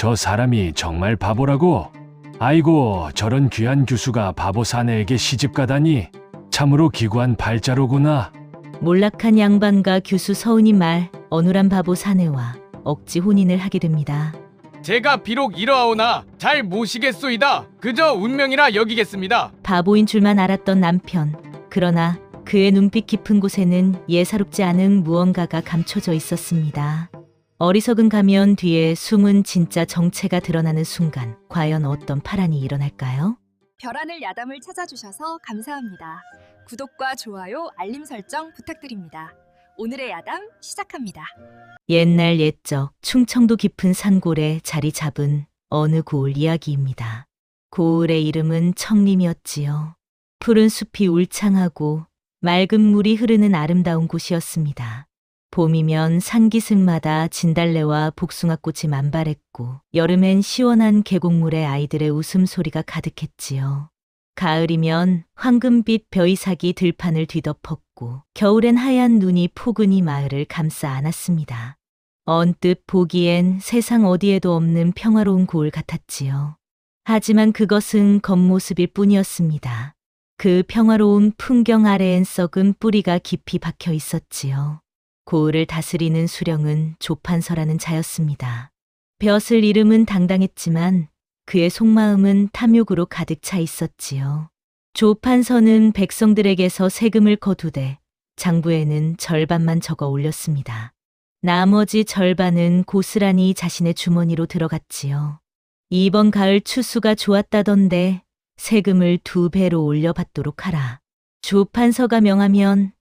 저 사람이 정말 바보라고? 아이고, 저런 귀한 교수가 바보 사내에게 시집 가다니. 참으로 기구한 발자로구나. 몰락한 양반과 교수 서운이 말 어눌한 바보 사내와 억지 혼인을 하게 됩니다. 제가 비록 이러하오나 잘 모시겠소이다. 그저 운명이라 여기겠습니다. 바보인 줄만 알았던 남편. 그러나 그의 눈빛 깊은 곳에는 예사롭지 않은 무언가가 감춰져 있었습니다. 어리석은 가면 뒤에 숨은 진짜 정체가 드러나는 순간 과연 어떤 파란이 일어날까요? 별하늘 야담을 찾아주셔서 감사합니다. 구독과 좋아요, 알림 설정 부탁드립니다. 오늘의 야담 시작합니다. 옛날 옛적 충청도 깊은 산골에 자리 잡은 어느 고을 이야기입니다. 고을의 이름은 청림이었지요. 푸른 숲이 울창하고 맑은 물이 흐르는 아름다운 곳이었습니다. 봄이면 산기슭마다 진달래와 복숭아꽃이 만발했고 여름엔 시원한 계곡물에 아이들의 웃음소리가 가득했지요. 가을이면 황금빛 벼이삭이 들판을 뒤덮었고 겨울엔 하얀 눈이 포근히 마을을 감싸 안았습니다. 언뜻 보기엔 세상 어디에도 없는 평화로운 고을 같았지요. 하지만 그것은 겉모습일 뿐이었습니다. 그 평화로운 풍경 아래엔 썩은 뿌리가 깊이 박혀 있었지요. 고을을 다스리는 수령은 조판서라는 자였습니다. 벼슬 이름은 당당했지만 그의 속마음은 탐욕으로 가득 차 있었지요. 조판서는 백성들에게서 세금을 거두되 장부에는 절반만 적어 올렸습니다. 나머지 절반은 고스란히 자신의 주머니로 들어갔지요. 이번 가을 추수가 좋았다던데 세금을 2배로 올려받도록 하라. 조판서가 명하면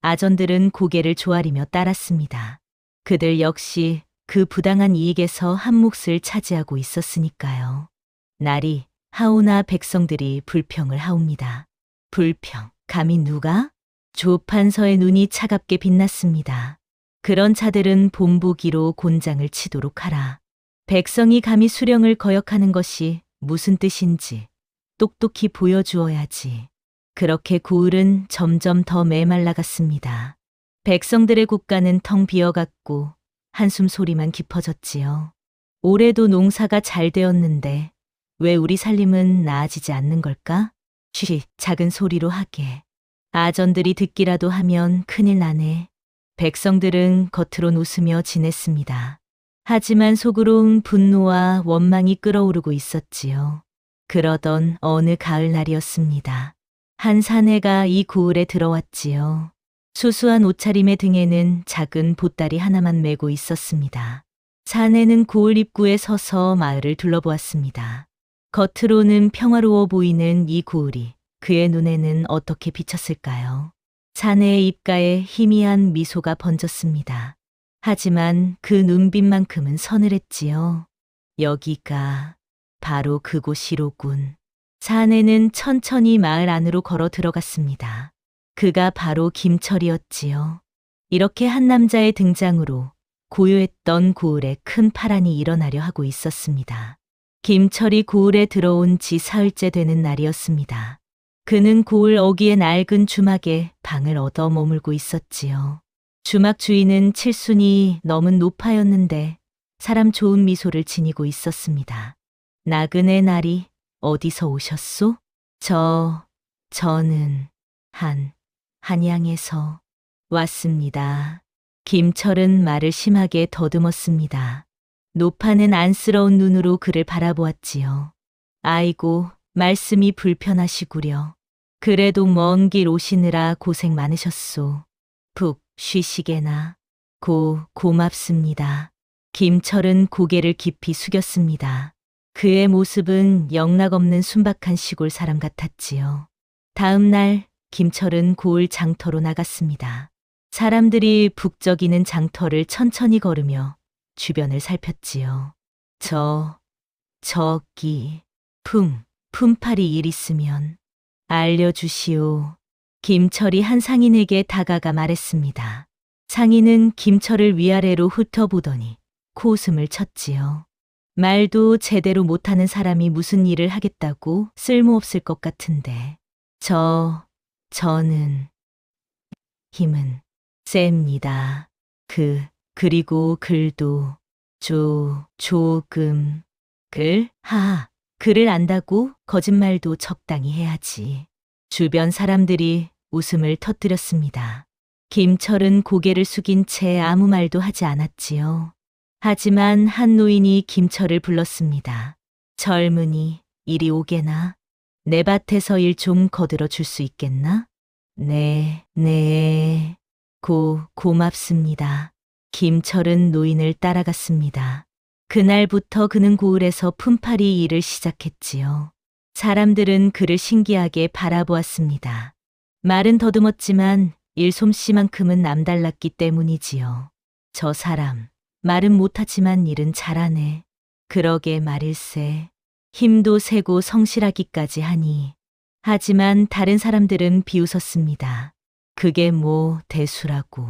아전들은 고개를 조아리며 따랐습니다. 그들 역시 그 부당한 이익에서 한 몫을 차지하고 있었으니까요. 날이 하오나 백성들이 불평을 하옵니다. 불평, 감히 누가? 조판서의 눈이 차갑게 빛났습니다. 그런 자들은 본보기로 곤장을 치도록 하라. 백성이 감히 수령을 거역하는 것이 무슨 뜻인지 똑똑히 보여주어야지. 그렇게 고을은 점점 더 메말라갔습니다. 백성들의 국가는 텅 비어갔고 한숨 소리만 깊어졌지요. 올해도 농사가 잘 되었는데 왜 우리 살림은 나아지지 않는 걸까? 쉬, 작은 소리로 하게. 아전들이 듣기라도 하면 큰일 나네. 백성들은 겉으론 웃으며 지냈습니다. 하지만 속으론 분노와 원망이 끓어오르고 있었지요. 그러던 어느 가을날이었습니다. 한 사내가 이 고을에 들어왔지요. 수수한 옷차림의 등에는 작은 보따리 하나만 메고 있었습니다. 사내는 고을 입구에 서서 마을을 둘러보았습니다. 겉으로는 평화로워 보이는 이 고을이 그의 눈에는 어떻게 비쳤을까요? 사내의 입가에 희미한 미소가 번졌습니다. 하지만 그 눈빛만큼은 서늘했지요. 여기가 바로 그곳이로군. 사내는 천천히 마을 안으로 걸어 들어갔습니다. 그가 바로 김철이었지요. 이렇게 한 남자의 등장으로 고요했던 고을에 큰 파란이 일어나려 하고 있었습니다. 김철이 고을에 들어온 지 사흘째 되는 날이었습니다. 그는 고을 어귀의 낡은 주막에 방을 얻어 머물고 있었지요. 주막 주인은 칠순이 넘은 노파였는데 사람 좋은 미소를 지니고 있었습니다. 나그네 나리 어디서 오셨소? 저는 한양에서 왔습니다. 김철은 말을 심하게 더듬었습니다. 노파는 안쓰러운 눈으로 그를 바라보았지요. 아이고, 말씀이 불편하시구려. 그래도 먼 길 오시느라 고생 많으셨소. 푹 쉬시게나. 고맙습니다. 김철은 고개를 깊이 숙였습니다. 그의 모습은 영락없는 순박한 시골 사람 같았지요. 다음 날 김철은 고을 장터로 나갔습니다. 사람들이 북적이는 장터를 천천히 걸으며 주변을 살폈지요. 저기 품팔이 일 있으면 알려주시오. 김철이 한 상인에게 다가가 말했습니다. 상인은 김철을 위아래로 훑어보더니 코웃음을 쳤지요. 말도 제대로 못하는 사람이 무슨 일을 하겠다고 쓸모없을 것 같은데. 저는 힘은 셉니다. 그리고 글도 조금 글을 안다고 거짓말도 적당히 해야지. 주변 사람들이 웃음을 터뜨렸습니다. 김철은 고개를 숙인 채 아무 말도 하지 않았지요. 하지만 한 노인이 김철을 불렀습니다. 젊은이, 이리 오게나. 내 밭에서 일 좀 거들어 줄 수 있겠나? 네. 고맙습니다. 김철은 노인을 따라갔습니다. 그날부터 그는 고을에서 품팔이 일을 시작했지요. 사람들은 그를 신기하게 바라보았습니다. 말은 더듬었지만 일 솜씨만큼은 남달랐기 때문이지요. 저 사람, 말은 못하지만 일은 잘하네. 그러게 말일세. 힘도 세고 성실하기까지 하니. 하지만 다른 사람들은 비웃었습니다. 그게 뭐 대수라고.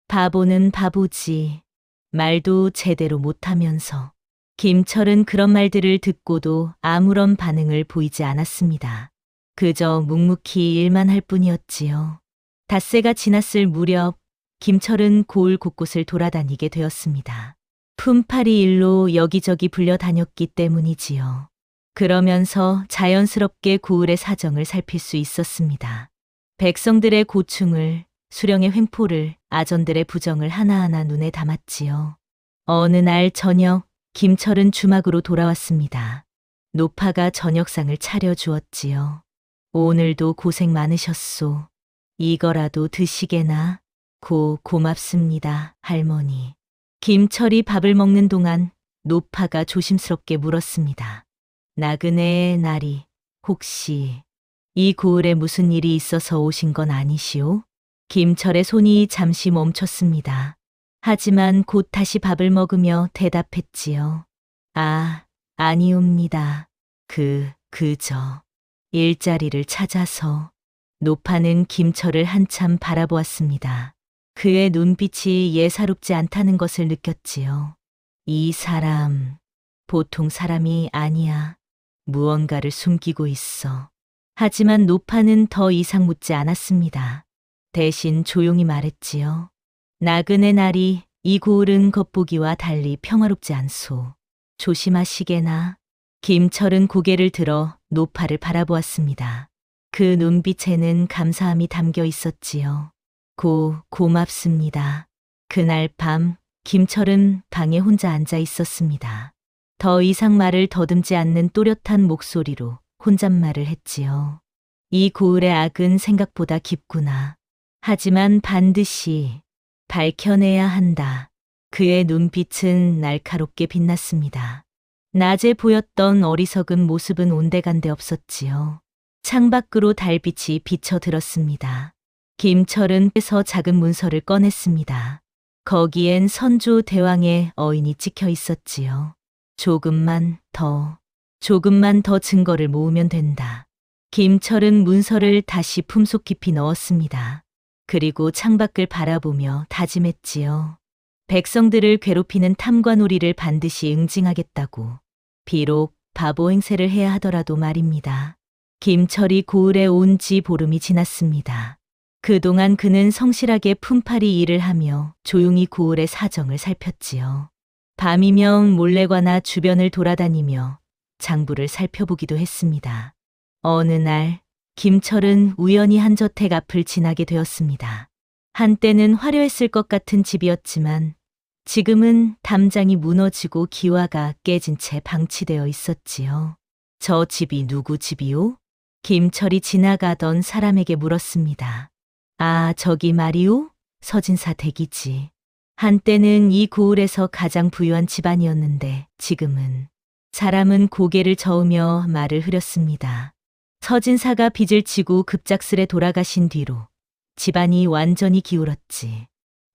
바보는 바보지. 말도 제대로 못하면서. 김철은 그런 말들을 듣고도 아무런 반응을 보이지 않았습니다. 그저 묵묵히 일만 할 뿐이었지요. 닷새가 지났을 무렵 김철은 고을 곳곳을 돌아다니게 되었습니다. 품팔이 일로 여기저기 불려다녔기 때문이지요. 그러면서 자연스럽게 고을의 사정을 살필 수 있었습니다. 백성들의 고충을, 수령의 횡포를, 아전들의 부정을 하나하나 눈에 담았지요. 어느 날 저녁 김철은 주막으로 돌아왔습니다. 노파가 저녁상을 차려주었지요. 오늘도 고생 많으셨소. 이거라도 드시게나. 고맙습니다, 할머니. 김철이 밥을 먹는 동안 노파가 조심스럽게 물었습니다. 나그네 나리, 혹시 이 고을에 무슨 일이 있어서 오신 건 아니시오? 김철의 손이 잠시 멈췄습니다. 하지만 곧 다시 밥을 먹으며 대답했지요. 아니옵니다. 그저 일자리를 찾아서. 노파는 김철을 한참 바라보았습니다. 그의 눈빛이 예사롭지 않다는 것을 느꼈지요. 이 사람, 보통 사람이 아니야. 무언가를 숨기고 있어. 하지만 노파는 더 이상 묻지 않았습니다. 대신 조용히 말했지요. 나그네 날이 이 고을은 겉보기와 달리 평화롭지 않소. 조심하시게나. 김철은 고개를 들어 노파를 바라보았습니다. 그 눈빛에는 감사함이 담겨 있었지요. 고맙습니다. 그날 밤 김철은 방에 혼자 앉아 있었습니다. 더 이상 말을 더듬지 않는 또렷한 목소리로 혼잣말을 했지요. 이 고을의 악은 생각보다 깊구나. 하지만 반드시 밝혀내야 한다. 그의 눈빛은 날카롭게 빛났습니다. 낮에 보였던 어리석은 모습은 온데간데 없었지요. 창밖으로 달빛이 비쳐들었습니다. 김철은 에서 작은 문서를 꺼냈습니다. 거기엔 선조 대왕의 어인이 찍혀 있었지요. 조금만 더 증거를 모으면 된다. 김철은 문서를 다시 품속 깊이 넣었습니다. 그리고 창밖을 바라보며 다짐했지요. 백성들을 괴롭히는 탐관오리를 반드시 응징하겠다고. 비록 바보 행세를 해야 하더라도 말입니다. 김철이 고을에 온 지 보름이 지났습니다. 그동안 그는 성실하게 품팔이 일을 하며 조용히 고을의 사정을 살폈지요. 밤이면 몰래관나 주변을 돌아다니며 장부를 살펴보기도 했습니다. 어느 날 김철은 우연히 한 저택 앞을 지나게 되었습니다. 한때는 화려했을 것 같은 집이었지만 지금은 담장이 무너지고 기와가 깨진 채 방치되어 있었지요. 저 집이 누구 집이요? 김철이 지나가던 사람에게 물었습니다. 저기 말이오? 서진사 댁이지. 한때는 이 고을에서 가장 부유한 집안이었는데 지금은. 사람은 고개를 저으며 말을 흐렸습니다. 서진사가 빚을 지고 급작스레 돌아가신 뒤로 집안이 완전히 기울었지.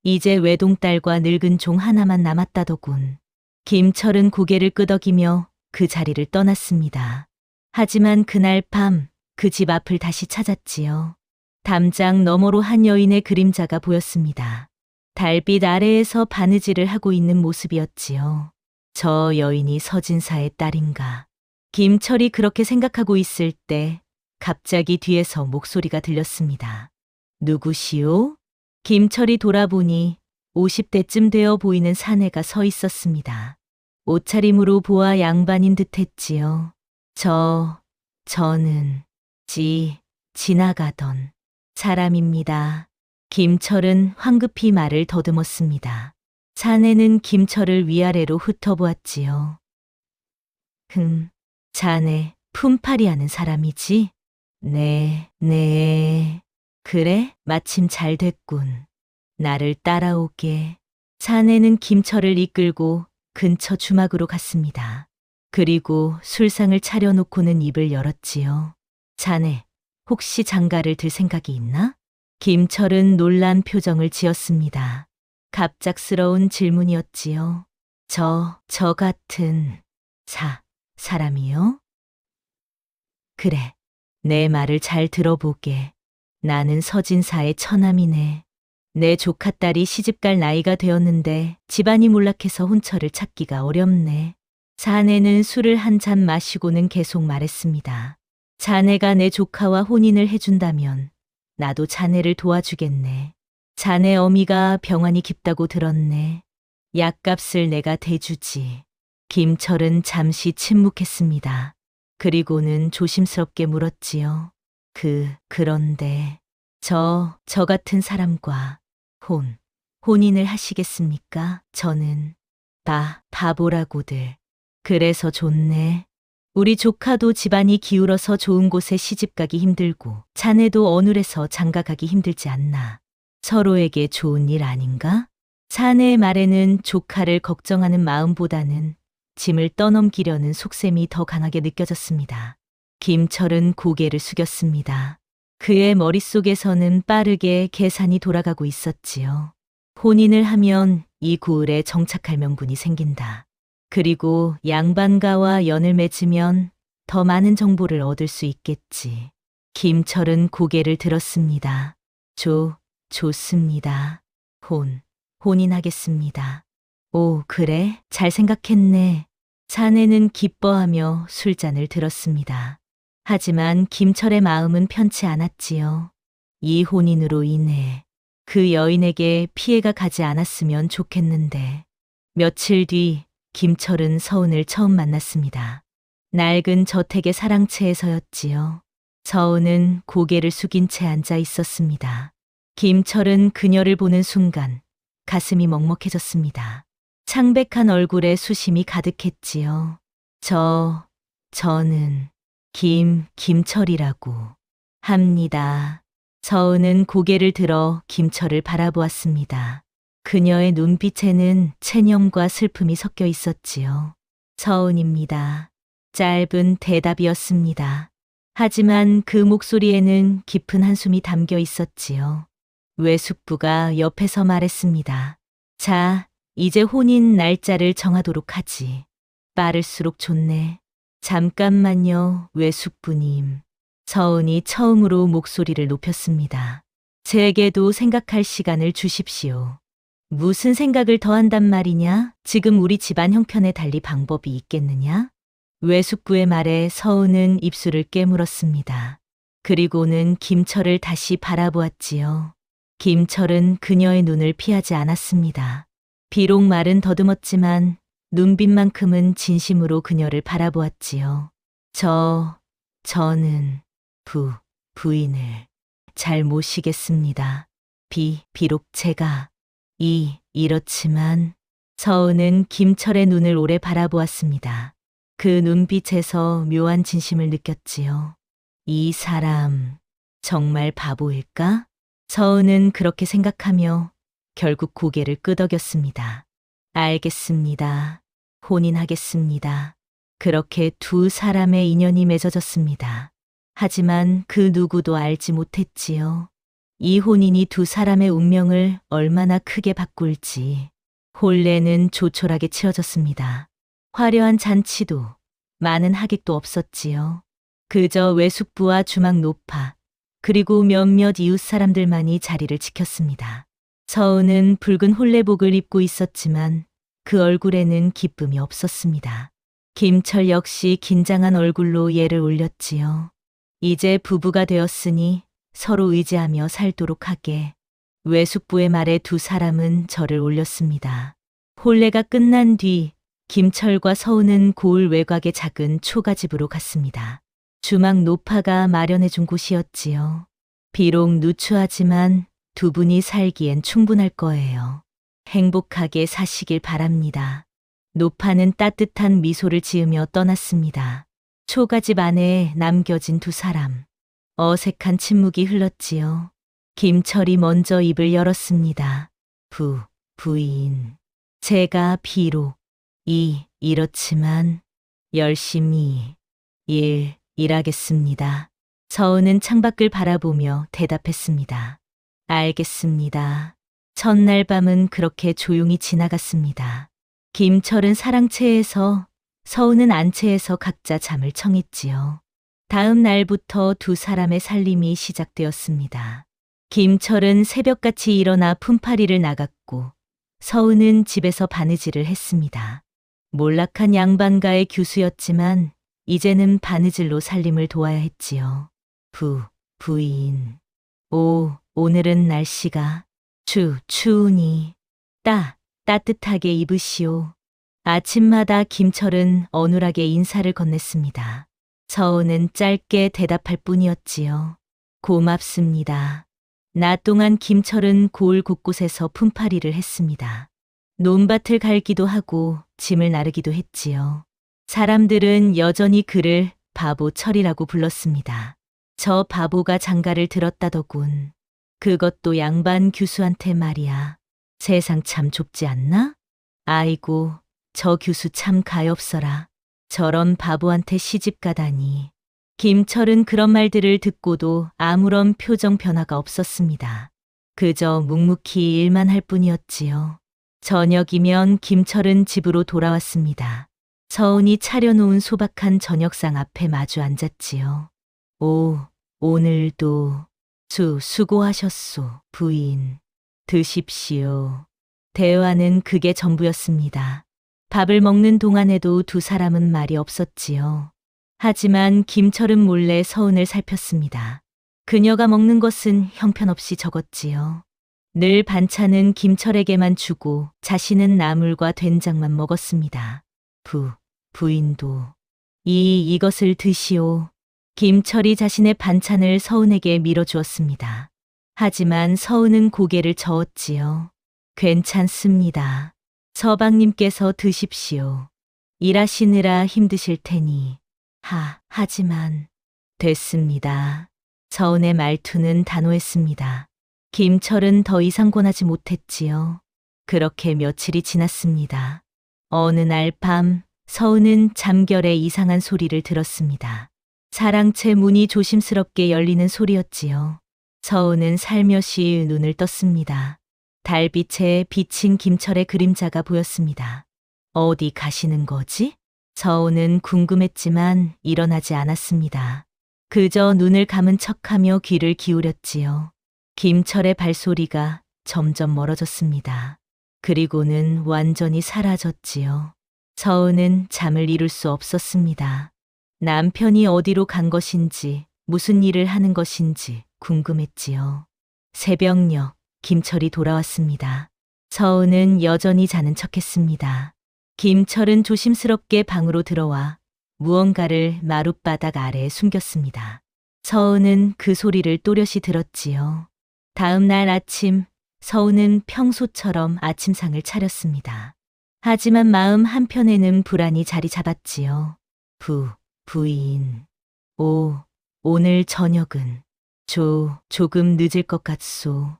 이제 외동딸과 늙은 종 하나만 남았다더군. 김철은 고개를 끄덕이며 그 자리를 떠났습니다. 하지만 그날 밤 그 집 앞을 다시 찾았지요. 담장 너머로 한 여인의 그림자가 보였습니다. 달빛 아래에서 바느질을 하고 있는 모습이었지요. 저 여인이 서진사의 딸인가. 김철이 그렇게 생각하고 있을 때 갑자기 뒤에서 목소리가 들렸습니다. 누구시오? 김철이 돌아보니 50대쯤 되어 보이는 사내가 서 있었습니다. 옷차림으로 보아 양반인 듯했지요. 저는 지나가던 사람입니다. 김철은 황급히 말을 더듬었습니다. 자네는 김철을 위아래로 훑어보았지요. 자네 품팔이 하는 사람이지? 네. 그래, 마침 잘 됐군. 나를 따라오게. 자네는 김철을 이끌고 근처 주막으로 갔습니다. 그리고 술상을 차려놓고는 입을 열었지요. 자네, 혹시 장가를 들 생각이 있나? 김철은 놀란 표정을 지었습니다. 갑작스러운 질문이었지요. 저 같은 사람이요? 그래, 내 말을 잘 들어보게. 나는 서진사의 처남이네. 내 조카딸이 시집갈 나이가 되었는데 집안이 몰락해서 혼처를 찾기가 어렵네. 자네는 술을 한 잔 마시고는 계속 말했습니다. 자네가 내 조카와 혼인을 해준다면 나도 자네를 도와주겠네. 자네 어미가 병환이 깊다고 들었네. 약값을 내가 대주지. 김철은 잠시 침묵했습니다. 그리고는 조심스럽게 물었지요. 그런데 저 같은 사람과 혼인을 하시겠습니까? 저는 바보라고들. 그래서 좋네. 우리 조카도 집안이 기울어서 좋은 곳에 시집가기 힘들고 자네도 어눌해서 장가가기 힘들지 않나. 서로에게 좋은 일 아닌가? 자네의 말에는 조카를 걱정하는 마음보다는 짐을 떠넘기려는 속셈이 더 강하게 느껴졌습니다. 김철은 고개를 숙였습니다. 그의 머릿속에서는 빠르게 계산이 돌아가고 있었지요. 혼인을 하면 이 구을에 정착할 명분이 생긴다. 그리고 양반가와 연을 맺으면 더 많은 정보를 얻을 수 있겠지. 김철은 고개를 들었습니다. 좋습니다. 혼인하겠습니다. 오, 그래? 잘 생각했네. 자네는 기뻐하며 술잔을 들었습니다. 하지만 김철의 마음은 편치 않았지요. 이 혼인으로 인해 그 여인에게 피해가 가지 않았으면 좋겠는데. 며칠 뒤 김철은 서은을 처음 만났습니다. 낡은 저택의 사랑채에서였지요. 서은은 고개를 숙인 채 앉아 있었습니다. 김철은 그녀를 보는 순간 가슴이 먹먹해졌습니다. 창백한 얼굴에 수심이 가득했지요. 저는 김철이라고 합니다. 서은은 고개를 들어 김철을 바라보았습니다. 그녀의 눈빛에는 체념과 슬픔이 섞여 있었지요. 서은입니다. 짧은 대답이었습니다. 하지만 그 목소리에는 깊은 한숨이 담겨 있었지요. 외숙부가 옆에서 말했습니다. 자, 이제 혼인 날짜를 정하도록 하지. 빠를수록 좋네. 잠깐만요, 외숙부님. 서은이 처음으로 목소리를 높였습니다. 제게도 생각할 시간을 주십시오. 무슨 생각을 더 한단 말이냐? 지금 우리 집안 형편에 달리 방법이 있겠느냐? 외숙부의 말에 서은은 입술을 깨물었습니다. 그리고는 김철을 다시 바라보았지요. 김철은 그녀의 눈을 피하지 않았습니다. 비록 말은 더듬었지만 눈빛만큼은 진심으로 그녀를 바라보았지요. 저는 부인을 잘 모시겠습니다. 비록 제가 이렇지만. 서은은 김철의 눈을 오래 바라보았습니다. 그 눈빛에서 묘한 진심을 느꼈지요. 이 사람 정말 바보일까? 서은은 그렇게 생각하며 결국 고개를 끄덕였습니다. 알겠습니다. 혼인하겠습니다. 그렇게 두 사람의 인연이 맺어졌습니다. 하지만 그 누구도 알지 못했지요. 이 혼인이 두 사람의 운명을 얼마나 크게 바꿀지. 혼례는 조촐하게 치러졌습니다. 화려한 잔치도 많은 하객도 없었지요. 그저 외숙부와 주막 노파 그리고 몇몇 이웃 사람들만이 자리를 지켰습니다. 서은은 붉은 혼례복을 입고 있었지만 그 얼굴에는 기쁨이 없었습니다. 김철 역시 긴장한 얼굴로 예를 올렸지요. 이제 부부가 되었으니 서로 의지하며 살도록 하게. 외숙부의 말에 두 사람은 절을 올렸습니다. 혼례가 끝난 뒤 김철과 서우는 고을 외곽의 작은 초가집으로 갔습니다. 주막 노파가 마련해준 곳이었지요. 비록 누추하지만 두 분이 살기엔 충분할 거예요. 행복하게 사시길 바랍니다. 노파는 따뜻한 미소를 지으며 떠났습니다. 초가집 안에 남겨진 두 사람. 어색한 침묵이 흘렀지요. 김철이 먼저 입을 열었습니다. 부인. 제가 비록 이렇지만 열심히 일하겠습니다. 서은은 창밖을 바라보며 대답했습니다. 알겠습니다. 첫날 밤은 그렇게 조용히 지나갔습니다. 김철은 사랑채에서, 서은은 안채에서 각자 잠을 청했지요. 다음 날부터 두 사람의 살림이 시작되었습니다. 김철은 새벽같이 일어나 품팔이를 나갔고 서은은 집에서 바느질을 했습니다. 몰락한 양반가의 규수였지만 이제는 바느질로 살림을 도와야 했지요. 부인. 오늘은 날씨가 추우니 따뜻하게 입으시오. 아침마다 김철은 어눌하게 인사를 건넸습니다. 서은은 짧게 대답할 뿐이었지요. 고맙습니다. 낮 동안 김철은 고을 곳곳에서 품팔이를 했습니다. 논밭을 갈기도 하고 짐을 나르기도 했지요. 사람들은 여전히 그를 바보 철이라고 불렀습니다. 저 바보가 장가를 들었다더군. 그것도 양반 규수한테 말이야. 세상 참 좁지 않나? 아이고, 저 규수 참 가엾어라. 저런 바보한테 시집 가다니. 김철은 그런 말들을 듣고도 아무런 표정 변화가 없었습니다. 그저 묵묵히 일만 할 뿐이었지요. 저녁이면 김철은 집으로 돌아왔습니다. 서은이 차려놓은 소박한 저녁상 앞에 마주 앉았지요. 오늘도 수고하셨소, 부인. 드십시오. 대화는 그게 전부였습니다. 밥을 먹는 동안에도 두 사람은 말이 없었지요. 하지만 김철은 몰래 서은을 살폈습니다. 그녀가 먹는 것은 형편없이 적었지요. 늘 반찬은 김철에게만 주고 자신은 나물과 된장만 먹었습니다. 부인도 이것을 드시오. 김철이 자신의 반찬을 서은에게 밀어주었습니다. 하지만 서은은 고개를 저었지요. 괜찮습니다. 서방님께서 드십시오. 일하시느라 힘드실 테니. 하지만 됐습니다. 서은의 말투는 단호했습니다. 김철은 더 이상 권하지 못했지요. 그렇게 며칠이 지났습니다. 어느 날 밤 서은은 잠결에 이상한 소리를 들었습니다. 사랑채 문이 조심스럽게 열리는 소리였지요. 서은은 살며시 눈을 떴습니다. 달빛에 비친 김철의 그림자가 보였습니다. 어디 가시는 거지? 서은은 궁금했지만 일어나지 않았습니다. 그저 눈을 감은 척하며 귀를 기울였지요. 김철의 발소리가 점점 멀어졌습니다. 그리고는 완전히 사라졌지요. 서은은 잠을 이룰 수 없었습니다. 남편이 어디로 간 것인지, 무슨 일을 하는 것인지 궁금했지요. 새벽녘 김철이 돌아왔습니다. 서은은 여전히 자는 척했습니다. 김철은 조심스럽게 방으로 들어와 무언가를 마룻바닥 아래에 숨겼습니다. 서은은 그 소리를 또렷이 들었지요. 다음 날 아침 서은은 평소처럼 아침상을 차렸습니다. 하지만 마음 한편에는 불안이 자리 잡았지요. 부인. 오늘 저녁은 조금 늦을 것 같소.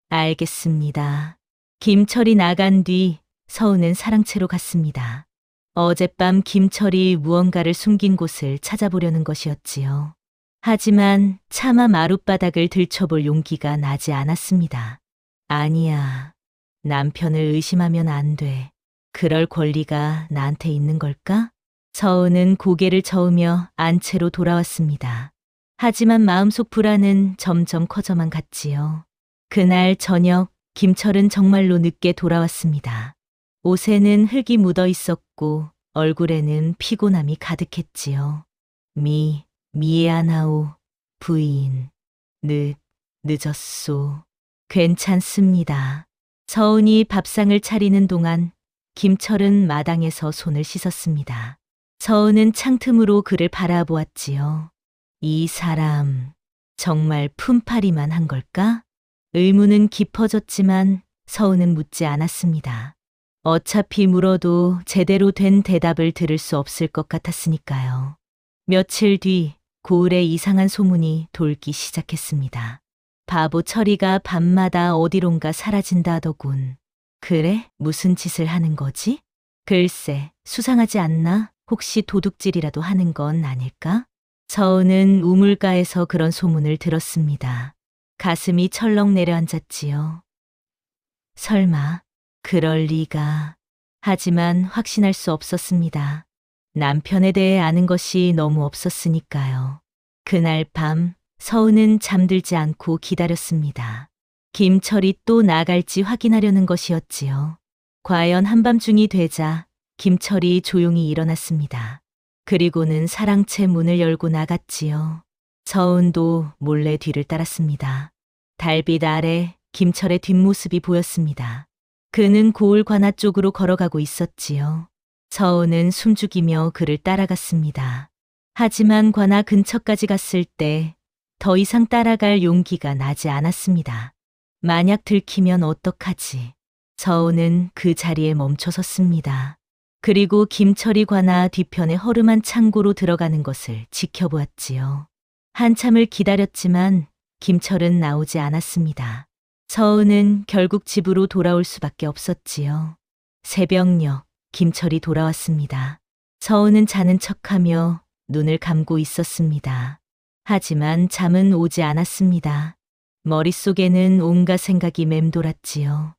알겠습니다. 김철이 나간 뒤 서은은 사랑채로 갔습니다. 어젯밤 김철이 무언가를 숨긴 곳을 찾아보려는 것이었지요. 하지만 차마 마룻바닥을 들춰볼 용기가 나지 않았습니다. 아니야. 남편을 의심하면 안 돼. 그럴 권리가 나한테 있는 걸까? 서은은 고개를 저으며 안채로 돌아왔습니다. 하지만 마음속 불안은 점점 커져만 갔지요. 그날 저녁 김철은 정말로 늦게 돌아왔습니다. 옷에는 흙이 묻어 있었고 얼굴에는 피곤함이 가득했지요. 미안하오, 부인. 늦었소. 괜찮습니다. 서은이 밥상을 차리는 동안 김철은 마당에서 손을 씻었습니다. 서은은 창틈으로 그를 바라보았지요. 이 사람 정말 품팔이만 한 걸까? 의문은 깊어졌지만 서은은 묻지 않았습니다. 어차피 물어도 제대로 된 대답을 들을 수 없을 것 같았으니까요. 며칠 뒤 고을에 이상한 소문이 돌기 시작했습니다. 바보 철이가 밤마다 어디론가 사라진다 하더군. 그래? 무슨 짓을 하는 거지? 글쎄, 수상하지 않나? 혹시 도둑질이라도 하는 건 아닐까? 서은은 우물가에서 그런 소문을 들었습니다. 가슴이 철렁 내려앉았지요. 설마 그럴 리가. 하지만 확신할 수 없었습니다. 남편에 대해 아는 것이 너무 없었으니까요. 그날 밤 서은은 잠들지 않고 기다렸습니다. 김철이 또 나갈지 확인하려는 것이었지요. 과연 한밤중이 되자 김철이 조용히 일어났습니다. 그리고는 사랑채 문을 열고 나갔지요. 서은도 몰래 뒤를 따랐습니다. 달빛 아래 김철의 뒷모습이 보였습니다. 그는 고을 관아 쪽으로 걸어가고 있었지요. 서은은 숨죽이며 그를 따라갔습니다. 하지만 관아 근처까지 갔을 때 더 이상 따라갈 용기가 나지 않았습니다. 만약 들키면 어떡하지? 서은은 그 자리에 멈춰섰습니다. 그리고 김철이 관아 뒤편에 허름한 창고로 들어가는 것을 지켜보았지요. 한참을 기다렸지만 김철은 나오지 않았습니다. 서은은 결국 집으로 돌아올 수밖에 없었지요. 새벽녘 김철이 돌아왔습니다. 서은은 자는 척하며 눈을 감고 있었습니다. 하지만 잠은 오지 않았습니다. 머릿속에는 온갖 생각이 맴돌았지요.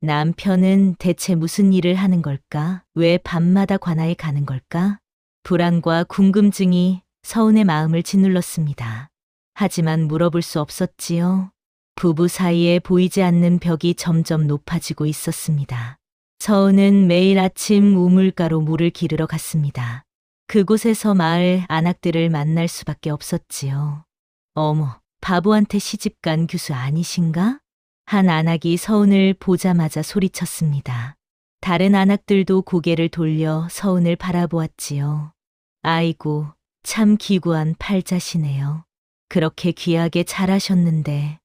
남편은 대체 무슨 일을 하는 걸까? 왜 밤마다 관아에 가는 걸까? 불안과 궁금증이 서은의 마음을 짓눌렀습니다. 하지만 물어볼 수 없었지요. 부부 사이에 보이지 않는 벽이 점점 높아지고 있었습니다. 서은은 매일 아침 우물가로 물을 기르러 갔습니다. 그곳에서 마을 안악들을 만날 수밖에 없었지요. 어머, 바보한테 시집간 규수 아니신가? 한 안악이 서은을 보자마자 소리쳤습니다. 다른 안악들도 고개를 돌려 서은을 바라보았지요. 아이고, 참 기구한 팔자시네요. 그렇게 귀하게 잘하셨는데.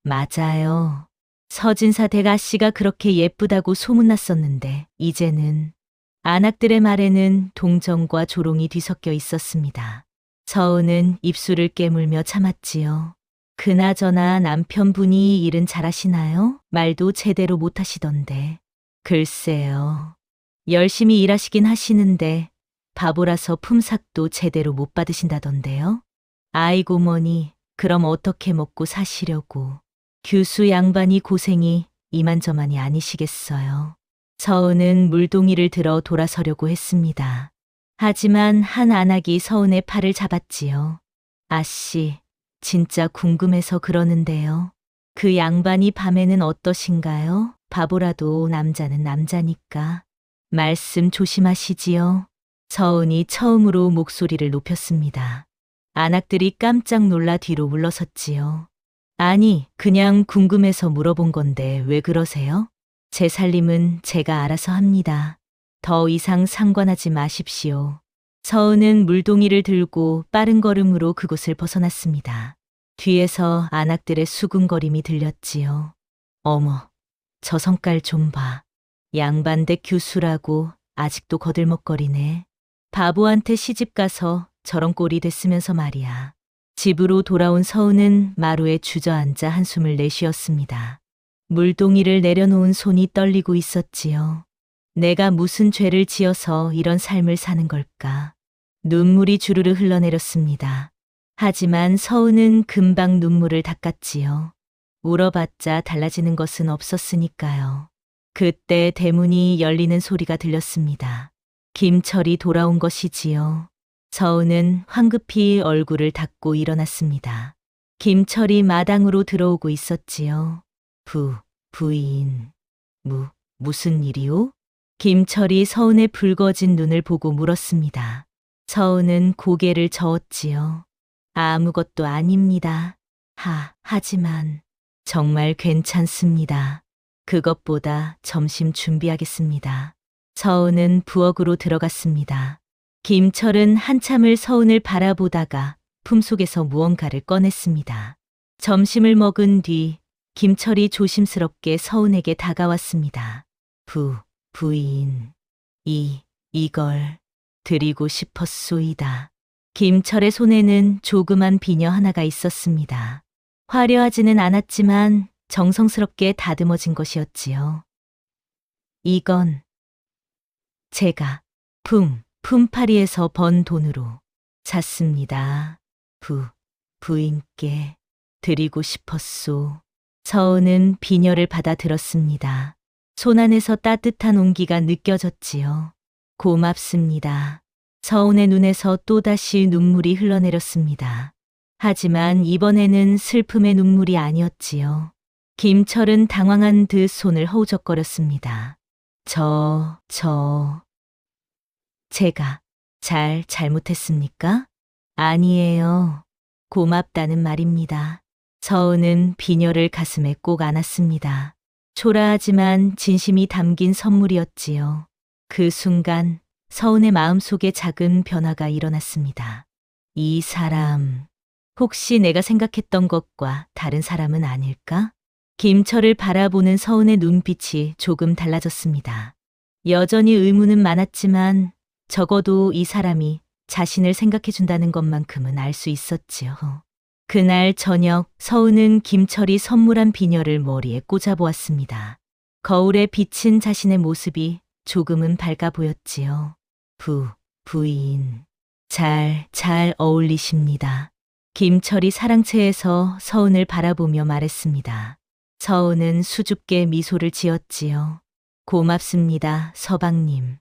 맞아요. 서진사 대가씨가 그렇게 예쁘다고 소문났었는데 이제는. 안악들의 말에는 동정과 조롱이 뒤섞여 있었습니다. 서은은 입술을 깨물며 참았지요. 그나저나 남편분이 일은 잘하시나요? 말도 제대로 못하시던데. 글쎄요. 열심히 일하시긴 하시는데 바보라서 품삯도 제대로 못 받으신다던데요. 아이고 뭐니, 그럼 어떻게 먹고 사시려고. 규수 양반이 고생이 이만저만이 아니시겠어요. 서은은 물동이를 들어 돌아서려고 했습니다. 하지만 한 안악이 서은의 팔을 잡았지요. 아씨, 진짜 궁금해서 그러는데요. 그 양반이 밤에는 어떠신가요? 바보라도 남자는 남자니까. 말씀 조심하시지요. 서은이 처음으로 목소리를 높였습니다. 안악들이 깜짝 놀라 뒤로 물러섰지요. 아니, 그냥 궁금해서 물어본 건데 왜 그러세요? 제 살림은 제가 알아서 합니다. 더 이상 상관하지 마십시오. 서은은 물동이를 들고 빠른 걸음으로 그곳을 벗어났습니다. 뒤에서 안악들의 수군거림이 들렸지요. 어머, 저 성깔 좀 봐. 양반댁 규수라고 아직도 거들먹거리네. 바보한테 시집가서 저런 꼴이 됐으면서 말이야. 집으로 돌아온 서은은 마루에 주저앉아 한숨을 내쉬었습니다. 물동이를 내려놓은 손이 떨리고 있었지요. 내가 무슨 죄를 지어서 이런 삶을 사는 걸까? 눈물이 주르르 흘러내렸습니다. 하지만 서은은 금방 눈물을 닦았지요. 울어봤자 달라지는 것은 없었으니까요. 그때 대문이 열리는 소리가 들렸습니다. 김철이 돌아온 것이지요. 서은은 황급히 얼굴을 닦고 일어났습니다. 김철이 마당으로 들어오고 있었지요. 부인, 무슨 일이오? 김철이 서은의 붉어진 눈을 보고 물었습니다. 서은은 고개를 저었지요. 아무것도 아닙니다. 하지만 정말 괜찮습니다. 그것보다 점심 준비하겠습니다. 서은은 부엌으로 들어갔습니다. 김철은 한참을 서은을 바라보다가 품속에서 무언가를 꺼냈습니다. 점심을 먹은 뒤 김철이 조심스럽게 서은에게 다가왔습니다. 부인, 이걸 드리고 싶었소이다. 김철의 손에는 조그만 비녀 하나가 있었습니다. 화려하지는 않았지만 정성스럽게 다듬어진 것이었지요. 이건 제가 품팔이에서 번 돈으로 샀습니다. 부인께 드리고 싶었소. 서은은 비녀를 받아들었습니다. 손안에서 따뜻한 온기가 느껴졌지요. 고맙습니다. 서은의 눈에서 또다시 눈물이 흘러내렸습니다. 하지만 이번에는 슬픔의 눈물이 아니었지요. 김철은 당황한 듯 손을 허우적거렸습니다. 제가 잘못했습니까? 아니에요. 고맙다는 말입니다. 서은은 비녀를 가슴에 꼭 안았습니다. 초라하지만 진심이 담긴 선물이었지요. 그 순간 서은의 마음속에 작은 변화가 일어났습니다. 이 사람, 혹시 내가 생각했던 것과 다른 사람은 아닐까? 김철을 바라보는 서은의 눈빛이 조금 달라졌습니다. 여전히 의문은 많았지만 적어도 이 사람이 자신을 생각해준다는 것만큼은 알 수 있었지요. 그날 저녁 서은은 김철이 선물한 비녀를 머리에 꽂아보았습니다. 거울에 비친 자신의 모습이 조금은 밝아 보였지요. 부인, 잘 어울리십니다. 김철이 사랑채에서 서은을 바라보며 말했습니다. 서은은 수줍게 미소를 지었지요. 고맙습니다, 서방님.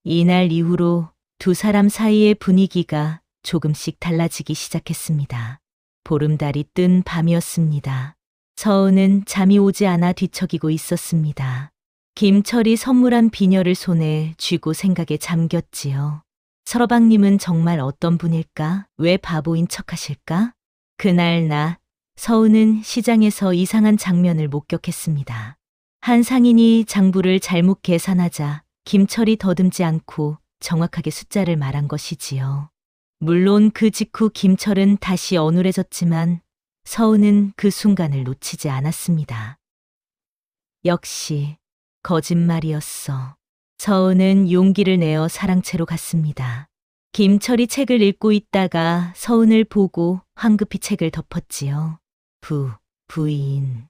이날 이후로 두 사람 사이의 분위기가 조금씩 달라지기 시작했습니다. 보름달이 뜬 밤이었습니다. 서은은 잠이 오지 않아 뒤척이고 있었습니다. 김철이 선물한 비녀를 손에 쥐고 생각에 잠겼지요. 서방님은 정말 어떤 분일까? 왜 바보인 척하실까? 그날 낮 서은은 시장에서 이상한 장면을 목격했습니다. 한 상인이 장부를 잘못 계산하자 김철이 더듬지 않고 정확하게 숫자를 말한 것이지요. 물론 그 직후 김철은 다시 어눌해졌지만 서은은 그 순간을 놓치지 않았습니다. 역시 거짓말이었어. 서은은 용기를 내어 사랑채로 갔습니다. 김철이 책을 읽고 있다가 서은을 보고 황급히 책을 덮었지요. 부인,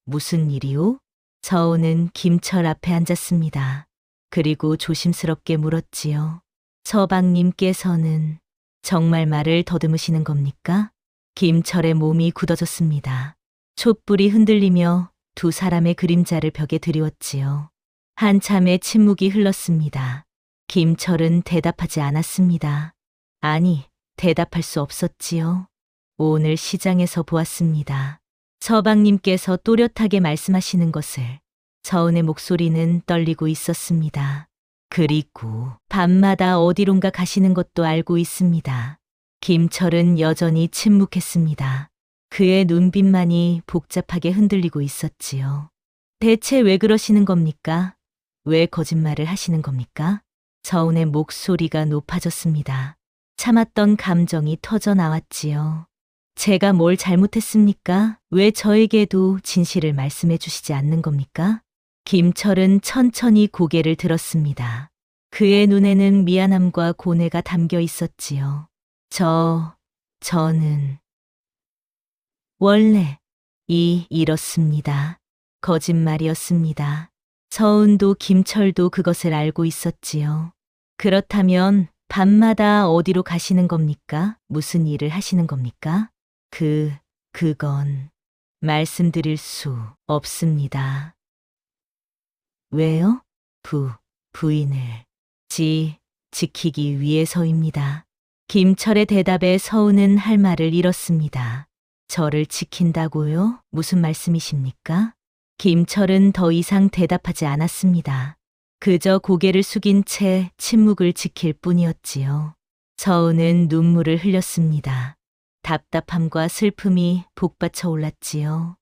무슨 일이오? 서은은 김철 앞에 앉았습니다. 그리고 조심스럽게 물었지요. 서방님께서는 정말 말을 더듬으시는 겁니까? 김철의 몸이 굳어졌습니다. 촛불이 흔들리며 두 사람의 그림자를 벽에 드리웠지요. 한참의 침묵이 흘렀습니다. 김철은 대답하지 않았습니다. 아니, 대답할 수 없었지요. 오늘 시장에서 보았습니다. 서방님께서 또렷하게 말씀하시는 것을. 서은의 목소리는 떨리고 있었습니다. 그리고 밤마다 어디론가 가시는 것도 알고 있습니다. 김철은 여전히 침묵했습니다. 그의 눈빛만이 복잡하게 흔들리고 있었지요. 대체 왜 그러시는 겁니까? 왜 거짓말을 하시는 겁니까? 서은의 목소리가 높아졌습니다. 참았던 감정이 터져 나왔지요. 제가 뭘 잘못했습니까? 왜 저에게도 진실을 말씀해 주시지 않는 겁니까? 김철은 천천히 고개를 들었습니다. 그의 눈에는 미안함과 고뇌가 담겨 있었지요. 저는 원래 이렇습니다. 거짓말이었습니다. 서은도 김철도 그것을 알고 있었지요. 그렇다면 밤마다 어디로 가시는 겁니까? 무슨 일을 하시는 겁니까? 그건 말씀드릴 수 없습니다. 왜요? 부인을 지키기 위해서입니다. 김철의 대답에 서은은 할 말을 잃었습니다. 저를 지킨다고요? 무슨 말씀이십니까? 김철은 더 이상 대답하지 않았습니다. 그저 고개를 숙인 채 침묵을 지킬 뿐이었지요. 서은은 눈물을 흘렸습니다. 답답함과 슬픔이 복받쳐 올랐지요.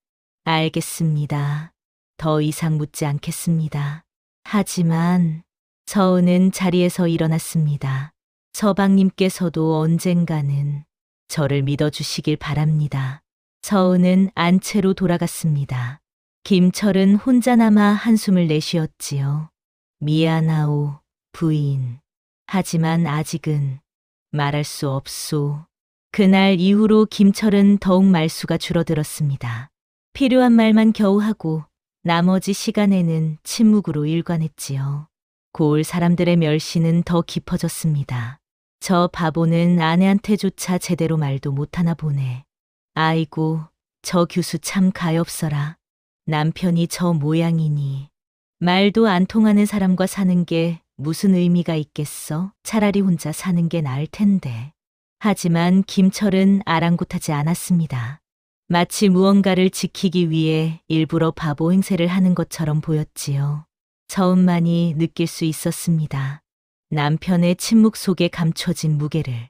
알겠습니다. 더 이상 묻지 않겠습니다. 하지만 서은은 자리에서 일어났습니다. 서방님께서도 언젠가는 저를 믿어주시길 바랍니다. 서은은 안채로 돌아갔습니다. 김철은 혼자 남아 한숨을 내쉬었지요. 미안하오, 부인. 하지만 아직은 말할 수 없소. 그날 이후로 김철은 더욱 말수가 줄어들었습니다. 필요한 말만 겨우 하고 나머지 시간에는 침묵으로 일관했지요. 고을 사람들의 멸시는 더 깊어졌습니다. 저 바보는 아내한테조차 제대로 말도 못하나 보네. 아이고, 저 교수 참 가엾어라. 남편이 저 모양이니. 말도 안 통하는 사람과 사는 게 무슨 의미가 있겠어? 차라리 혼자 사는 게 나을 텐데. 하지만 김철은 아랑곳하지 않았습니다. 마치 무언가를 지키기 위해 일부러 바보 행세를 하는 것처럼 보였지요. 처음만이 느낄 수 있었습니다. 남편의 침묵 속에 감춰진 무게를.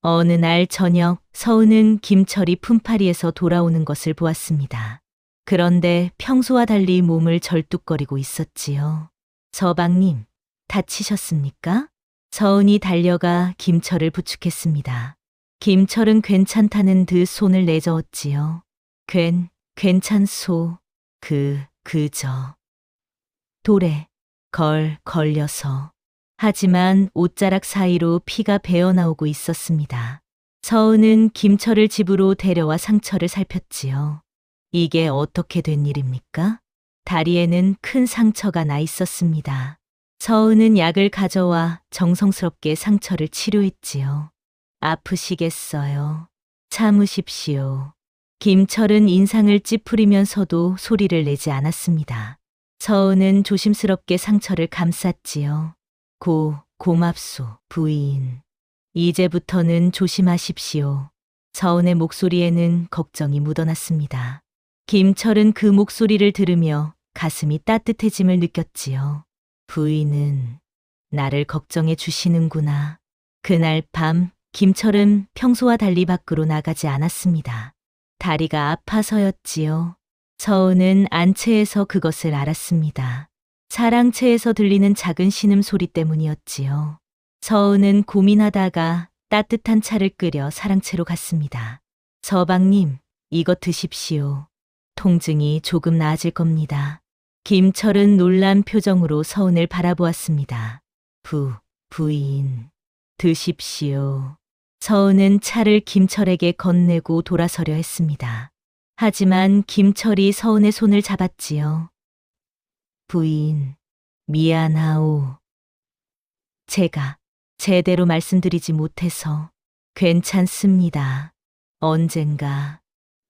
어느 날 저녁 서은은 김철이 품팔이에서 돌아오는 것을 보았습니다. 그런데 평소와 달리 몸을 절뚝거리고 있었지요. 서방님, 다치셨습니까? 서은이 달려가 김철을 부축했습니다. 김철은 괜찮다는 듯 손을 내저었지요. 괜찮소. 그저. 돌에 걸려서. 하지만 옷자락 사이로 피가 배어나오고 있었습니다. 서은은 김철을 집으로 데려와 상처를 살폈지요. 이게 어떻게 된 일입니까? 다리에는 큰 상처가 나 있었습니다. 서은은 약을 가져와 정성스럽게 상처를 치료했지요. 아프시겠어요. 참으십시오. 김철은 인상을 찌푸리면서도 소리를 내지 않았습니다. 서은은 조심스럽게 상처를 감쌌지요. 고맙소, 부인. 이제부터는 조심하십시오. 서은의 목소리에는 걱정이 묻어났습니다. 김철은 그 목소리를 들으며 가슴이 따뜻해짐을 느꼈지요. 부인은 나를 걱정해 주시는구나. 그날 밤 김철은 평소와 달리 밖으로 나가지 않았습니다. 다리가 아파서였지요. 서은은 안채에서 그것을 알았습니다. 사랑채에서 들리는 작은 신음소리 때문이었지요. 서은은 고민하다가 따뜻한 차를 끓여 사랑채로 갔습니다. 서방님, 이것 드십시오. 통증이 조금 나아질 겁니다. 김철은 놀란 표정으로 서은을 바라보았습니다. 부인, 드십시오. 서은은 차를 김철에게 건네고 돌아서려 했습니다. 하지만 김철이 서은의 손을 잡았지요. 부인, 미안하오. 제가 제대로 말씀드리지 못해서. 괜찮습니다. 언젠가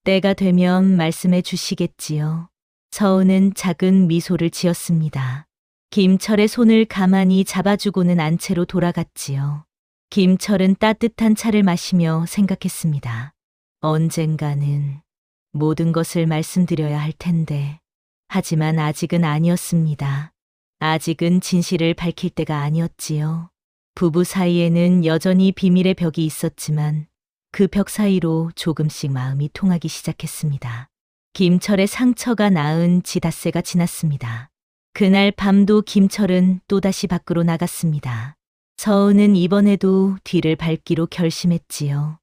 때가 되면 말씀해 주시겠지요. 서은은 작은 미소를 지었습니다. 김철의 손을 가만히 잡아주고는 안채로 돌아갔지요. 김철은 따뜻한 차를 마시며 생각했습니다. 언젠가는 모든 것을 말씀드려야 할 텐데. 하지만 아직은 아니었습니다. 아직은 진실을 밝힐 때가 아니었지요. 부부 사이에는 여전히 비밀의 벽이 있었지만 그 벽 사이로 조금씩 마음이 통하기 시작했습니다. 김철의 상처가 나은 지 닷새가 지났습니다. 그날 밤도 김철은 또다시 밖으로 나갔습니다. 서은은 이번에도 뒤를 밟기로 결심했지요.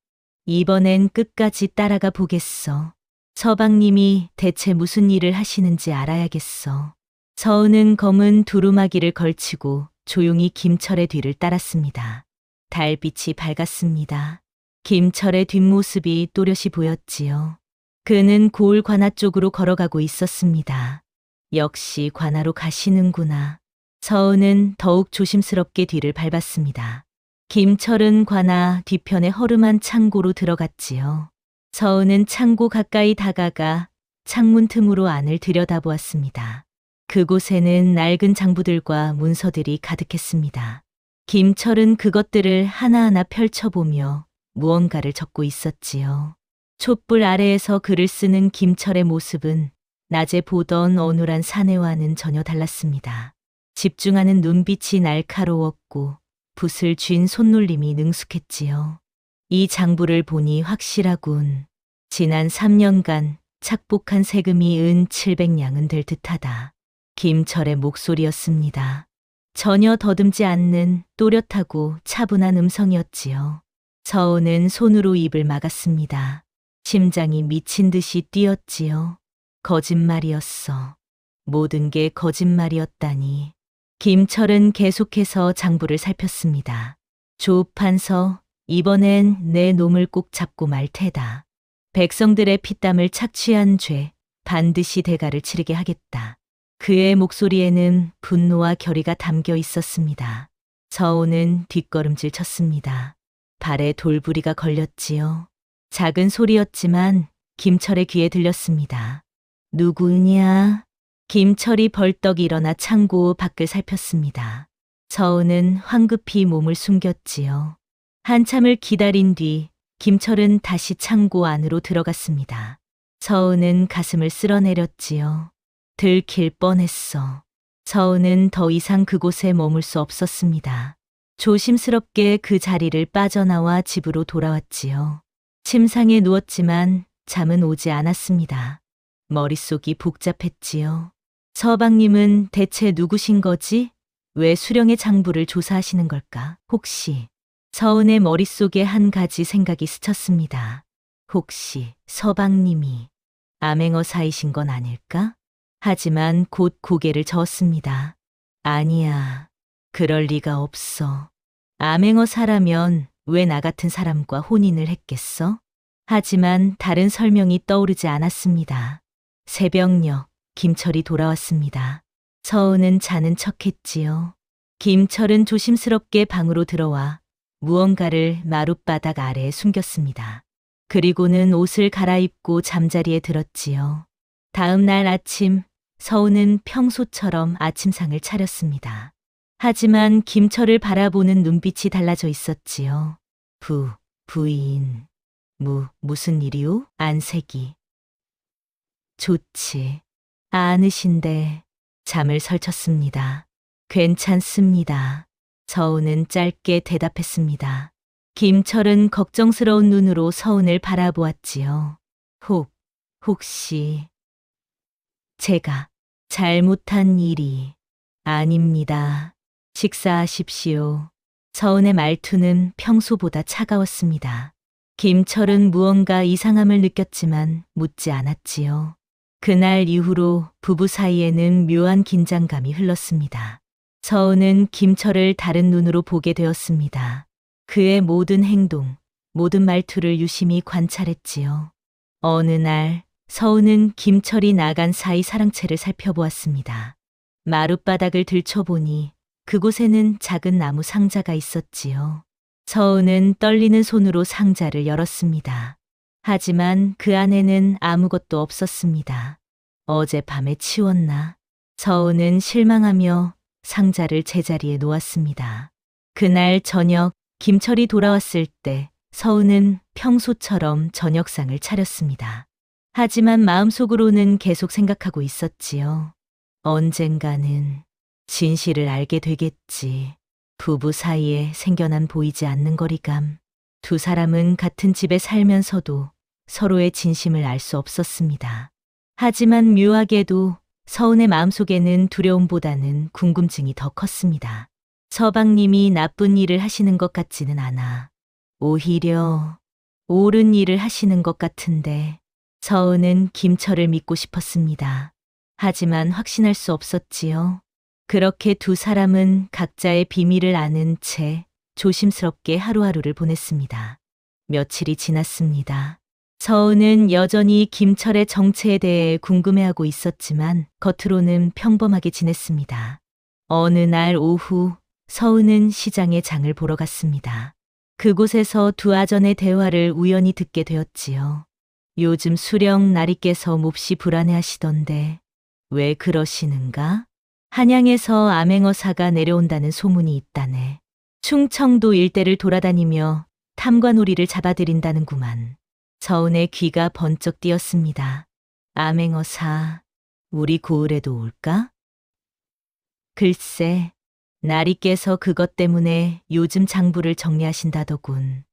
이번엔 끝까지 따라가 보겠어. 서방님이 대체 무슨 일을 하시는지 알아야겠어. 서은은 검은 두루마기를 걸치고 조용히 김철의 뒤를 따랐습니다. 달빛이 밝았습니다. 김철의 뒷모습이 또렷이 보였지요. 그는 고을 관아 쪽으로 걸어가고 있었습니다. 역시 관아로 가시는구나. 서은은 더욱 조심스럽게 뒤를 밟았습니다. 김철은 관아 뒤편의 허름한 창고로 들어갔지요. 서은은 창고 가까이 다가가 창문 틈으로 안을 들여다보았습니다. 그곳에는 낡은 장부들과 문서들이 가득했습니다. 김철은 그것들을 하나하나 펼쳐보며 무언가를 적고 있었지요. 촛불 아래에서 글을 쓰는 김철의 모습은 낮에 보던 어눌한 사내와는 전혀 달랐습니다. 집중하는 눈빛이 날카로웠고 붓을 쥔 손놀림이 능숙했지요. 이 장부를 보니 확실하군. 지난 3년간 착복한 세금이 은 700냥은 될 듯하다. 김철의 목소리였습니다. 전혀 더듬지 않는 또렷하고 차분한 음성이었지요. 서우는 손으로 입을 막았습니다. 심장이 미친 듯이 뛰었지요. 거짓말이었어. 모든 게 거짓말이었다니. 김철은 계속해서 장부를 살폈습니다. 조판서, 이번엔 내 놈을 꼭 잡고 말 테다. 백성들의 피땀을 착취한 죄, 반드시 대가를 치르게 하겠다. 그의 목소리에는 분노와 결의가 담겨 있었습니다. 서우는 뒷걸음질 쳤습니다. 발에 돌부리가 걸렸지요. 작은 소리였지만 김철의 귀에 들렸습니다. 누구냐? 김철이 벌떡 일어나 창고 밖을 살폈습니다. 서우는 황급히 몸을 숨겼지요. 한참을 기다린 뒤 김철은 다시 창고 안으로 들어갔습니다. 서우는 가슴을 쓸어내렸지요. 들킬 뻔했어. 서우는 더 이상 그곳에 머물 수 없었습니다. 조심스럽게 그 자리를 빠져나와 집으로 돌아왔지요. 침상에 누웠지만 잠은 오지 않았습니다. 머릿속이 복잡했지요. 서방님은 대체 누구신 거지? 왜 수령의 장부를 조사하시는 걸까? 혹시 서운의 머릿속에 한 가지 생각이 스쳤습니다. 혹시 서방님이 암행어사이신 건 아닐까? 하지만 곧 고개를 저었습니다. 아니야. 그럴 리가 없어. 암행어사라면 왜 나 같은 사람과 혼인을 했겠어? 하지만 다른 설명이 떠오르지 않았습니다. 새벽녘 김철이 돌아왔습니다. 서우는 자는 척했지요. 김철은 조심스럽게 방으로 들어와 무언가를 마룻바닥 아래에 숨겼습니다. 그리고는 옷을 갈아입고 잠자리에 들었지요. 다음 날 아침 서우는 평소처럼 아침상을 차렸습니다. 하지만 김철을 바라보는 눈빛이 달라져 있었지요. 부인. 무슨 일이오? 안색이. 좋지 않으신데 잠을 설쳤습니다. 괜찮습니다. 서운은 짧게 대답했습니다. 김철은 걱정스러운 눈으로 서운을 바라보았지요. 혹시 제가 잘못한 일이 아닙니다. 식사하십시오. 서운의 말투는 평소보다 차가웠습니다. 김철은 무언가 이상함을 느꼈지만 묻지 않았지요. 그날 이후로 부부 사이에는 묘한 긴장감이 흘렀습니다. 서은은 김철을 다른 눈으로 보게 되었습니다. 그의 모든 행동, 모든 말투를 유심히 관찰했지요. 어느 날 서은은 김철이 나간 사이 사랑채를 살펴보았습니다. 마룻바닥을 들춰보니 그곳에는 작은 나무 상자가 있었지요. 서은은 떨리는 손으로 상자를 열었습니다. 하지만 그 안에는 아무것도 없었습니다. 어젯밤에 치웠나? 서은은 실망하며 상자를 제자리에 놓았습니다. 그날 저녁 김철이 돌아왔을 때 서은은 평소처럼 저녁상을 차렸습니다. 하지만 마음속으로는 계속 생각하고 있었지요. 언젠가는 진실을 알게 되겠지. 부부 사이에 생겨난 보이지 않는 거리감. 두 사람은 같은 집에 살면서도 서로의 진심을 알 수 없었습니다. 하지만 묘하게도 서은의 마음속에는 두려움보다는 궁금증이 더 컸습니다. 서방님이 나쁜 일을 하시는 것 같지는 않아. 오히려 옳은 일을 하시는 것 같은데 서은은 김철을 믿고 싶었습니다. 하지만 확신할 수 없었지요. 그렇게 두 사람은 각자의 비밀을 아는 채 조심스럽게 하루하루를 보냈습니다. 며칠이 지났습니다. 서은은 여전히 김철의 정체에 대해 궁금해하고 있었지만 겉으로는 평범하게 지냈습니다. 어느 날 오후 서은은 시장에 장을 보러 갔습니다. 그곳에서 두 아전의 대화를 우연히 듣게 되었지요. 요즘 수령 나리께서 몹시 불안해하시던데 왜 그러시는가? 한양에서 암행어사가 내려온다는 소문이 있다네. 충청도 일대를 돌아다니며 탐관오리를 잡아들인다는구만. 서은의 귀가 번쩍 뛰었습니다. 암행어사, 우리 고을에도 올까? 글쎄, 나리께서 그것 때문에 요즘 장부를 정리하신다더군.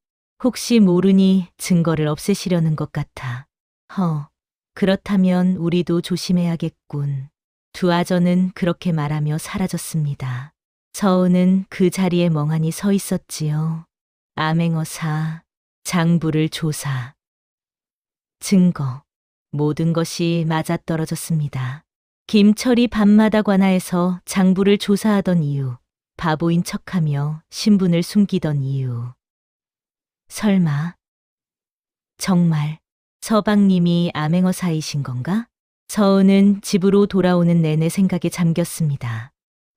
혹시 모르니 증거를 없애시려는 것 같아. 그렇다면 우리도 조심해야겠군. 두 아전은 그렇게 말하며 사라졌습니다. 서은은 그 자리에 멍하니 서 있었지요. 암행어사, 장부를 조사, 증거, 모든 것이 맞아떨어졌습니다. 김철이 밤마다 관아에서 장부를 조사하던 이유, 바보인 척하며 신분을 숨기던 이유. 설마, 정말 서방님이 암행어사이신 건가? 서은은 집으로 돌아오는 내내 생각에 잠겼습니다.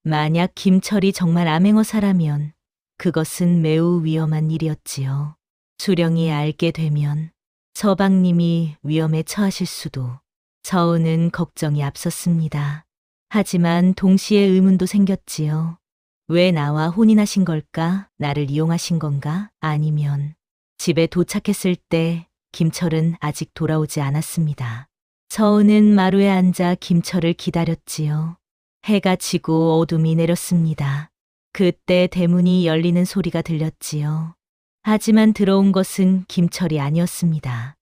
만약 김철이 정말 암행어사라면 그것은 매우 위험한 일이었지요. 수령이 알게 되면 서방님이 위험에 처하실 수도. 서은은 걱정이 앞섰습니다. 하지만 동시에 의문도 생겼지요. 왜 나와 혼인하신 걸까? 나를 이용하신 건가? 아니면 집에 도착했을 때 김철은 아직 돌아오지 않았습니다. 서은은 마루에 앉아 김철을 기다렸지요. 해가 지고 어둠이 내렸습니다. 그때 대문이 열리는 소리가 들렸지요. 하지만 들어온 것은 김철이 아니었습니다.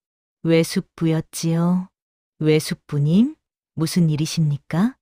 외숙부였지요. 외숙부님? 무슨 일이십니까?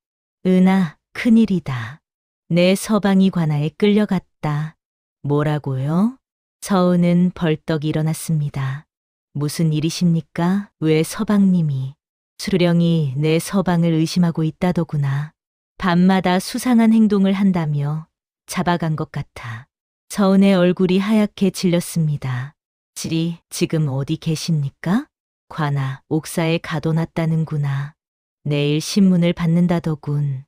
은하, 큰일이다. 내 서방이 관아에 끌려갔다. 뭐라고요? 서은은 벌떡 일어났습니다. 무슨 일이십니까? 왜 서방님이? 수령이 내 서방을 의심하고 있다더구나. 밤마다 수상한 행동을 한다며 잡아간 것 같아. 서은의 얼굴이 하얗게 질렸습니다. 지금 어디 계십니까? 관아, 옥사에 가둬놨다는구나. 내일 신문을 받는다더군.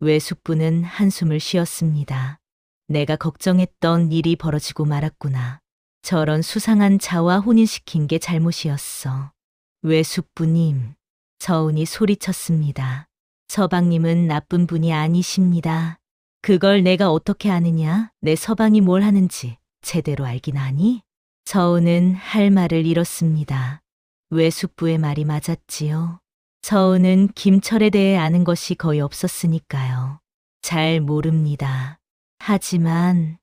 외숙부는 한숨을 쉬었습니다. 내가 걱정했던 일이 벌어지고 말았구나. 저런 수상한 자와 혼인시킨 게 잘못이었어. 외숙부님, 서은이 소리쳤습니다. 서방님은 나쁜 분이 아니십니다. 그걸 내가 어떻게 아느냐? 내 서방이 뭘 하는지 제대로 알긴 아니? 서은은 할 말을 잃었습니다. 외숙부의 말이 맞았지요. 서은은 김철에 대해 아는 것이 거의 없었으니까요. 잘 모릅니다. 하지만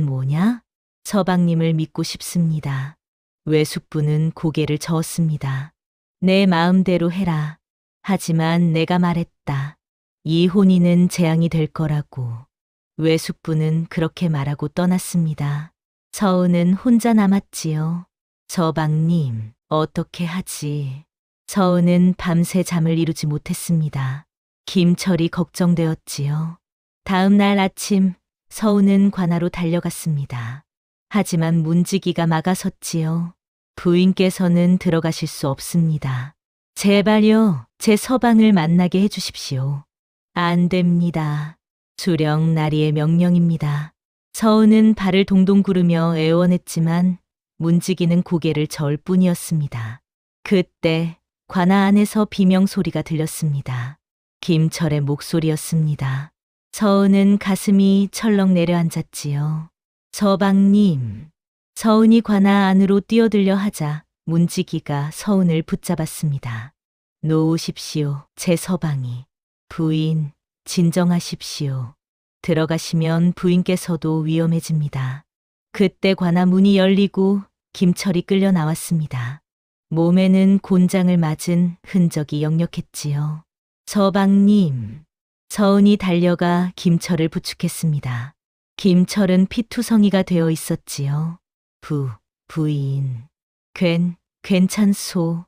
뭐냐? 서방님을 믿고 싶습니다. 외숙부는 고개를 저었습니다. 내 마음대로 해라. 하지만 내가 말했다. 이 혼인은 재앙이 될 거라고. 외숙부는 그렇게 말하고 떠났습니다. 서은은 혼자 남았지요. 서방님, 어떻게 하지? 서은은 밤새 잠을 이루지 못했습니다. 김철이 걱정되었지요. 다음 날 아침, 서은은 관아로 달려갔습니다. 하지만 문지기가 막아섰지요. 부인께서는 들어가실 수 없습니다. 제발요, 제 서방을 만나게 해주십시오. 안 됩니다. 수령 나리의 명령입니다. 서은은 발을 동동 구르며 애원했지만 문지기는 고개를 저을 뿐이었습니다. 그때 관아 안에서 비명 소리가 들렸습니다. 김철의 목소리였습니다. 서은은 가슴이 철렁 내려앉았지요. 서방님. 서은이 관아 안으로 뛰어들려 하자 문지기가 서은을 붙잡았습니다. 놓으십시오, 제 서방이. 부인, 진정하십시오. 들어가시면 부인께서도 위험해집니다. 그때 관아 문이 열리고 김철이 끌려 나왔습니다. 몸에는 곤장을 맞은 흔적이 역력했지요. 서방님. 서은이 달려가 김철을 부축했습니다. 김철은 피투성이가 되어 있었지요. 부인. 괜찮소.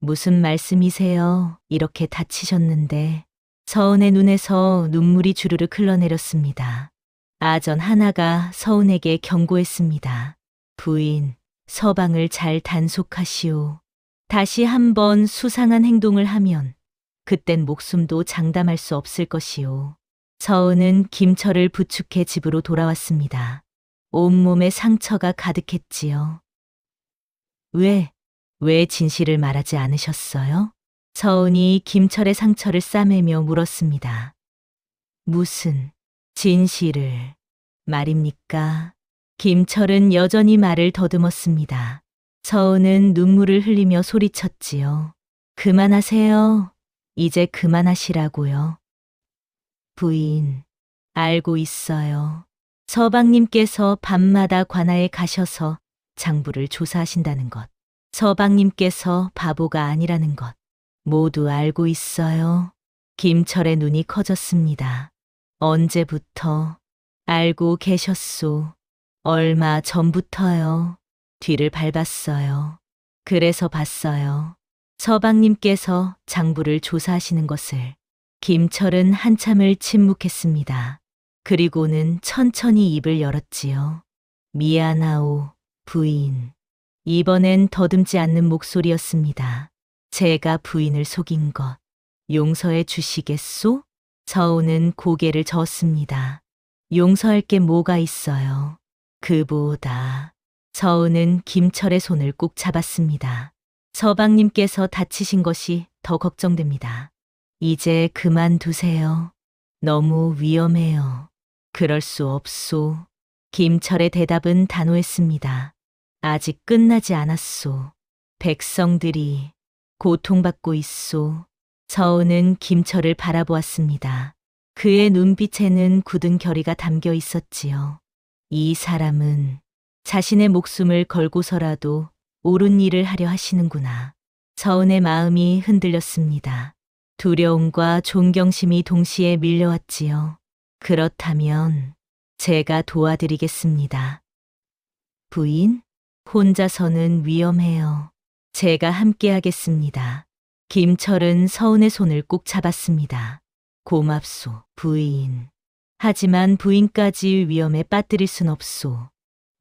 무슨 말씀이세요? 이렇게 다치셨는데. 서은의 눈에서 눈물이 주르륵 흘러내렸습니다. 아전 하나가 서은에게 경고했습니다. 부인, 서방을 잘 단속하시오. 다시 한번 수상한 행동을 하면 그땐 목숨도 장담할 수 없을 것이오. 서은은 김철을 부축해 집으로 돌아왔습니다. 온몸에 상처가 가득했지요. 왜 진실을 말하지 않으셨어요? 서은이 김철의 상처를 싸매며 물었습니다. 무슨 진실을 말입니까? 김철은 여전히 말을 더듬었습니다. 서은은 눈물을 흘리며 소리쳤지요. 그만하세요. 이제 그만하시라고요. 부인, 알고 있어요. 서방님께서 밤마다 관아에 가셔서 장부를 조사하신다는 것. 서방님께서 바보가 아니라는 것. 모두 알고 있어요. 김철의 눈이 커졌습니다. 언제부터? 알고 계셨소. 얼마 전부터요. 뒤를 밟았어요. 그래서 봤어요. 서방님께서 장부를 조사하시는 것을. 김철은 한참을 침묵했습니다. 그리고는 천천히 입을 열었지요. 미안하오, 부인. 이번엔 더듬지 않는 목소리였습니다. 제가 부인을 속인 것 용서해 주시겠소? 서우는 고개를 저었습니다. 용서할 게 뭐가 있어요. 그보다 서우는 김철의 손을 꼭 잡았습니다. 서방님께서 다치신 것이 더 걱정됩니다. 이제 그만두세요. 너무 위험해요. 그럴 수 없소. 김철의 대답은 단호했습니다. 아직 끝나지 않았소. 백성들이 고통받고 있소. 서우는 김철을 바라보았습니다. 그의 눈빛에는 굳은 결의가 담겨 있었지요. 이 사람은 자신의 목숨을 걸고서라도 옳은 일을 하려 하시는구나. 서운의 마음이 흔들렸습니다. 두려움과 존경심이 동시에 밀려왔지요. 그렇다면 제가 도와드리겠습니다. 부인, 혼자서는 위험해요. 제가 함께 하겠습니다. 김철은 서운의 손을 꼭 잡았습니다. 고맙소, 부인. 하지만 부인까지 위험에 빠뜨릴 순 없소.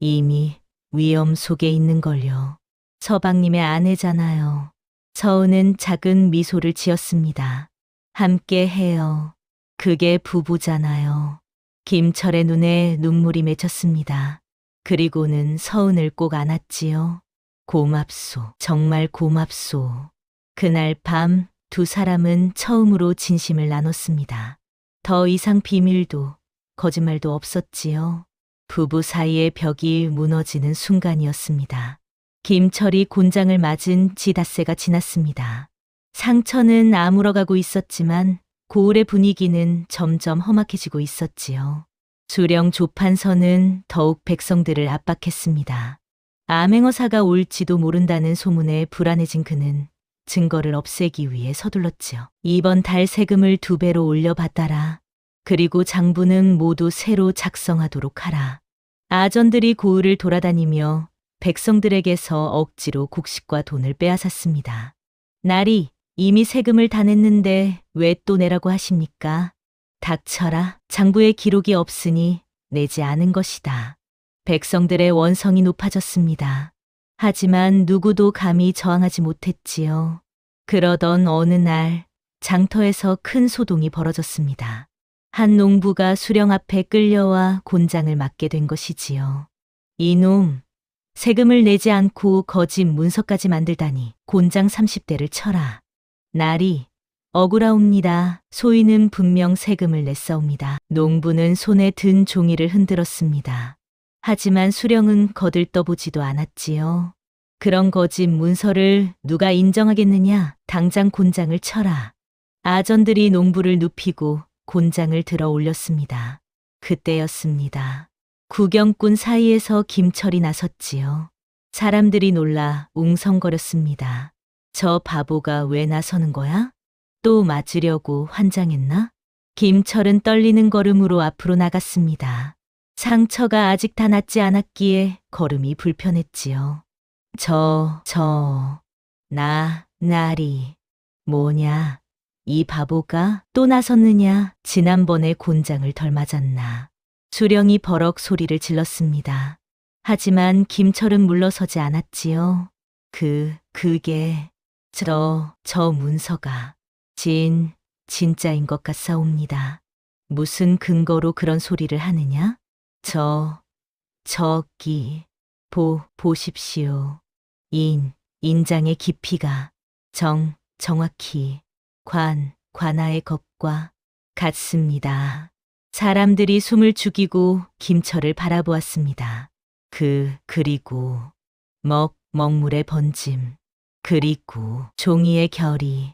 이미 위험 속에 있는걸요. 서방님의 아내잖아요. 서운은 작은 미소를 지었습니다. 함께 해요. 그게 부부잖아요. 김철의 눈에 눈물이 맺혔습니다. 그리고는 서운을 꼭 안았지요. 고맙소, 정말 고맙소. 그날 밤 두 사람은 처음으로 진심을 나눴습니다. 더 이상 비밀도 거짓말도 없었지요. 부부 사이의 벽이 무너지는 순간이었습니다. 김철이 곤장을 맞은 지닷새가 지났습니다. 상처는 아물어가고 있었지만 고을의 분위기는 점점 험악해지고 있었지요. 수령 조판서는 더욱 백성들을 압박했습니다. 암행어사가 올지도 모른다는 소문에 불안해진 그는 증거를 없애기 위해 서둘렀지요. 이번 달 세금을 2배로 올려받아라. 그리고 장부는 모두 새로 작성하도록 하라. 아전들이 고을을 돌아다니며 백성들에게서 억지로 곡식과 돈을 빼앗았습니다. 날이 이미 세금을 다 냈는데 왜 또 내라고 하십니까? 닥쳐라. 장부에 기록이 없으니 내지 않은 것이다. 백성들의 원성이 높아졌습니다. 하지만 누구도 감히 저항하지 못했지요. 그러던 어느 날 장터에서 큰 소동이 벌어졌습니다. 한 농부가 수령 앞에 끌려와 곤장을 맞게 된 것이지요. 이놈, 세금을 내지 않고 거짓 문서까지 만들다니 곤장 30대를 쳐라. 날이 억울하옵니다. 소인은 분명 세금을 냈사옵니다. 농부는 손에 든 종이를 흔들었습니다. 하지만 수령은 거들떠보지도 않았지요. 그런 거짓 문서를 누가 인정하겠느냐? 당장 곤장을 쳐라. 아전들이 농부를 눕히고 곤장을 들어 올렸습니다. 그때였습니다. 구경꾼 사이에서 김철이 나섰지요. 사람들이 놀라 웅성거렸습니다. 저 바보가 왜 나서는 거야? 또 맞으려고 환장했나? 김철은 떨리는 걸음으로 앞으로 나갔습니다. 상처가 아직 다 낫지 않았기에 걸음이 불편했지요. 날이. 뭐냐? 이 바보가 또 나섰느냐? 지난번에 곤장을 덜 맞았나? 수령이 버럭 소리를 질렀습니다. 하지만 김철은 물러서지 않았지요. 그게 저 문서가 진짜인 것 같사옵니다. 무슨 근거로 그런 소리를 하느냐? 저기, 보십시오. 인장의 깊이가 정확히 관아의 것과 같습니다. 사람들이 숨을 죽이고 김철을 바라보았습니다. 그리고 먹물의 번짐, 그리고 종이의 결이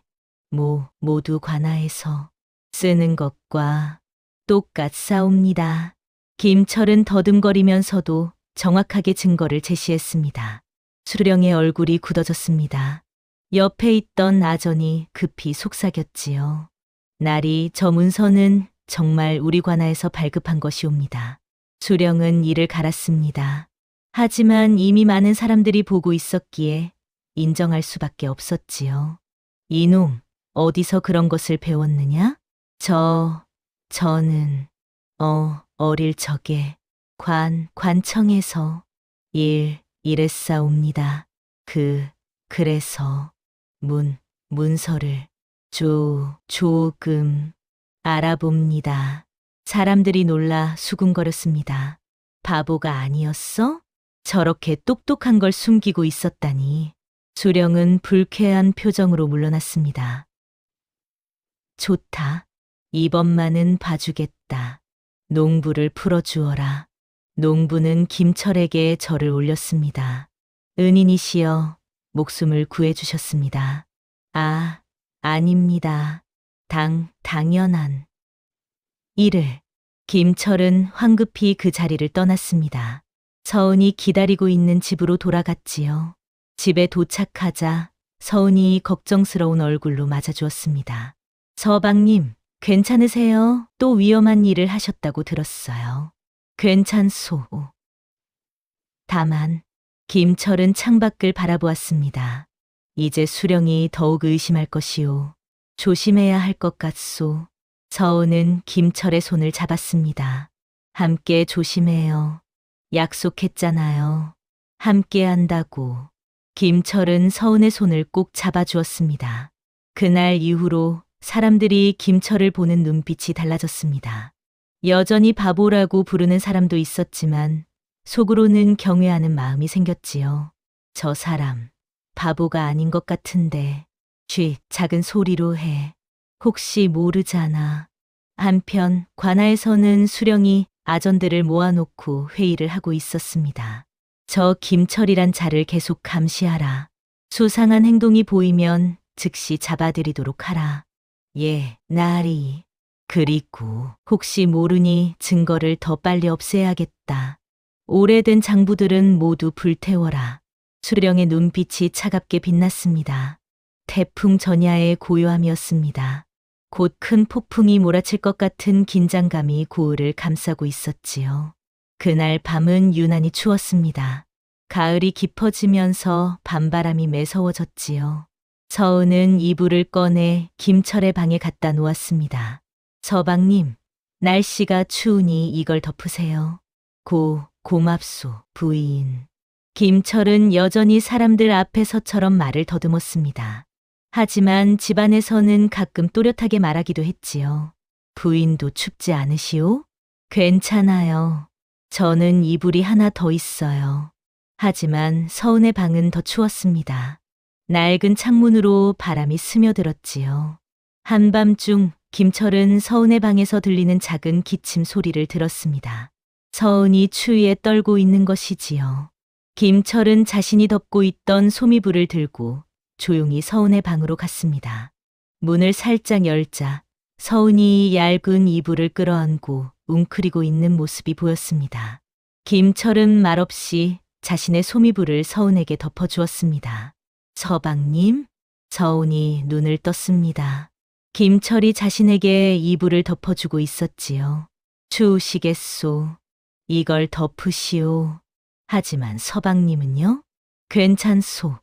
모두 관아에서 쓰는 것과 똑같사옵니다. 김철은 더듬거리면서도 정확하게 증거를 제시했습니다. 수령의 얼굴이 굳어졌습니다. 옆에 있던 아전이 급히 속삭였지요. 날이 저 문서는 정말 우리 관아에서 발급한 것이옵니다. 수령은 이를 갈았습니다. 하지만 이미 많은 사람들이 보고 있었기에 인정할 수밖에 없었지요. 이놈, 어디서 그런 것을 배웠느냐? 저는, 어릴 적에 관청에서 일했사옵니다. 그래서 문서를 조금 알아봅니다. 사람들이 놀라 수군거렸습니다. 바보가 아니었어? 저렇게 똑똑한 걸 숨기고 있었다니. 수령은 불쾌한 표정으로 물러났습니다. 좋다. 이번만은 봐주겠다. 농부를 풀어주어라. 농부는 김철에게 절을 올렸습니다. 은인이시여, 목숨을 구해주셨습니다. 아닙니다. 당연한 일을. 김철은 황급히 그 자리를 떠났습니다. 서은이 기다리고 있는 집으로 돌아갔지요. 집에 도착하자 서은이 걱정스러운 얼굴로 맞아주었습니다. 서방님, 괜찮으세요? 또 위험한 일을 하셨다고 들었어요. 괜찮소. 다만 김철은 창밖을 바라보았습니다. 이제 수령이 더욱 의심할 것이오. 조심해야 할 것 같소. 서은은 김철의 손을 잡았습니다. 함께 조심해요. 약속했잖아요. 함께 한다고. 김철은 서은의 손을 꼭 잡아주었습니다. 그날 이후로 사람들이 김철을 보는 눈빛이 달라졌습니다. 여전히 바보라고 부르는 사람도 있었지만 속으로는 경외하는 마음이 생겼지요. 저 사람, 바보가 아닌 것 같은데. 작은 소리로 해. 혹시 모르잖아. 한편 관아에서는 수령이 아전들을 모아놓고 회의를 하고 있었습니다. 저 김철이란 자를 계속 감시하라. 수상한 행동이 보이면 즉시 잡아들이도록 하라. 예, 나리. 그리고 혹시 모르니 증거를 더 빨리 없애야겠다. 오래된 장부들은 모두 불태워라. 수령의 눈빛이 차갑게 빛났습니다. 태풍 전야의 고요함이었습니다. 곧 큰 폭풍이 몰아칠 것 같은 긴장감이 고을을 감싸고 있었지요. 그날 밤은 유난히 추웠습니다. 가을이 깊어지면서 밤바람이 매서워졌지요. 서은은 이불을 꺼내 김철의 방에 갖다 놓았습니다. 서방님, 날씨가 추우니 이걸 덮으세요. 고맙소, 부인. 김철은 여전히 사람들 앞에서처럼 말을 더듬었습니다. 하지만 집안에서는 가끔 또렷하게 말하기도 했지요. 부인도 춥지 않으시오? 괜찮아요. 저는 이불이 하나 더 있어요. 하지만 서은의 방은 더 추웠습니다. 낡은 창문으로 바람이 스며들었지요. 한밤중 김철은 서은의 방에서 들리는 작은 기침 소리를 들었습니다. 서은이 추위에 떨고 있는 것이지요. 김철은 자신이 덮고 있던 소미불을 들고 조용히 서은의 방으로 갔습니다. 문을 살짝 열자 서은이 얇은 이불을 끌어안고 웅크리고 있는 모습이 보였습니다. 김철은 말없이 자신의 소미불을 서은에게 덮어주었습니다. 서방님? 서은이 눈을 떴습니다. 김철이 자신에게 이불을 덮어주고 있었지요. 추우시겠소. 이걸 덮으시오. 하지만 서방님은요? 괜찮소.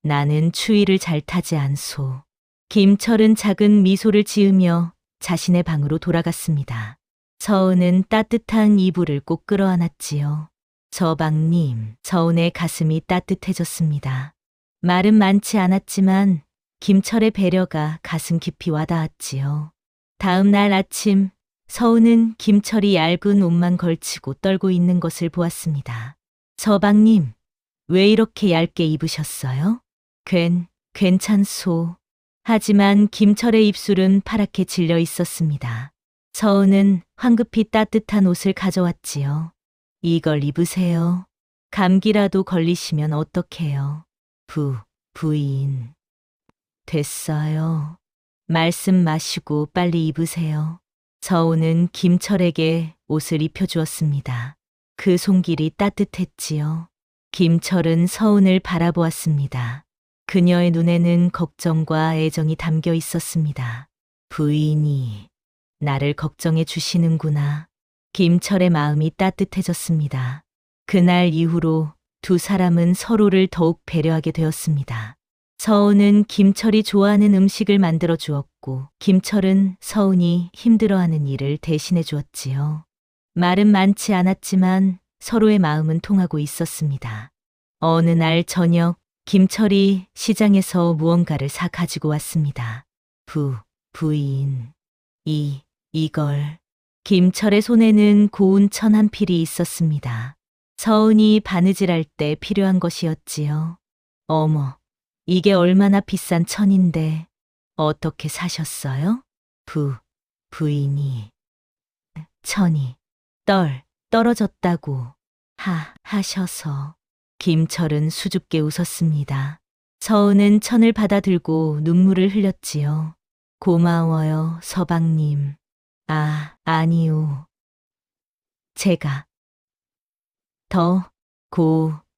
나는 추위를 잘 타지 않소. 김철은 작은 미소를 지으며 자신의 방으로 돌아갔습니다. 서은은 따뜻한 이불을 꼭 끌어안았지요. 서방님, 서은의 가슴이 따뜻해졌습니다. 말은 많지 않았지만 김철의 배려가 가슴 깊이 와닿았지요. 다음 날 아침, 서은은 김철이 얇은 옷만 걸치고 떨고 있는 것을 보았습니다. 서방님, 왜 이렇게 얇게 입으셨어요? 괜찮소. 하지만 김철의 입술은 파랗게 질려 있었습니다. 서은은 황급히 따뜻한 옷을 가져왔지요. 이걸 입으세요. 감기라도 걸리시면 어떡해요. 부인. 됐어요. 말씀 마시고 빨리 입으세요. 서은은 김철에게 옷을 입혀주었습니다. 그 손길이 따뜻했지요. 김철은 서은을 바라보았습니다. 그녀의 눈에는 걱정과 애정이 담겨 있었습니다. 부인이 나를 걱정해 주시는구나. 김철의 마음이 따뜻해졌습니다. 그날 이후로 두 사람은 서로를 더욱 배려하게 되었습니다. 서은은 김철이 좋아하는 음식을 만들어 주었고, 김철은 서은이 힘들어하는 일을 대신해 주었지요. 말은 많지 않았지만 서로의 마음은 통하고 있었습니다. 어느 날 저녁, 김철이 시장에서 무언가를 사 가지고 왔습니다. 부인. 이걸. 김철의 손에는 고운 천 한 필이 있었습니다. 서은이 바느질할 때 필요한 것이었지요. 어머, 이게 얼마나 비싼 천인데 어떻게 사셨어요? 부인이. 천이 떨어졌다고 하셔서. 김철은 수줍게 웃었습니다. 서은은 천을 받아들고 눈물을 흘렸지요. 고마워요, 서방님. 아니요. 제가 더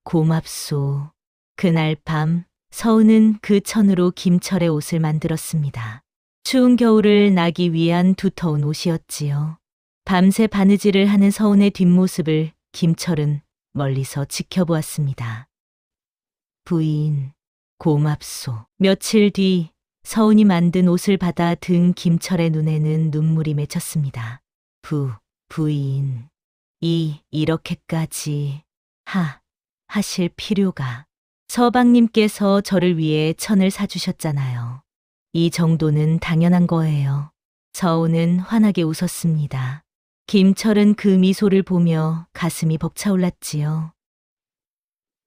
고맙소. 그날 밤 서은은 그 천으로 김철의 옷을 만들었습니다. 추운 겨울을 나기 위한 두터운 옷이었지요. 밤새 바느질을 하는 서은의 뒷모습을 김철은 멀리서 지켜보았습니다. 부인, 고맙소. 며칠 뒤 서은이 만든 옷을 받아 든 김철의 눈에는 눈물이 맺혔습니다. 부인, 이렇게까지 하실 필요가. 서방님께서 저를 위해 천을 사주셨잖아요. 이 정도는 당연한 거예요. 서은은 환하게 웃었습니다. 김철은 그 미소를 보며 가슴이 벅차올랐지요.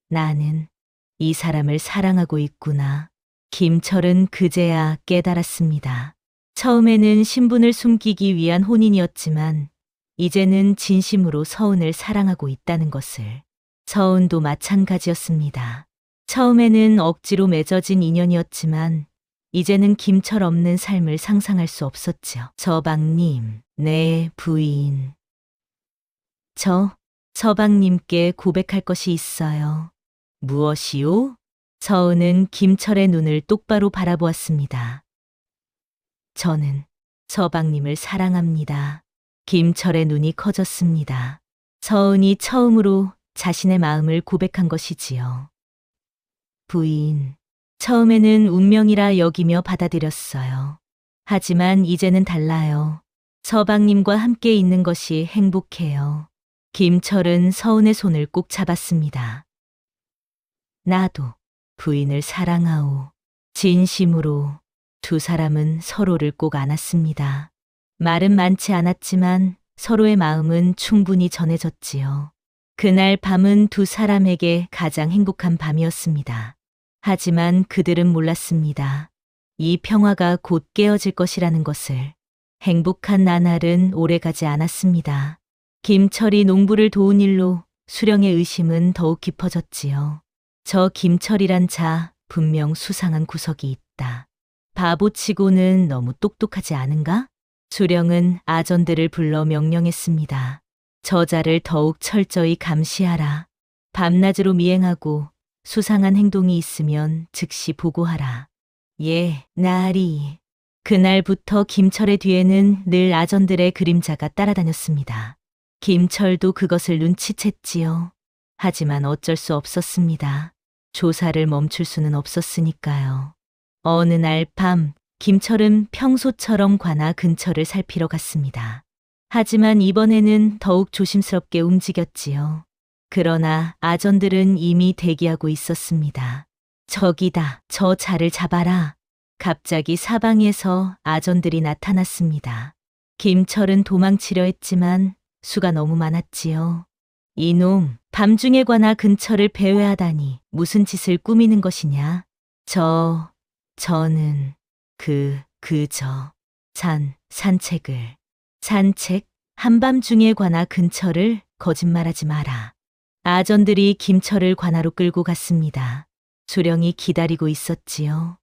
나는 이 사람을 사랑하고 있구나. 김철은 그제야 깨달았습니다. 처음에는 신분을 숨기기 위한 혼인이었지만 이제는 진심으로 서은을 사랑하고 있다는 것을. 서은도 마찬가지였습니다. 처음에는 억지로 맺어진 인연이었지만 이제는 김철 없는 삶을 상상할 수 없었지요. 서방님, 네, 부인. 서방님께 고백할 것이 있어요. 무엇이요? 서은은 김철의 눈을 똑바로 바라보았습니다. 저는 서방님을 사랑합니다. 김철의 눈이 커졌습니다. 서은이 처음으로 자신의 마음을 고백한 것이지요. 부인, 처음에는 운명이라 여기며 받아들였어요. 하지만 이제는 달라요. 서방님과 함께 있는 것이 행복해요. 김철은 서은의 손을 꼭 잡았습니다. 나도 부인을 사랑하오. 진심으로. 두 사람은 서로를 꼭 안았습니다. 말은 많지 않았지만 서로의 마음은 충분히 전해졌지요. 그날 밤은 두 사람에게 가장 행복한 밤이었습니다. 하지만 그들은 몰랐습니다. 이 평화가 곧 깨어질 것이라는 것을. 행복한 나날은 오래가지 않았습니다. 김철이 농부를 도운 일로 수령의 의심은 더욱 깊어졌지요. 저 김철이란 자 분명 수상한 구석이 있다. 바보치고는 너무 똑똑하지 않은가? 수령은 아전들을 불러 명령했습니다. 저자를 더욱 철저히 감시하라. 밤낮으로 미행하고 수상한 행동이 있으면 즉시 보고하라. 예, 나으리. 그날부터 김철의 뒤에는 늘 아전들의 그림자가 따라다녔습니다. 김철도 그것을 눈치챘지요. 하지만 어쩔 수 없었습니다. 조사를 멈출 수는 없었으니까요. 어느 날 밤, 김철은 평소처럼 관아 근처를 살피러 갔습니다. 하지만 이번에는 더욱 조심스럽게 움직였지요. 그러나 아전들은 이미 대기하고 있었습니다. 저기다, 저 자를 잡아라. 갑자기 사방에서 아전들이 나타났습니다. 김철은 도망치려 했지만 수가 너무 많았지요. 이놈, 밤중에 관아 근처를 배회하다니 무슨 짓을 꾸미는 것이냐? 저는 그저 산책을. 산책? 한밤중에 관아 근처를. 거짓말하지 마라. 아전들이 김철을 관아로 끌고 갔습니다. 수령이 기다리고 있었지요.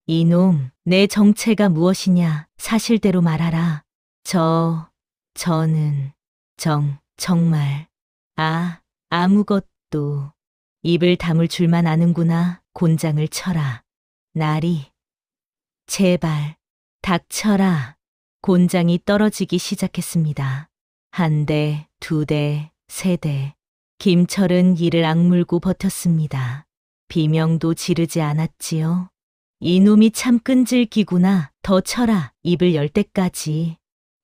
이놈, 내 정체가 무엇이냐? 사실대로 말하라. 저는 정말 아무것도. 입을 다물 줄만 아는구나. 곤장을 쳐라. 나리, 제발 닥쳐라. 곤장이 떨어지기 시작했습니다. 한 대, 두 대, 세 대. 김철은 이를 악물고 버텼습니다. 비명도 지르지 않았지요. 이놈이 참 끈질기구나. 더 쳐라. 입을 열 때까지.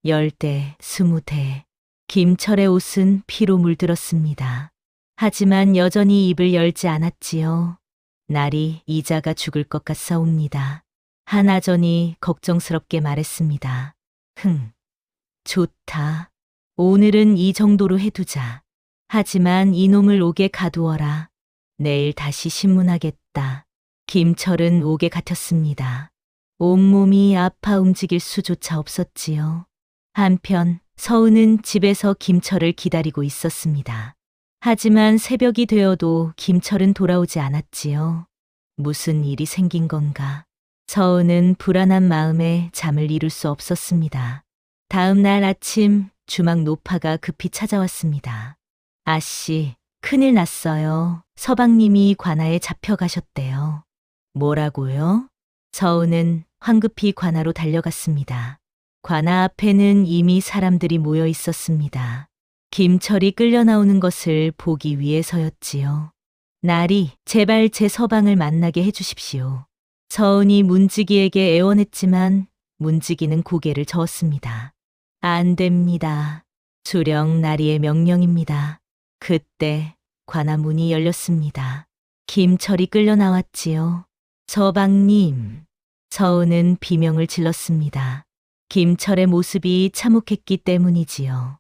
10대, 20대. 김철의 옷은 피로 물들었습니다. 하지만 여전히 입을 열지 않았지요. 날이 이자가 죽을 것 같사옵니다. 한아전이 걱정스럽게 말했습니다. 좋다. 오늘은 이 정도로 해두자. 하지만 이놈을 옥에 가두어라. 내일 다시 신문하겠다. 김철은 옥에 갇혔습니다. 온몸이 아파 움직일 수조차 없었지요. 한편 서은은 집에서 김철을 기다리고 있었습니다. 하지만 새벽이 되어도 김철은 돌아오지 않았지요. 무슨 일이 생긴 건가? 서은은 불안한 마음에 잠을 이룰 수 없었습니다. 다음 날 아침 주막 노파가 급히 찾아왔습니다. 아씨, 큰일 났어요. 서방님이 관아에 잡혀가셨대요. 뭐라고요? 서은은 황급히 관아로 달려갔습니다. 관아 앞에는 이미 사람들이 모여 있었습니다. 김철이 끌려 나오는 것을 보기 위해서였지요. 나리, 제발 제 서방을 만나게 해주십시오. 서은이 문지기에게 애원했지만 문지기는 고개를 저었습니다. 안 됩니다. 수령 나리의 명령입니다. 그때 관아 문이 열렸습니다. 김철이 끌려 나왔지요. 서방님. 서은은 비명을 질렀습니다. 김철의 모습이 참혹했기 때문이지요.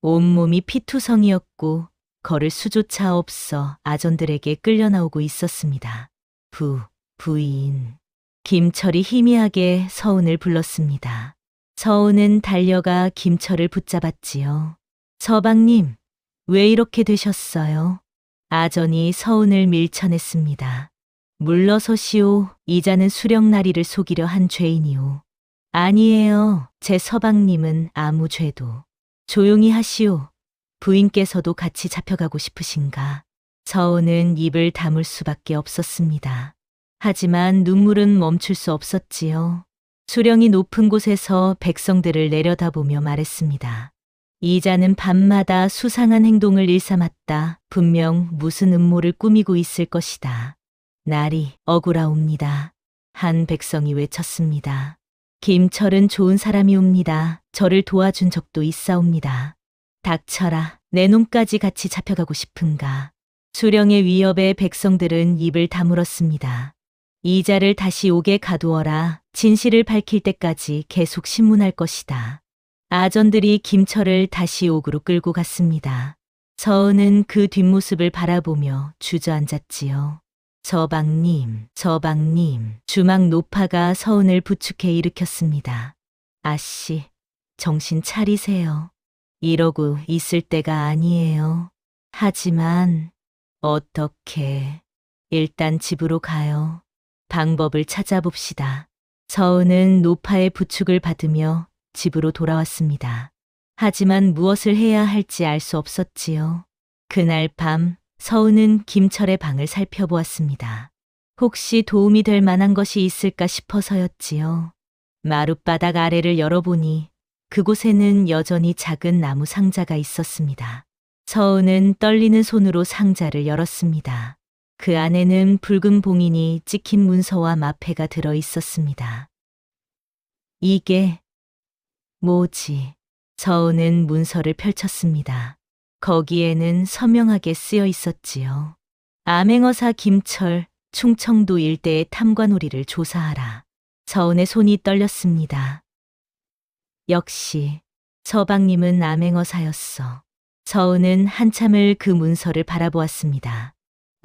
온몸이 피투성이었고 걸을 수조차 없어 아전들에게 끌려 나오고 있었습니다. 부인. 김철이 희미하게 서은을 불렀습니다. 서은은 달려가 김철을 붙잡았지요. 서방님, 왜 이렇게 되셨어요? 아전이 서은을 밀쳐냈습니다. 물러서시오. 이자는 수령나리를 속이려 한 죄인이오. 아니에요. 제 서방님은 아무 죄도. 조용히 하시오. 부인께서도 같이 잡혀가고 싶으신가? 서은은 입을 다물 수밖에 없었습니다. 하지만 눈물은 멈출 수 없었지요. 수령이 높은 곳에서 백성들을 내려다보며 말했습니다. 이자는 밤마다 수상한 행동을 일삼았다. 분명 무슨 음모를 꾸미고 있을 것이다. 날이 억울하옵니다. 한 백성이 외쳤습니다. 김철은 좋은 사람이옵니다. 저를 도와준 적도 있사옵니다. 닥쳐라. 내 놈까지 같이 잡혀가고 싶은가. 수령의 위협에 백성들은 입을 다물었습니다. 이자를 다시 옥에 가두어라. 진실을 밝힐 때까지 계속 신문할 것이다. 아전들이 김철을 다시 옥으로 끌고 갔습니다. 서은은 그 뒷모습을 바라보며 주저앉았지요. 서방님. 주막 노파가 서은을 부축해 일으켰습니다. 아씨, 정신 차리세요. 이러고 있을 때가 아니에요. 하지만 어떻게? 일단 집으로 가요. 방법을 찾아봅시다. 서은은 노파의 부축을 받으며 집으로 돌아왔습니다. 하지만 무엇을 해야 할지 알 수 없었지요. 그날 밤 서은은 김철의 방을 살펴보았습니다. 혹시 도움이 될 만한 것이 있을까 싶어서였지요. 마룻바닥 아래를 열어보니 그곳에는 여전히 작은 나무 상자가 있었습니다. 서은은 떨리는 손으로 상자를 열었습니다. 그 안에는 붉은 봉인이 찍힌 문서와 마패가 들어 있었습니다. 이게 뭐지? 서은은 문서를 펼쳤습니다. 거기에는 서명하게 쓰여 있었지요. 암행어사 김철, 충청도 일대의 탐관오리를 조사하라. 서은의 손이 떨렸습니다. 역시 서방님은 암행어사였어. 서은은 한참을 그 문서를 바라보았습니다.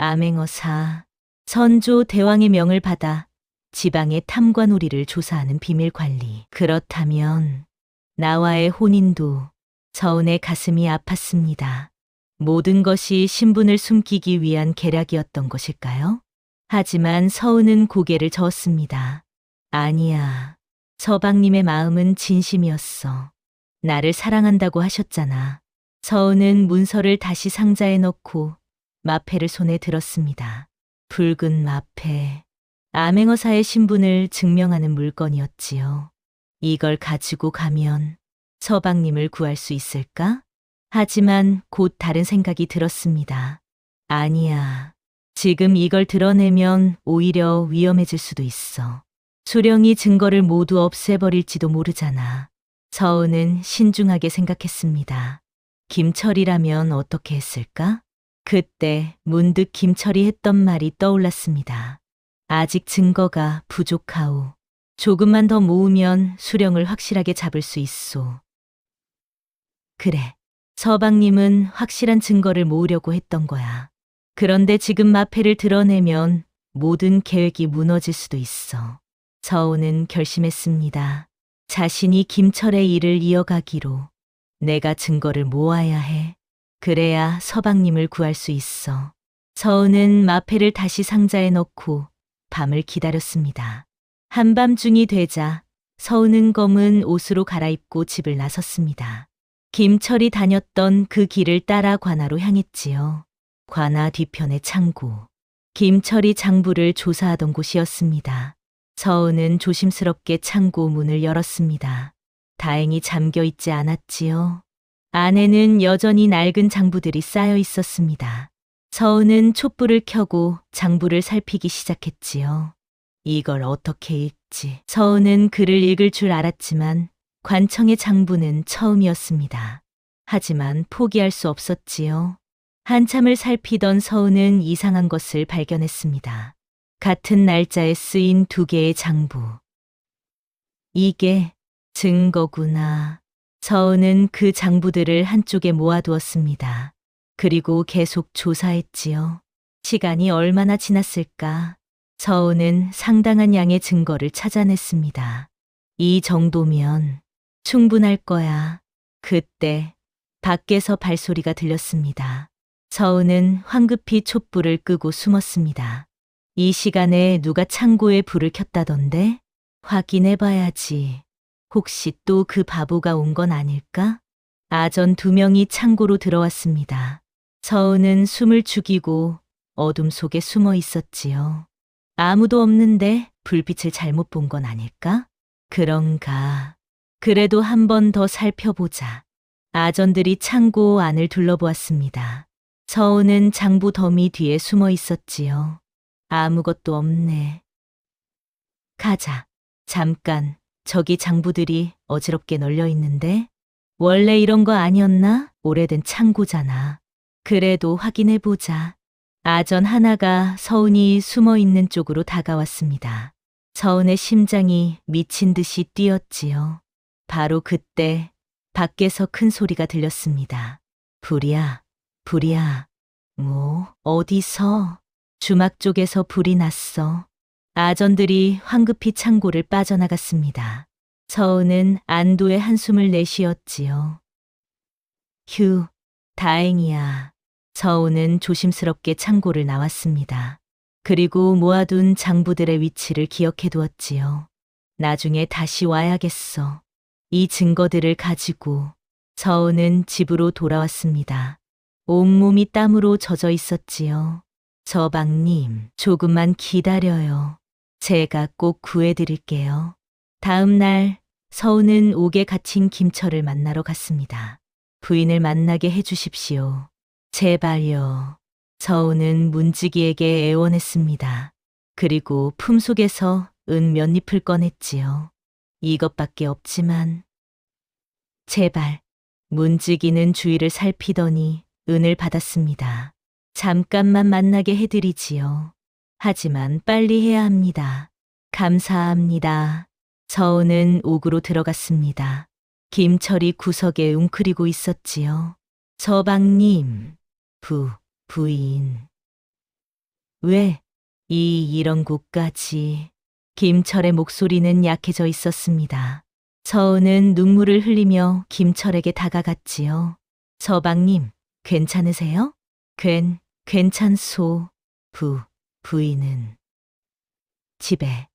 암행어사, 선조 대왕의 명을 받아 지방의 탐관오리를 조사하는 비밀관리. 그렇다면 나와의 혼인도. 서은의 가슴이 아팠습니다. 모든 것이 신분을 숨기기 위한 계략이었던 것일까요? 하지만 서은은 고개를 저었습니다. 아니야. 서방님의 마음은 진심이었어. 나를 사랑한다고 하셨잖아. 서은은 문서를 다시 상자에 넣고 마패를 손에 들었습니다. 붉은 마패. 암행어사의 신분을 증명하는 물건이었지요. 이걸 가지고 가면 서방님을 구할 수 있을까? 하지만 곧 다른 생각이 들었습니다. 아니야. 지금 이걸 드러내면 오히려 위험해질 수도 있어. 수령이 증거를 모두 없애버릴지도 모르잖아. 서은은 신중하게 생각했습니다. 김철이라면 어떻게 했을까? 그때 문득 김철이 했던 말이 떠올랐습니다. 아직 증거가 부족하오. 조금만 더 모으면 수령을 확실하게 잡을 수 있소. 그래. 서방님은 확실한 증거를 모으려고 했던 거야. 그런데 지금 마패를 드러내면 모든 계획이 무너질 수도 있어. 서우는 결심했습니다. 자신이 김철의 일을 이어가기로. 내가 증거를 모아야 해. 그래야 서방님을 구할 수 있어. 서우는 마패를 다시 상자에 넣고 밤을 기다렸습니다. 한밤중이 되자 서우는 검은 옷으로 갈아입고 집을 나섰습니다. 김철이 다녔던 그 길을 따라 관아로 향했지요. 관아 뒤편의 창고. 김철이 장부를 조사하던 곳이었습니다. 서은은 조심스럽게 창고 문을 열었습니다. 다행히 잠겨 있지 않았지요. 안에는 여전히 낡은 장부들이 쌓여 있었습니다. 서은은 촛불을 켜고 장부를 살피기 시작했지요. 이걸 어떻게 읽지? 서은은 글을 읽을 줄 알았지만 관청의 장부는 처음이었습니다. 하지만 포기할 수 없었지요. 한참을 살피던 서은은 이상한 것을 발견했습니다. 같은 날짜에 쓰인 2개의 장부. 이게 증거구나. 서은은 그 장부들을 한쪽에 모아두었습니다. 그리고 계속 조사했지요. 시간이 얼마나 지났을까? 서은은 상당한 양의 증거를 찾아냈습니다. 이 정도면 충분할 거야. 그때 밖에서 발소리가 들렸습니다. 서은은 황급히 촛불을 끄고 숨었습니다. 이 시간에 누가 창고에 불을 켰다던데? 확인해봐야지. 혹시 또 그 바보가 온 건 아닐까? 아전 2명이 창고로 들어왔습니다. 서은은 숨을 죽이고 어둠 속에 숨어 있었지요. 아무도 없는데 불빛을 잘못 본 건 아닐까? 그런가. 그래도 한 번 더 살펴보자. 아전들이 창고 안을 둘러보았습니다. 서은은 장부 더미 뒤에 숨어 있었지요. 아무것도 없네. 가자. 잠깐, 저기 장부들이 어지럽게 널려 있는데? 원래 이런 거 아니었나? 오래된 창고잖아. 그래도 확인해보자. 아전 하나가 서은이 숨어 있는 쪽으로 다가왔습니다. 서은의 심장이 미친 듯이 뛰었지요. 바로 그때 밖에서 큰 소리가 들렸습니다. 불이야, 불이야. 뭐, 어디서? 주막 쪽에서 불이 났어. 아전들이 황급히 창고를 빠져나갔습니다. 서은은 안도의 한숨을 내쉬었지요. 휴, 다행이야. 서은은 조심스럽게 창고를 나왔습니다. 그리고 모아둔 장부들의 위치를 기억해 두었지요. 나중에 다시 와야겠어. 이 증거들을 가지고 서은은 집으로 돌아왔습니다. 온몸이 땀으로 젖어 있었지요. 서방님, 조금만 기다려요. 제가 꼭 구해드릴게요. 다음 날 서은은 옥에 갇힌 김철을 만나러 갔습니다. 부인을 만나게 해주십시오. 제발요. 서은은 문지기에게 애원했습니다. 그리고 품속에서 은 몇 잎을 꺼냈지요. 이것밖에 없지만 제발. 문지기는 주위를 살피더니 은을 받았습니다. 잠깐만 만나게 해드리지요. 하지만 빨리 해야 합니다. 감사합니다. 서은은 옥으로 들어갔습니다. 김철이 구석에 웅크리고 있었지요. 서방님, 부인. 왜 이런 곳까지? 김철의 목소리는 약해져 있었습니다. 서은은 눈물을 흘리며 김철에게 다가갔지요. 서방님, 괜찮으세요? 괜찮소. 부인은 집에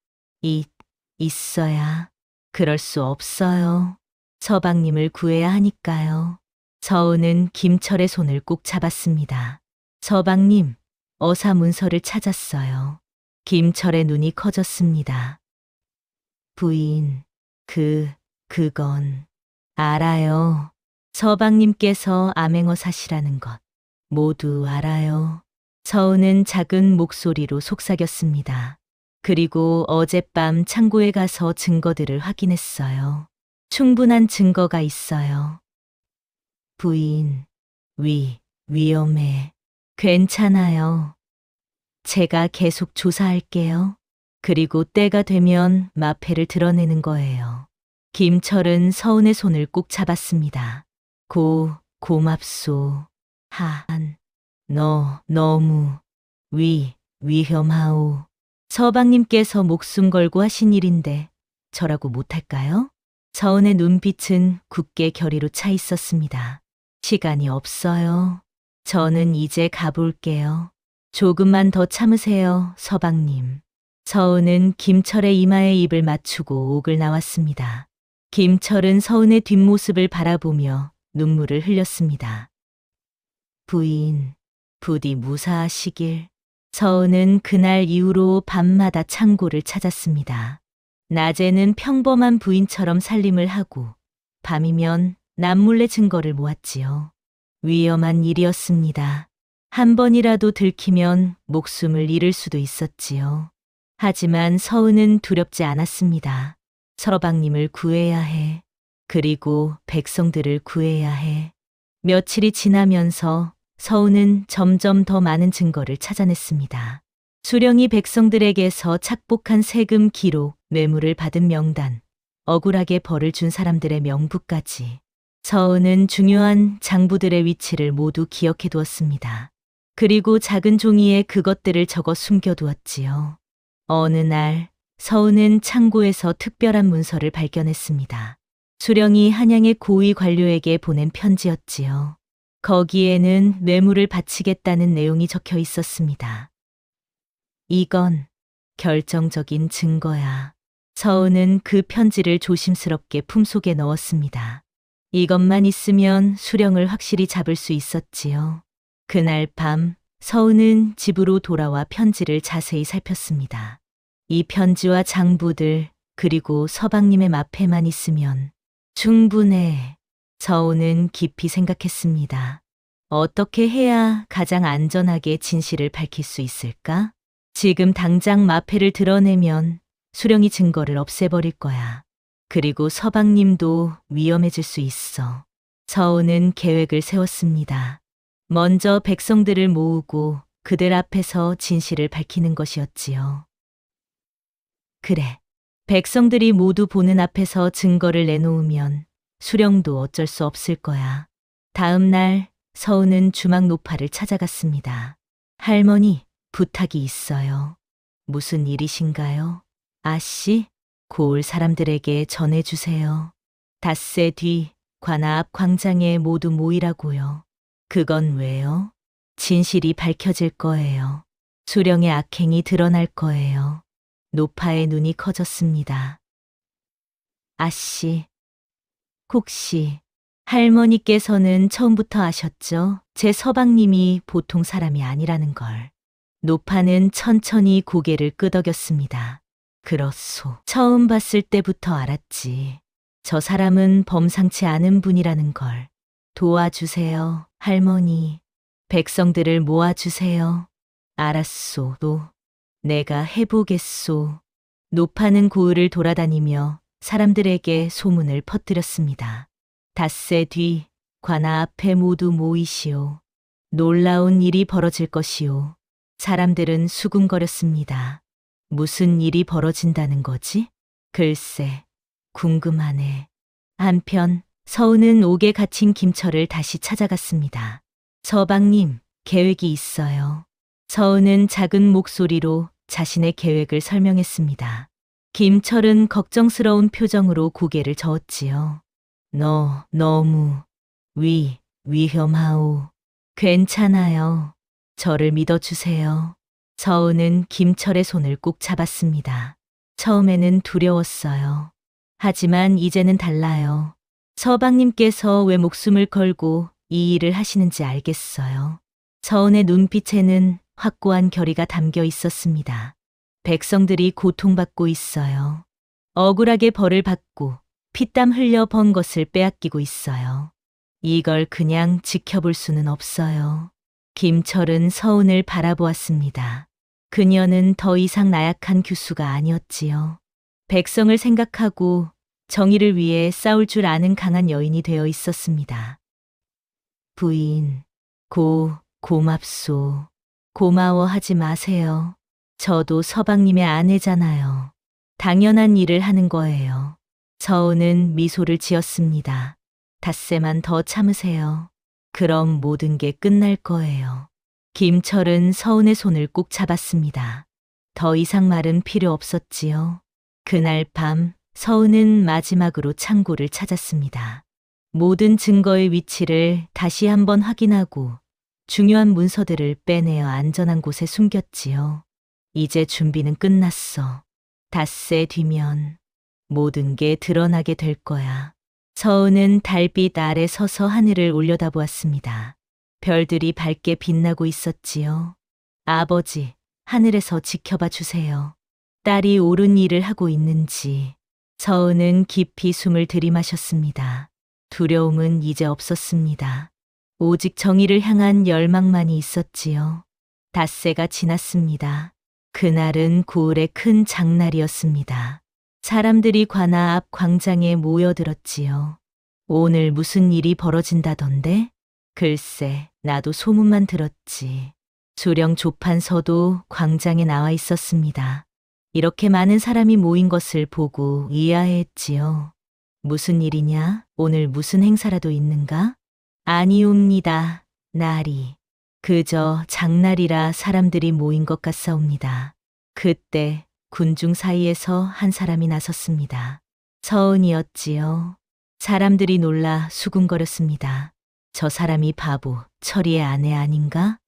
있어야. 그럴 수 없어요. 서방님을 구해야 하니까요. 서은은 김철의 손을 꼭 잡았습니다. 서방님, 어사 문서를 찾았어요. 김철의 눈이 커졌습니다. 부인, 그건 알아요. 서방님께서 암행어 사시라는 것 모두 알아요. 서은은 작은 목소리로 속삭였습니다. 그리고 어젯밤 창고에 가서 증거들을 확인했어요. 충분한 증거가 있어요. 부인, 위험해. 괜찮아요. 제가 계속 조사할게요. 그리고 때가 되면 마패를 드러내는 거예요. 김철은 서은의 손을 꼭 잡았습니다. 고맙소. 너무 위험하오. 서방님께서 목숨 걸고 하신 일인데 저라고 못할까요? 서은의 눈빛은 굳게 결의로 차 있었습니다. 시간이 없어요. 저는 이제 가볼게요. 조금만 더 참으세요, 서방님. 서은은 김철의 이마에 입을 맞추고 옥을 나왔습니다. 김철은 서은의 뒷모습을 바라보며 눈물을 흘렸습니다. 부인, 부디 무사하시길. 서은은 그날 이후로 밤마다 창고를 찾았습니다. 낮에는 평범한 부인처럼 살림을 하고 밤이면 남몰래 증거를 모았지요. 위험한 일이었습니다. 한 번이라도 들키면 목숨을 잃을 수도 있었지요. 하지만 서은은 두렵지 않았습니다. 서방님을 구해야 해. 그리고 백성들을 구해야 해. 며칠이 지나면서 서은은 점점 더 많은 증거를 찾아냈습니다. 수령이 백성들에게서 착복한 세금 기록, 뇌물을 받은 명단, 억울하게 벌을 준 사람들의 명부까지. 서은은 중요한 장부들의 위치를 모두 기억해 두었습니다. 그리고 작은 종이에 그것들을 적어 숨겨두었지요. 어느 날 서은은 창고에서 특별한 문서를 발견했습니다. 수령이 한양의 고위 관료에게 보낸 편지였지요. 거기에는 뇌물을 바치겠다는 내용이 적혀 있었습니다. 이건 결정적인 증거야. 서은은 그 편지를 조심스럽게 품속에 넣었습니다. 이것만 있으면 수령을 확실히 잡을 수 있었지요. 그날 밤 서은은 집으로 돌아와 편지를 자세히 살폈습니다. 이 편지와 장부들 그리고 서방님의 마패만 있으면 충분해. 서은은 깊이 생각했습니다. 어떻게 해야 가장 안전하게 진실을 밝힐 수 있을까? 지금 당장 마패를 드러내면 수령이 증거를 없애버릴 거야. 그리고 서방님도 위험해질 수 있어. 서은은 계획을 세웠습니다. 먼저 백성들을 모으고 그들 앞에서 진실을 밝히는 것이었지요. 그래, 백성들이 모두 보는 앞에서 증거를 내놓으면 수령도 어쩔 수 없을 거야. 다음 날 서은은 주막 노파를 찾아갔습니다. 할머니, 부탁이 있어요. 무슨 일이신가요? 아씨, 고을 사람들에게 전해주세요. 닷새 뒤 관아 앞 광장에 모두 모이라고요. 그건 왜요? 진실이 밝혀질 거예요. 수령의 악행이 드러날 거예요. 노파의 눈이 커졌습니다. 아씨, 혹시 할머니께서는 처음부터 아셨죠? 제 서방님이 보통 사람이 아니라는 걸. 노파는 천천히 고개를 끄덕였습니다. 그렇소. 처음 봤을 때부터 알았지. 저 사람은 범상치 않은 분이라는 걸. 도와주세요, 할머니. 백성들을 모아주세요. 알았소. 또 내가 해보겠소. 노파는 고을을 돌아다니며 사람들에게 소문을 퍼뜨렸습니다. 닷새 뒤 관아 앞에 모두 모이시오. 놀라운 일이 벌어질 것이오. 사람들은 수군거렸습니다. 무슨 일이 벌어진다는 거지? 글쎄, 궁금하네. 한편 서은은 옥에 갇힌 김철을 다시 찾아갔습니다. 서방님, 계획이 있어요. 서은은 작은 목소리로 자신의 계획을 설명했습니다. 김철은 걱정스러운 표정으로 고개를 저었지요. 너무 위험하오. 괜찮아요. 저를 믿어주세요. 서은은 김철의 손을 꼭 잡았습니다. 처음에는 두려웠어요. 하지만 이제는 달라요. 서방님께서 왜 목숨을 걸고 이 일을 하시는지 알겠어요. 서은의 눈빛에는 확고한 결의가 담겨 있었습니다. 백성들이 고통받고 있어요. 억울하게 벌을 받고 피땀 흘려 번 것을 빼앗기고 있어요. 이걸 그냥 지켜볼 수는 없어요. 김철은 서운을 바라보았습니다. 그녀는 더 이상 나약한 교수가 아니었지요. 백성을 생각하고 정의를 위해 싸울 줄 아는 강한 여인이 되어 있었습니다. 부인, 고맙소. 고마워하지 마세요. 저도 서방님의 아내잖아요. 당연한 일을 하는 거예요. 서운은 미소를 지었습니다. 닷새만 더 참으세요. 그럼 모든 게 끝날 거예요. 김철은 서운의 손을 꼭 잡았습니다. 더 이상 말은 필요 없었지요. 그날 밤 서운은 마지막으로 창고를 찾았습니다. 모든 증거의 위치를 다시 한번 확인하고 중요한 문서들을 빼내어 안전한 곳에 숨겼지요. 이제 준비는 끝났어. 닷새 뒤면 모든 게 드러나게 될 거야. 서은은 달빛 아래 서서 하늘을 올려다보았습니다. 별들이 밝게 빛나고 있었지요. 아버지, 하늘에서 지켜봐 주세요. 딸이 옳은 일을 하고 있는지. 서은은 깊이 숨을 들이마셨습니다. 두려움은 이제 없었습니다. 오직 정의를 향한 열망만이 있었지요. 닷새가 지났습니다. 그날은 고을의 큰 장날이었습니다. 사람들이 관아 앞 광장에 모여들었지요. 오늘 무슨 일이 벌어진다던데? 글쎄, 나도 소문만 들었지. 수령 조판서도 광장에 나와 있었습니다. 이렇게 많은 사람이 모인 것을 보고 의아해했지요. 무슨 일이냐? 오늘 무슨 행사라도 있는가? 아니옵니다. 날이. 그저 장날이라 사람들이 모인 것 같사옵니다. 그때 군중 사이에서 한 사람이 나섰습니다. 서은이었지요. 사람들이 놀라 수군거렸습니다. 저 사람이 바보, 철이의 아내 아닌가?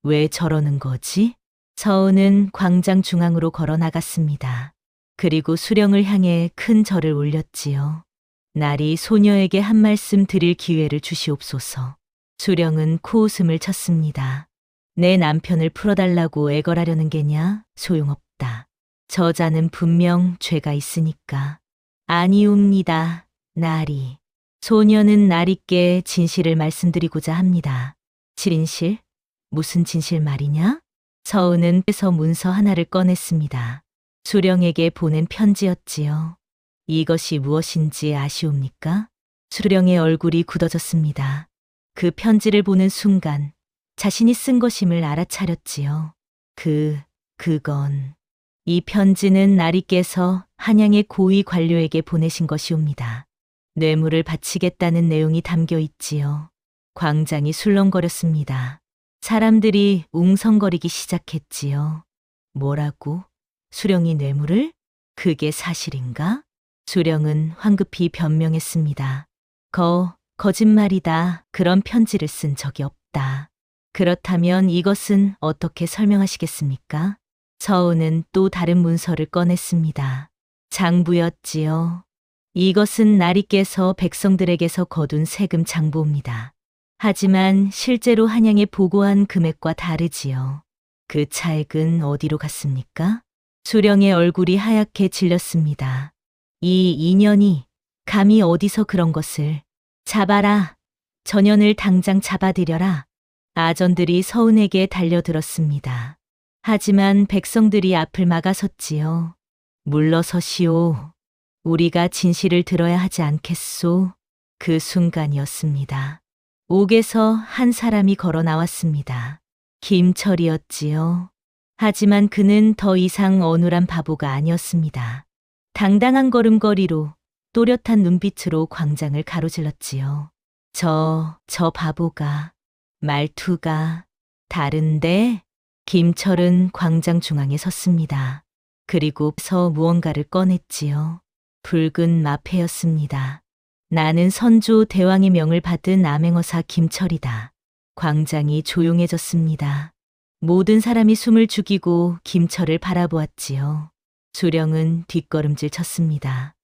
왜 저러는 거지? 서은은 광장 중앙으로 걸어 나갔습니다. 그리고 수령을 향해 큰 절을 올렸지요. 날이 소녀에게 한 말씀 드릴 기회를 주시옵소서. 수령은 코웃음을 쳤습니다. 내 남편을 풀어달라고 애걸하려는 게냐? 소용없다. 저자는 분명 죄가 있으니까. 아니옵니다. 날이. 소녀는 날이께 진실을 말씀드리고자 합니다. 진실? 무슨 진실 말이냐? 서은은 빼서 문서 하나를 꺼냈습니다. 수령에게 보낸 편지였지요. 이것이 무엇인지 아시옵니까? 수령의 얼굴이 굳어졌습니다. 그 편지를 보는 순간 자신이 쓴 것임을 알아차렸지요. 그건 이 편지는 나리께서 한양의 고위 관료에게 보내신 것이옵니다. 뇌물을 바치겠다는 내용이 담겨 있지요. 광장이 술렁거렸습니다. 사람들이 웅성거리기 시작했지요. 뭐라고? 수령이 뇌물을? 그게 사실인가? 수령은 황급히 변명했습니다. 거짓말이다. 그런 편지를 쓴 적이 없다. 그렇다면 이것은 어떻게 설명하시겠습니까? 서은은 또 다른 문서를 꺼냈습니다. 장부였지요. 이것은 나리께서 백성들에게서 거둔 세금 장부입니다. 하지만 실제로 한양에 보고한 금액과 다르지요. 그 차액은 어디로 갔습니까? 수령의 얼굴이 하얗게 질렸습니다. 이 인연이 감히 어디서 그런 것을. 잡아라. 전현을 당장 잡아들여라. 아전들이 서은에게 달려들었습니다. 하지만 백성들이 앞을 막아섰지요. 물러서시오. 우리가 진실을 들어야 하지 않겠소. 그 순간이었습니다. 옥에서 한 사람이 걸어 나왔습니다. 김철이었지요. 하지만 그는 더 이상 어눌한 바보가 아니었습니다. 당당한 걸음걸이로 또렷한 눈빛으로 광장을 가로질렀지요. 저 바보가, 말투가 다른데? 김철은 광장 중앙에 섰습니다. 그리고 무언가를 꺼냈지요. 붉은 마패였습니다. 나는 선조 대왕의 명을 받은 암행어사 김철이다. 광장이 조용해졌습니다. 모든 사람이 숨을 죽이고 김철을 바라보았지요. 수령은 뒷걸음질 쳤습니다.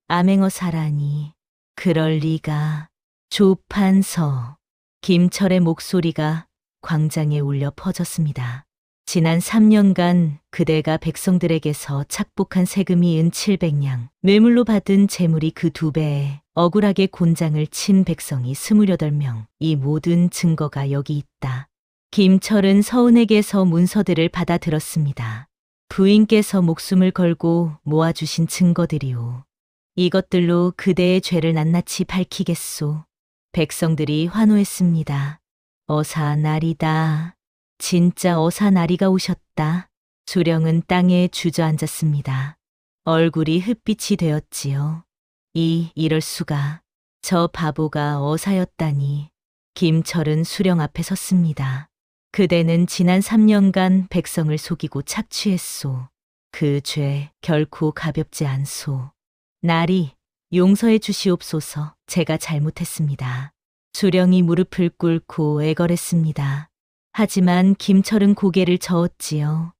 암행어사라니. 그럴 리가. 조판서. 김철의 목소리가 광장에 울려 퍼졌습니다. 지난 3년간 그대가 백성들에게서 착복한 세금이 은 700냥, 뇌물로 받은 재물이 그 2배에 억울하게 곤장을 친 백성이 28명. 이 모든 증거가 여기 있다. 김철은 서운에게서 문서들을 받아들었습니다. 부인께서 목숨을 걸고 모아주신 증거들이오. 이것들로 그대의 죄를 낱낱이 밝히겠소. 백성들이 환호했습니다. 어사나리다. 진짜 어사나리가 오셨다. 수령은 땅에 주저앉았습니다. 얼굴이 흙빛이 되었지요. 이럴 수가. 저 바보가 어사였다니. 김철은 수령 앞에 섰습니다. 그대는 지난 3년간 백성을 속이고 착취했소. 그 죄 결코 가볍지 않소. 나리, 용서해 주시옵소서. 제가 잘못했습니다. 수령이 무릎을 꿇고 애걸했습니다. 하지만 김철은 고개를 저었지요.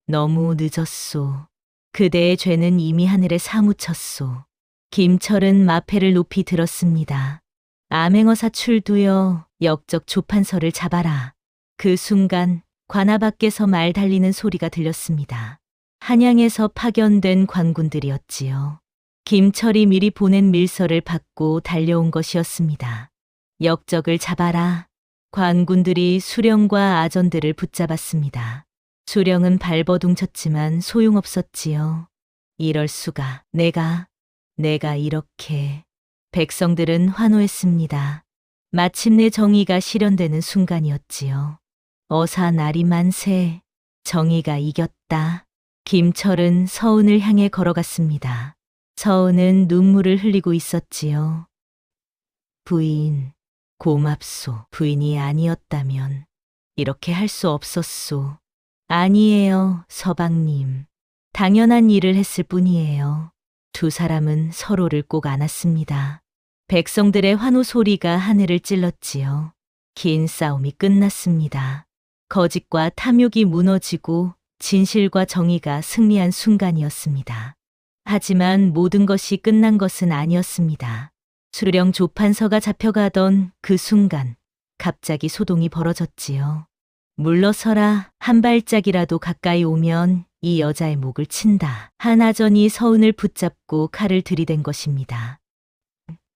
너무 늦었소. 그대의 죄는 이미 하늘에 사무쳤소. 김철은 마패를 높이 들었습니다. 암행어사 출두여 역적 조판서를 잡아라. 그 순간 관아 밖에서 말 달리는 소리가 들렸습니다. 한양에서 파견된 관군들이었지요. 김철이 미리 보낸 밀서를 받고 달려온 것이었습니다. 역적을 잡아라. 관군들이 수령과 아전들을 붙잡았습니다. 수령은 발버둥쳤지만 소용없었지요. 이럴 수가. 내가 이렇게. 백성들은 환호했습니다. 마침내 정의가 실현되는 순간이었지요. 어사나리 만세. 정의가 이겼다. 김철은 서운을 향해 걸어갔습니다. 서운은 눈물을 흘리고 있었지요. 부인, 고맙소. 부인이 아니었다면 이렇게 할 수 없었소. 아니에요, 서방님. 당연한 일을 했을 뿐이에요. 두 사람은 서로를 꼭 안았습니다. 백성들의 환호 소리가 하늘을 찔렀지요. 긴 싸움이 끝났습니다. 거짓과 탐욕이 무너지고 진실과 정의가 승리한 순간이었습니다. 하지만 모든 것이 끝난 것은 아니었습니다. 수령 조판서가 잡혀가던 그 순간 갑자기 소동이 벌어졌지요. 물러서라. 한 발짝이라도 가까이 오면 이 여자의 목을 친다. 한 아전이 서운을 붙잡고 칼을 들이댄 것입니다.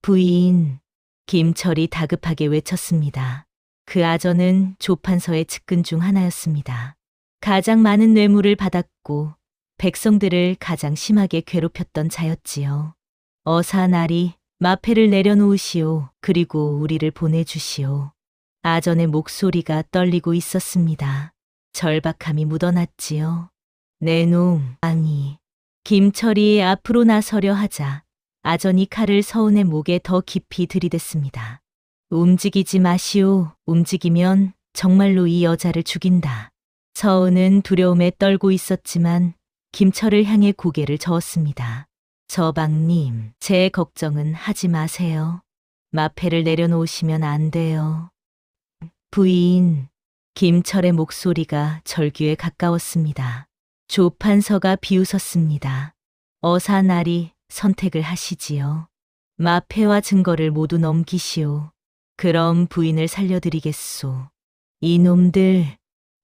부인, 김철이 다급하게 외쳤습니다. 그 아전은 조판서의 측근 중 하나였습니다. 가장 많은 뇌물을 받았고 백성들을 가장 심하게 괴롭혔던 자였지요. 어사나리, 마패를 내려놓으시오. 그리고 우리를 보내주시오. 아전의 목소리가 떨리고 있었습니다. 절박함이 묻어났지요. 내 놈, 아니. 김철이 앞으로 나서려 하자 아전이 칼을 서운의 목에 더 깊이 들이댔습니다. 움직이지 마시오. 움직이면 정말로 이 여자를 죽인다. 서운은 두려움에 떨고 있었지만 김철을 향해 고개를 저었습니다. 서방님, 제 걱정은 하지 마세요. 마패를 내려놓으시면 안 돼요. 부인, 김철의 목소리가 절규에 가까웠습니다. 조판서가 비웃었습니다. 어사나리, 선택을 하시지요. 마패와 증거를 모두 넘기시오. 그럼 부인을 살려드리겠소. 이놈들.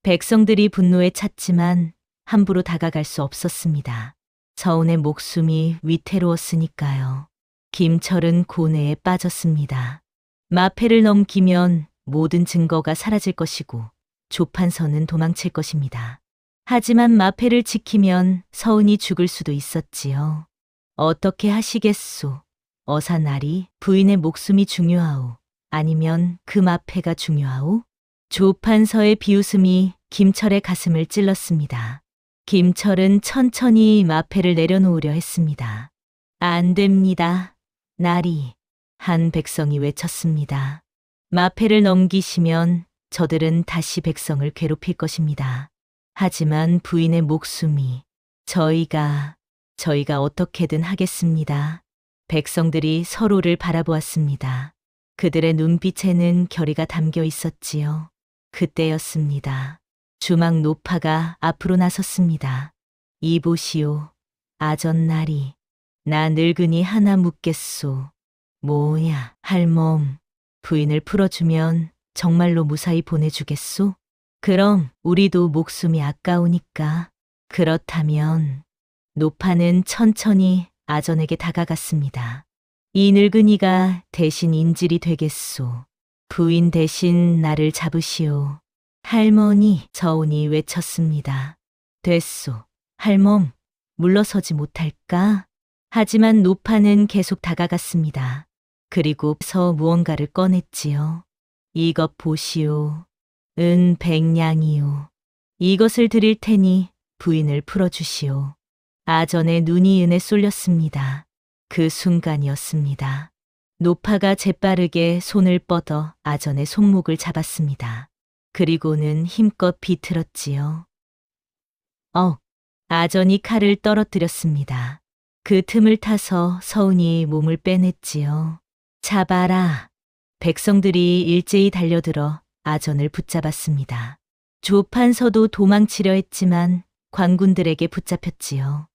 백성들이 분노에 찼지만 함부로 다가갈 수 없었습니다. 서운의 목숨이 위태로웠으니까요. 김철은 고뇌에 빠졌습니다. 마패를 넘기면 모든 증거가 사라질 것이고 조판서는 도망칠 것입니다. 하지만 마패를 지키면 서운이 죽을 수도 있었지요. 어떻게 하시겠소? 어사나리, 부인의 목숨이 중요하오. 아니면 그 마패가 중요하오? 조판서의 비웃음이 김철의 가슴을 찔렀습니다. 김철은 천천히 마패를 내려놓으려 했습니다. 안 됩니다. 나리. 한 백성이 외쳤습니다. 마패를 넘기시면 저들은 다시 백성을 괴롭힐 것입니다. 하지만 부인의 목숨이 저희가 어떻게든 하겠습니다. 백성들이 서로를 바라보았습니다. 그들의 눈빛에는 결의가 담겨 있었지요. 그때였습니다. 주막 노파가 앞으로 나섰습니다. 이보시오. 아전나리. 나 늙은이 하나 묻겠소. 뭐야, 할멈. 부인을 풀어주면 정말로 무사히 보내주겠소? 그럼 우리도 목숨이 아까우니까. 그렇다면 노파는 천천히 아전에게 다가갔습니다. 이 늙은이가 대신 인질이 되겠소. 부인 대신 나를 잡으시오. 할머니, 서운이 외쳤습니다. 됐소. 할멈, 물러서지 못할까? 하지만 노파는 계속 다가갔습니다. 그리고 서 무언가를 꺼냈지요. 이것 보시오. 은 100냥이오. 이것을 드릴 테니 부인을 풀어주시오. 아전의 눈이 은에 쏠렸습니다. 그 순간이었습니다. 노파가 재빠르게 손을 뻗어 아전의 손목을 잡았습니다. 그리고는 힘껏 비틀었지요. 아전이 칼을 떨어뜨렸습니다. 그 틈을 타서 서운이 몸을 빼냈지요. 잡아라. 백성들이 일제히 달려들어 아전을 붙잡았습니다. 조판서도 도망치려 했지만 관군들에게 붙잡혔지요.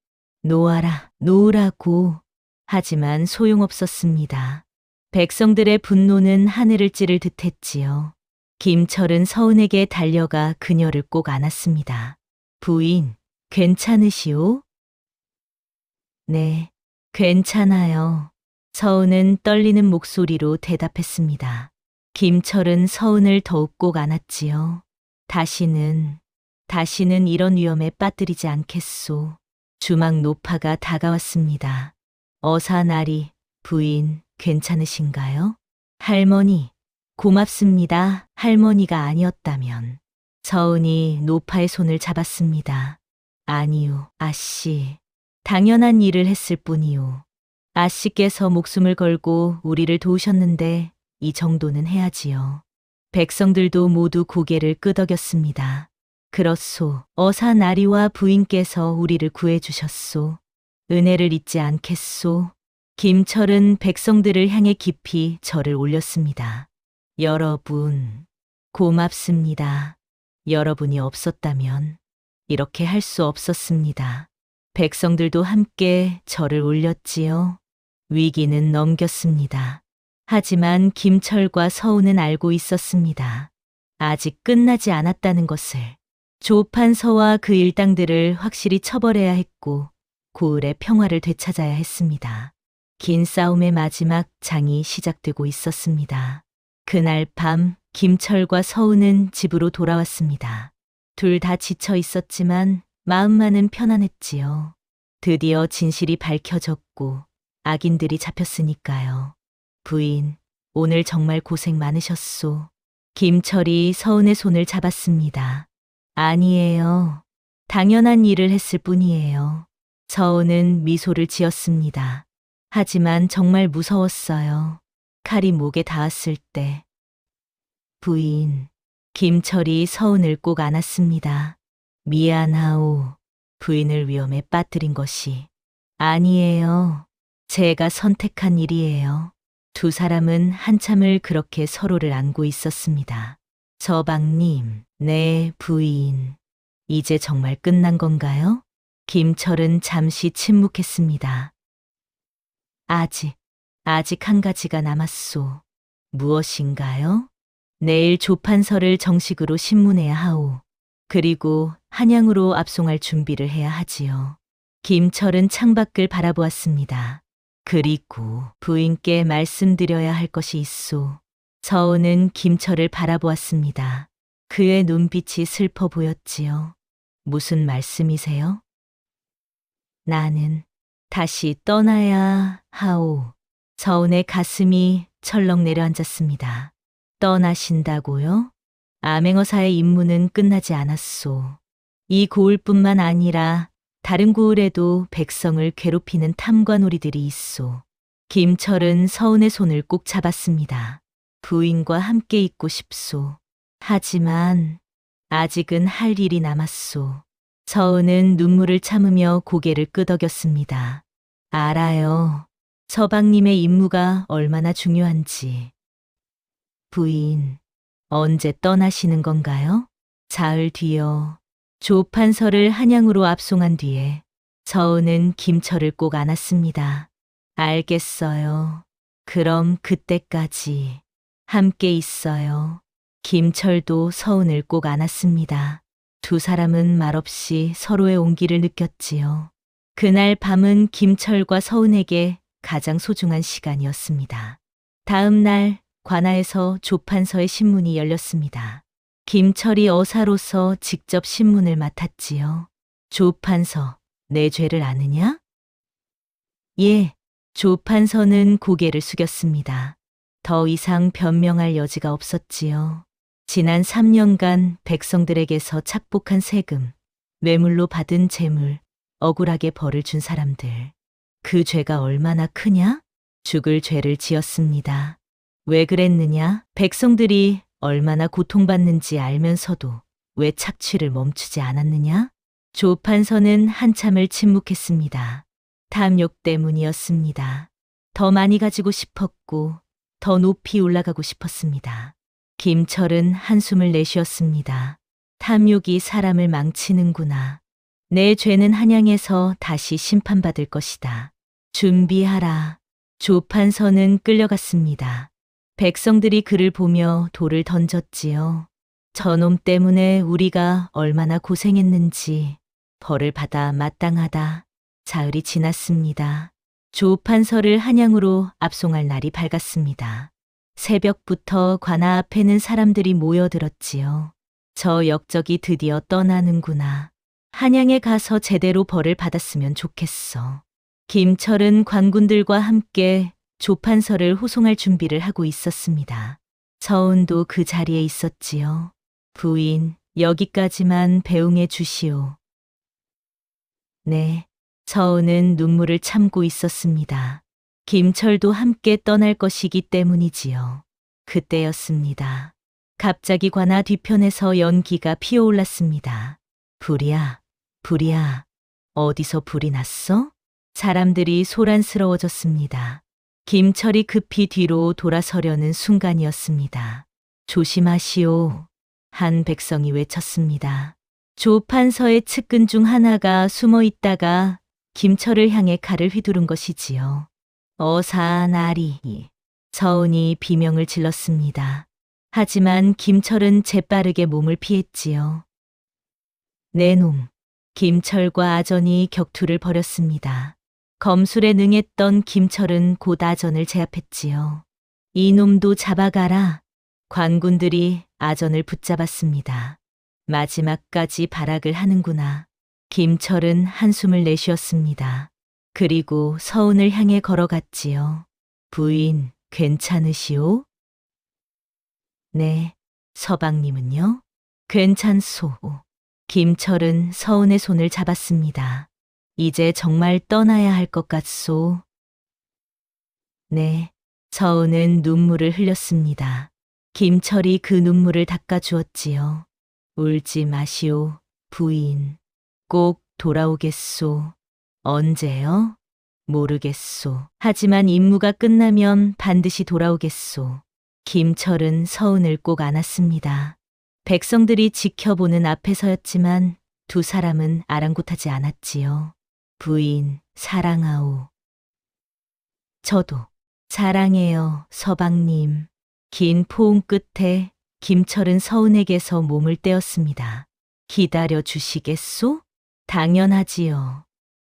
놓아라, 놓으라고. 하지만 소용없었습니다. 백성들의 분노는 하늘을 찌를 듯했지요. 김철은 서운에게 달려가 그녀를 꼭 안았습니다. 부인, 괜찮으시오? 네, 괜찮아요. 서운은 떨리는 목소리로 대답했습니다. 김철은 서운을 더욱 꼭 안았지요. 다시는 이런 위험에 빠뜨리지 않겠소. 주막 노파가 다가왔습니다. 어사나리, 부인, 괜찮으신가요? 할머니, 고맙습니다. 할머니가 아니었다면. 서운이 노파의 손을 잡았습니다. 아니요, 아씨. 당연한 일을 했을 뿐이요. 아씨께서 목숨을 걸고 우리를 도우셨는데 이 정도는 해야지요. 백성들도 모두 고개를 끄덕였습니다. 그렇소. 어사나리와 부인께서 우리를 구해주셨소. 은혜를 잊지 않겠소. 김철은 백성들을 향해 깊이 절을 올렸습니다. 여러분, 고맙습니다. 여러분이 없었다면 이렇게 할 수 없었습니다. 백성들도 함께 절을 올렸지요. 위기는 넘겼습니다. 하지만 김철과 서운은 알고 있었습니다. 아직 끝나지 않았다는 것을. 조판서와 그 일당들을 확실히 처벌해야 했고 고을의 평화를 되찾아야 했습니다. 긴 싸움의 마지막 장이 시작되고 있었습니다. 그날 밤 김철과 서운은 집으로 돌아왔습니다. 둘 다 지쳐 있었지만 마음만은 편안했지요. 드디어 진실이 밝혀졌고 악인들이 잡혔으니까요. 부인, 오늘 정말 고생 많으셨소. 김철이 서운의 손을 잡았습니다. 아니에요. 당연한 일을 했을 뿐이에요. 서운은 미소를 지었습니다. 하지만 정말 무서웠어요. 칼이 목에 닿았을 때. 부인, 김철이 서운을 꼭 안았습니다. 미안하오. 부인을 위험에 빠뜨린 것이. 아니에요. 제가 선택한 일이에요. 두 사람은 한참을 그렇게 서로를 안고 있었습니다. 서방님, 네, 부인. 이제 정말 끝난 건가요? 김철은 잠시 침묵했습니다. 아직 한 가지가 남았소. 무엇인가요? 내일 조판서를 정식으로 신문해야 하오. 그리고 한양으로 압송할 준비를 해야 하지요. 김철은 창밖을 바라보았습니다. 그리고 부인께 말씀드려야 할 것이 있소. 서운은 김철을 바라보았습니다. 그의 눈빛이 슬퍼 보였지요. 무슨 말씀이세요? 나는 다시 떠나야 하오. 서운의 가슴이 철렁 내려앉았습니다. 떠나신다고요? 암행어사의 임무는 끝나지 않았소. 이 고을뿐만 아니라 다른 고을에도 백성을 괴롭히는 탐관오리들이 있소. 김철은 서운의 손을 꼭 잡았습니다. 부인과 함께 있고 싶소. 하지만 아직은 할 일이 남았소. 서운은 눈물을 참으며 고개를 끄덕였습니다. 알아요. 서방님의 임무가 얼마나 중요한지. 부인, 언제 떠나시는 건가요? 사흘 뒤요. 조판서를 한양으로 압송한 뒤에 서운은 김철을 꼭 안았습니다. 알겠어요. 그럼 그때까지 함께 있어요. 김철도 서운을 꼭 안았습니다. 두 사람은 말없이 서로의 온기를 느꼈지요. 그날 밤은 김철과 서운에게 가장 소중한 시간이었습니다. 다음 날 관아에서 조판서의 신문이 열렸습니다. 김철이 어사로서 직접 신문을 맡았지요. 조판서, 내 죄를 아느냐? 예, 조판서는 고개를 숙였습니다. 더 이상 변명할 여지가 없었지요. 지난 3년간 백성들에게서 착복한 세금, 뇌물로 받은 재물, 억울하게 벌을 준 사람들. 그 죄가 얼마나 크냐? 죽을 죄를 지었습니다. 왜 그랬느냐? 백성들이 얼마나 고통받는지 알면서도 왜 착취를 멈추지 않았느냐? 조판서는 한참을 침묵했습니다. 탐욕 때문이었습니다. 더 많이 가지고 싶었고 더 높이 올라가고 싶었습니다. 김철은 한숨을 내쉬었습니다. 탐욕이 사람을 망치는구나. 내 죄는 한양에서 다시 심판받을 것이다. 준비하라. 조판서는 끌려갔습니다. 백성들이 그를 보며 돌을 던졌지요. 저놈 때문에 우리가 얼마나 고생했는지 벌을 받아 마땅하다. 사흘이 지났습니다. 조판서를 한양으로 압송할 날이 밝았습니다. 새벽부터 관아 앞에는 사람들이 모여들었지요. 저 역적이 드디어 떠나는구나. 한양에 가서 제대로 벌을 받았으면 좋겠어. 김철은 관군들과 함께 조판서를 호송할 준비를 하고 있었습니다. 서운도 그 자리에 있었지요. 부인, 여기까지만 배웅해 주시오. 네, 서운은 눈물을 참고 있었습니다. 김철도 함께 떠날 것이기 때문이지요. 그때였습니다. 갑자기 관아 뒤편에서 연기가 피어올랐습니다. 불이야, 불이야. 어디서 불이 났어? 사람들이 소란스러워졌습니다. 김철이 급히 뒤로 돌아서려는 순간이었습니다. 조심하시오. 한 백성이 외쳤습니다. 조판서의 측근 중 하나가 숨어 있다가 김철을 향해 칼을 휘두른 것이지요. 어사나리. 서운이 비명을 질렀습니다. 하지만 김철은 재빠르게 몸을 피했지요. 내 놈. 김철과 아전이 격투를 벌였습니다. 검술에 능했던 김철은 곧 아전을 제압했지요. 이놈도 잡아가라. 관군들이 아전을 붙잡았습니다. 마지막까지 발악을 하는구나. 김철은 한숨을 내쉬었습니다. 그리고 서운을 향해 걸어갔지요. 부인, 괜찮으시오? 네, 서방님은요? 괜찮소. 김철은 서운의 손을 잡았습니다. 이제 정말 떠나야 할 것 같소. 네, 서운은 눈물을 흘렸습니다. 김철이 그 눈물을 닦아주었지요. 울지 마시오, 부인. 꼭 돌아오겠소. 언제요? 모르겠소. 하지만 임무가 끝나면 반드시 돌아오겠소. 김철은 서운을 꼭 안았습니다. 백성들이 지켜보는 앞에서였지만 두 사람은 아랑곳하지 않았지요. 부인, 사랑하오. 저도 사랑해요, 서방님. 긴 포옹 끝에 김철은 서운에게서 몸을 떼었습니다. 기다려 주시겠소? 당연하지요.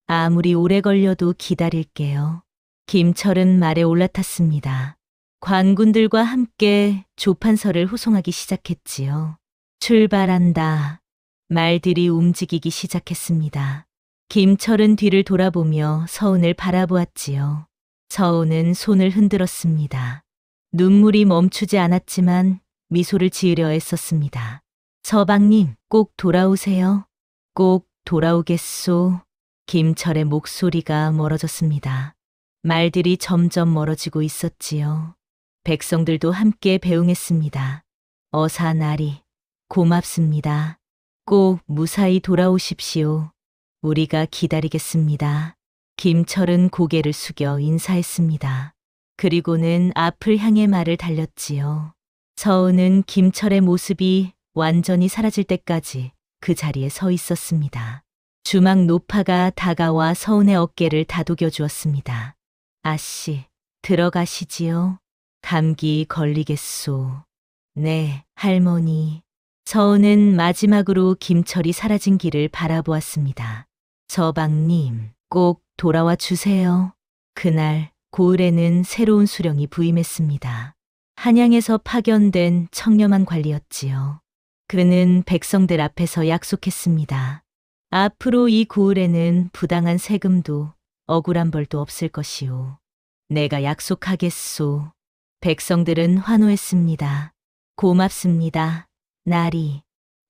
아무리 오래 걸려도 기다릴게요. 김철은 말에 올라탔습니다. 관군들과 함께 조판서를 호송하기 시작했지요. 출발한다. 말들이 움직이기 시작했습니다. 김철은 뒤를 돌아보며 서운을 바라보았지요. 서운은 손을 흔들었습니다. 눈물이 멈추지 않았지만 미소를 지으려 애썼습니다. 서방님, 꼭 돌아오세요. 꼭 돌아오겠소. 김철의 목소리가 멀어졌습니다. 말들이 점점 멀어지고 있었지요. 백성들도 함께 배웅했습니다. 어사나리, 고맙습니다. 꼭 무사히 돌아오십시오. 우리가 기다리겠습니다. 김철은 고개를 숙여 인사했습니다. 그리고는 앞을 향해 말을 달렸지요. 서운은 김철의 모습이 완전히 사라질 때까지 그 자리에 서 있었습니다. 주막 노파가 다가와 서운의 어깨를 다독여 주었습니다. 아씨, 들어가시지요. 감기 걸리겠소. 네, 할머니. 서운은 마지막으로 김철이 사라진 길을 바라보았습니다. 서방님, 꼭 돌아와 주세요. 그날 고을에는 새로운 수령이 부임했습니다. 한양에서 파견된 청렴한 관리였지요. 그는 백성들 앞에서 약속했습니다. 앞으로 이 고을에는 부당한 세금도 억울한 벌도 없을 것이오. 내가 약속하겠소. 백성들은 환호했습니다. 고맙습니다. 나리.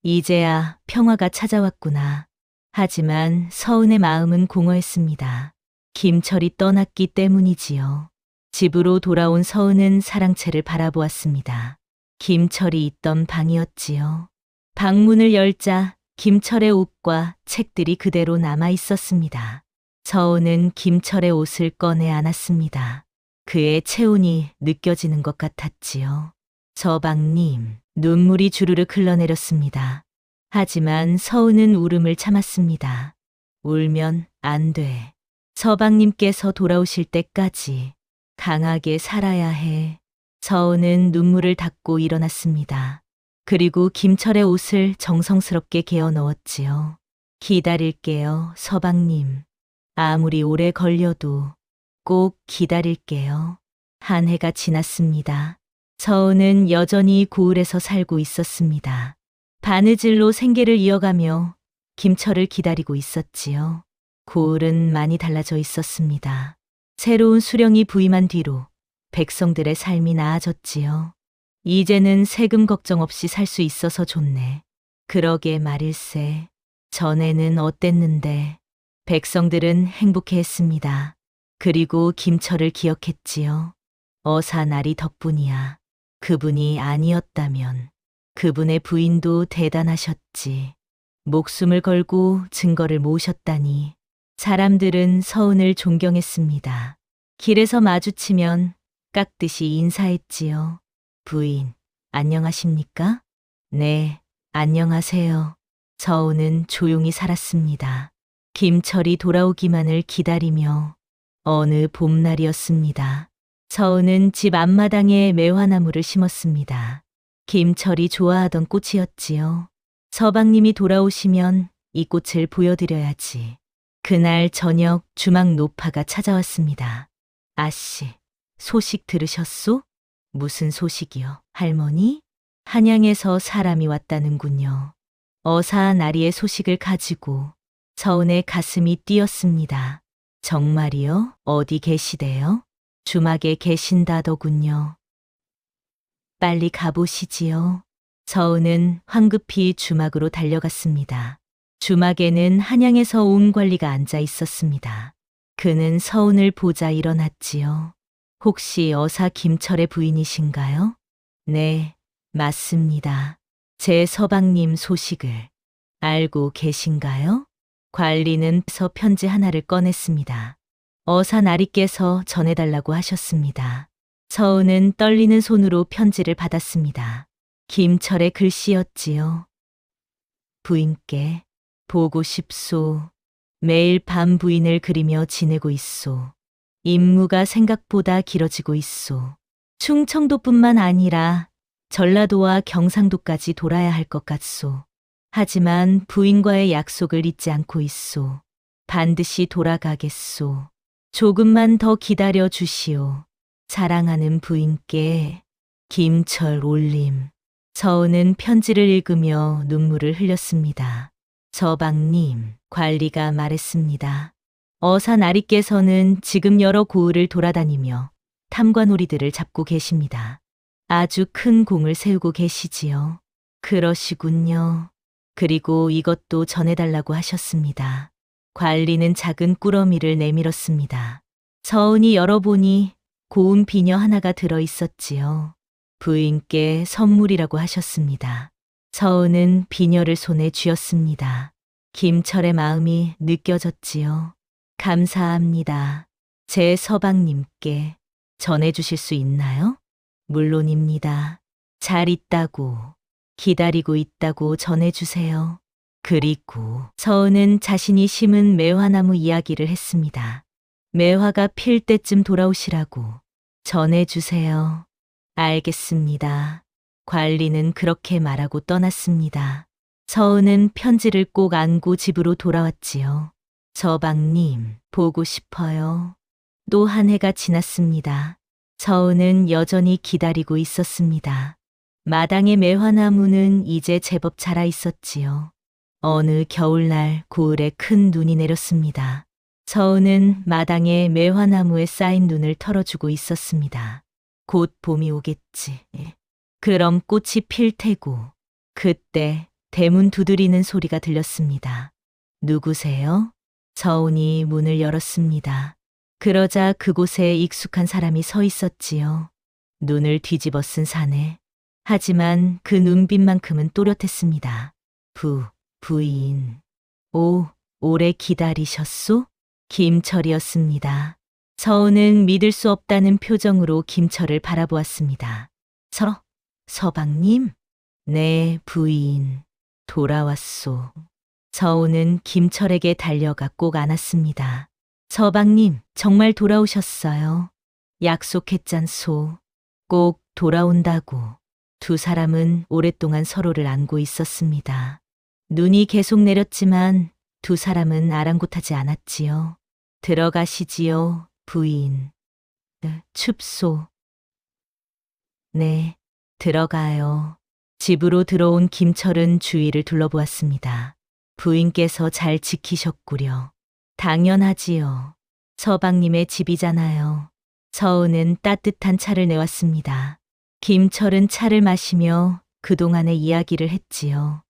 이제야 평화가 찾아왔구나. 하지만 서운의 마음은 공허했습니다. 김철이 떠났기 때문이지요. 집으로 돌아온 서은은 사랑채를 바라보았습니다. 김철이 있던 방이었지요. 방문을 열자 김철의 옷과 책들이 그대로 남아 있었습니다. 서은은 김철의 옷을 꺼내 안았습니다. 그의 체온이 느껴지는 것 같았지요. 서방님, 눈물이 주르륵 흘러내렸습니다. 하지만 서은은 울음을 참았습니다. 울면 안 돼. 서방님께서 돌아오실 때까지 강하게 살아야 해. 서은은 눈물을 닦고 일어났습니다. 그리고 김철의 옷을 정성스럽게 개어 넣었지요. 기다릴게요, 서방님. 아무리 오래 걸려도 꼭 기다릴게요. 한 해가 지났습니다. 서은은 여전히 고을에서 살고 있었습니다. 바느질로 생계를 이어가며 김철을 기다리고 있었지요. 고을은 많이 달라져 있었습니다. 새로운 수령이 부임한 뒤로 백성들의 삶이 나아졌지요. 이제는 세금 걱정 없이 살 수 있어서 좋네. 그러게 말일세. 전에는 어땠는데. 백성들은 행복해했습니다. 그리고 김철을 기억했지요. 어사나리 덕분이야. 그분이 아니었다면 그분의 부인도 대단하셨지. 목숨을 걸고 증거를 모으셨다니. 사람들은 서은을 존경했습니다. 길에서 마주치면 깍듯이 인사했지요. 부인, 안녕하십니까? 네, 안녕하세요. 서은은 조용히 살았습니다. 김철이 돌아오기만을 기다리며 어느 봄날이었습니다. 서은은 집 앞마당에 매화나무를 심었습니다. 김철이 좋아하던 꽃이었지요. 서방님이 돌아오시면 이 꽃을 보여드려야지. 그날 저녁 주막 노파가 찾아왔습니다. 아씨, 소식 들으셨소? 무슨 소식이요, 할머니? 한양에서 사람이 왔다는군요. 어사나리의 소식을 가지고 서은의 가슴이 뛰었습니다. 정말이요? 어디 계시대요? 주막에 계신다더군요. 빨리 가보시지요. 서은은 황급히 주막으로 달려갔습니다. 주막에는 한양에서 온 관리가 앉아 있었습니다. 그는 서은을 보자 일어났지요. 혹시 어사 김철의 부인이신가요? 네, 맞습니다. 제 서방님 소식을 알고 계신가요? 관리는 편지 하나를 꺼냈습니다. 어사 나리께서 전해달라고 하셨습니다. 서은은 떨리는 손으로 편지를 받았습니다. 김철의 글씨였지요. 부인께 보고 싶소. 매일 밤 부인을 그리며 지내고 있소. 임무가 생각보다 길어지고 있소. 충청도뿐만 아니라 전라도와 경상도까지 돌아야 할 것 같소. 하지만 부인과의 약속을 잊지 않고 있소. 반드시 돌아가겠소. 조금만 더 기다려 주시오. 사랑하는 부인께 김철 올림. 서은은 편지를 읽으며 눈물을 흘렸습니다. 서방님, 관리가 말했습니다. 어사나리께서는 지금 여러 고을을 돌아다니며 탐관오리들을 잡고 계십니다. 아주 큰 공을 세우고 계시지요. 그러시군요. 그리고 이것도 전해달라고 하셨습니다. 관리는 작은 꾸러미를 내밀었습니다. 서은이 열어보니 고운 비녀 하나가 들어 있었지요. 부인께 선물이라고 하셨습니다. 서은은 비녀를 손에 쥐었습니다. 김철의 마음이 느껴졌지요. 감사합니다. 제 서방님께 전해주실 수 있나요? 물론입니다. 잘 있다고, 기다리고 있다고 전해주세요. 그리고 서은은 자신이 심은 매화나무 이야기를 했습니다. 매화가 필 때쯤 돌아오시라고 전해주세요. 알겠습니다. 관리는 그렇게 말하고 떠났습니다. 서은은 편지를 꼭 안고 집으로 돌아왔지요. 서방님, 보고 싶어요. 또 한 해가 지났습니다. 서은은 여전히 기다리고 있었습니다. 마당의 매화나무는 이제 제법 자라 있었지요. 어느 겨울날 고을에 큰 눈이 내렸습니다. 서은은 마당에 매화나무에 쌓인 눈을 털어주고 있었습니다. 곧 봄이 오겠지. 그럼 꽃이 필 테고. 그때 대문 두드리는 소리가 들렸습니다. 누구세요? 서은이 문을 열었습니다. 그러자 그곳에 익숙한 사람이 서 있었지요. 눈을 뒤집어 쓴 사내. 하지만 그 눈빛만큼은 또렷했습니다. 부인. 오래 기다리셨소? 김철이었습니다. 서은은 믿을 수 없다는 표정으로 김철을 바라보았습니다. 서방님? 네, 부인. 돌아왔소. 서은은 김철에게 달려가 꼭 안았습니다. 서방님, 정말 돌아오셨어요. 약속했잖소. 꼭 돌아온다고. 두 사람은 오랫동안 서로를 안고 있었습니다. 눈이 계속 내렸지만 두 사람은 아랑곳하지 않았지요. 들어가시지요, 부인. 춥소. 네, 들어가요. 집으로 들어온 김철은 주위를 둘러보았습니다. 부인께서 잘 지키셨구려. 당연하지요. 서방님의 집이잖아요. 서은은 따뜻한 차를 내왔습니다. 김철은 차를 마시며 그동안의 이야기를 했지요.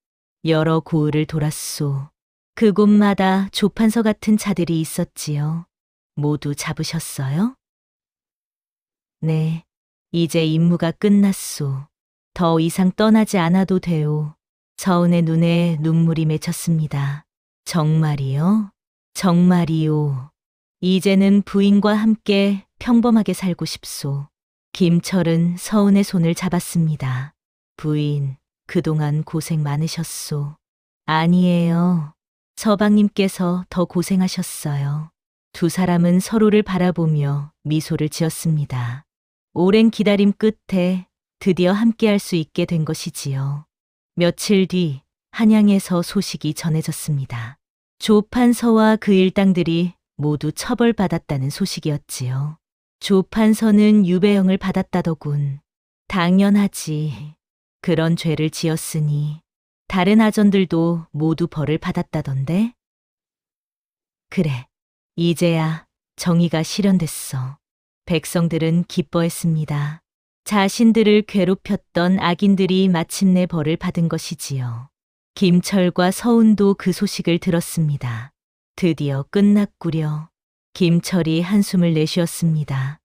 여러 고을을 돌았소. 그곳마다 조판서 같은 차들이 있었지요. 모두 잡으셨어요? 네, 이제 임무가 끝났소. 더 이상 떠나지 않아도 돼요. 서은의 눈에 눈물이 맺혔습니다. 정말이요? 정말이요. 이제는 부인과 함께 평범하게 살고 싶소. 김철은 서은의 손을 잡았습니다. 부인, 그동안 고생 많으셨소. 아니에요. 서방님께서 더 고생하셨어요. 두 사람은 서로를 바라보며 미소를 지었습니다. 오랜 기다림 끝에 드디어 함께할 수 있게 된 것이지요. 며칠 뒤 한양에서 소식이 전해졌습니다. 조판서와 그 일당들이 모두 처벌받았다는 소식이었지요. 조판서는 유배형을 받았다더군. 당연하지. 그런 죄를 지었으니 다른 아전들도 모두 벌을 받았다던데? 그래, 이제야 정의가 실현됐어. 백성들은 기뻐했습니다. 자신들을 괴롭혔던 악인들이 마침내 벌을 받은 것이지요. 김철과 서운도 그 소식을 들었습니다. 드디어 끝났구려. 김철이 한숨을 내쉬었습니다.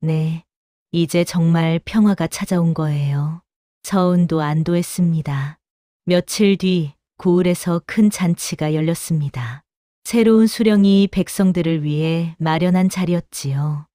네, 이제 정말 평화가 찾아온 거예요. 서운도 안도했습니다. 며칠 뒤 고을에서 큰 잔치가 열렸습니다. 새로운 수령이 백성들을 위해 마련한 자리였지요.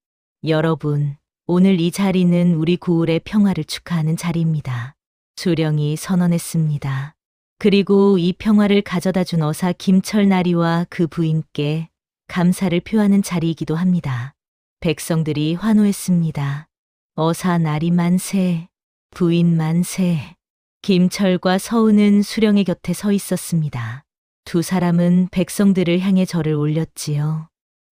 여러분, 오늘 이 자리는 우리 고을의 평화를 축하하는 자리입니다. 수령이 선언했습니다. 그리고 이 평화를 가져다 준 어사 김철나리와 그 부인께 감사를 표하는 자리이기도 합니다. 백성들이 환호했습니다. 어사 나리 만세, 부인 만세. 김철과 서은은 수령의 곁에 서 있었습니다. 두 사람은 백성들을 향해 절을 올렸지요.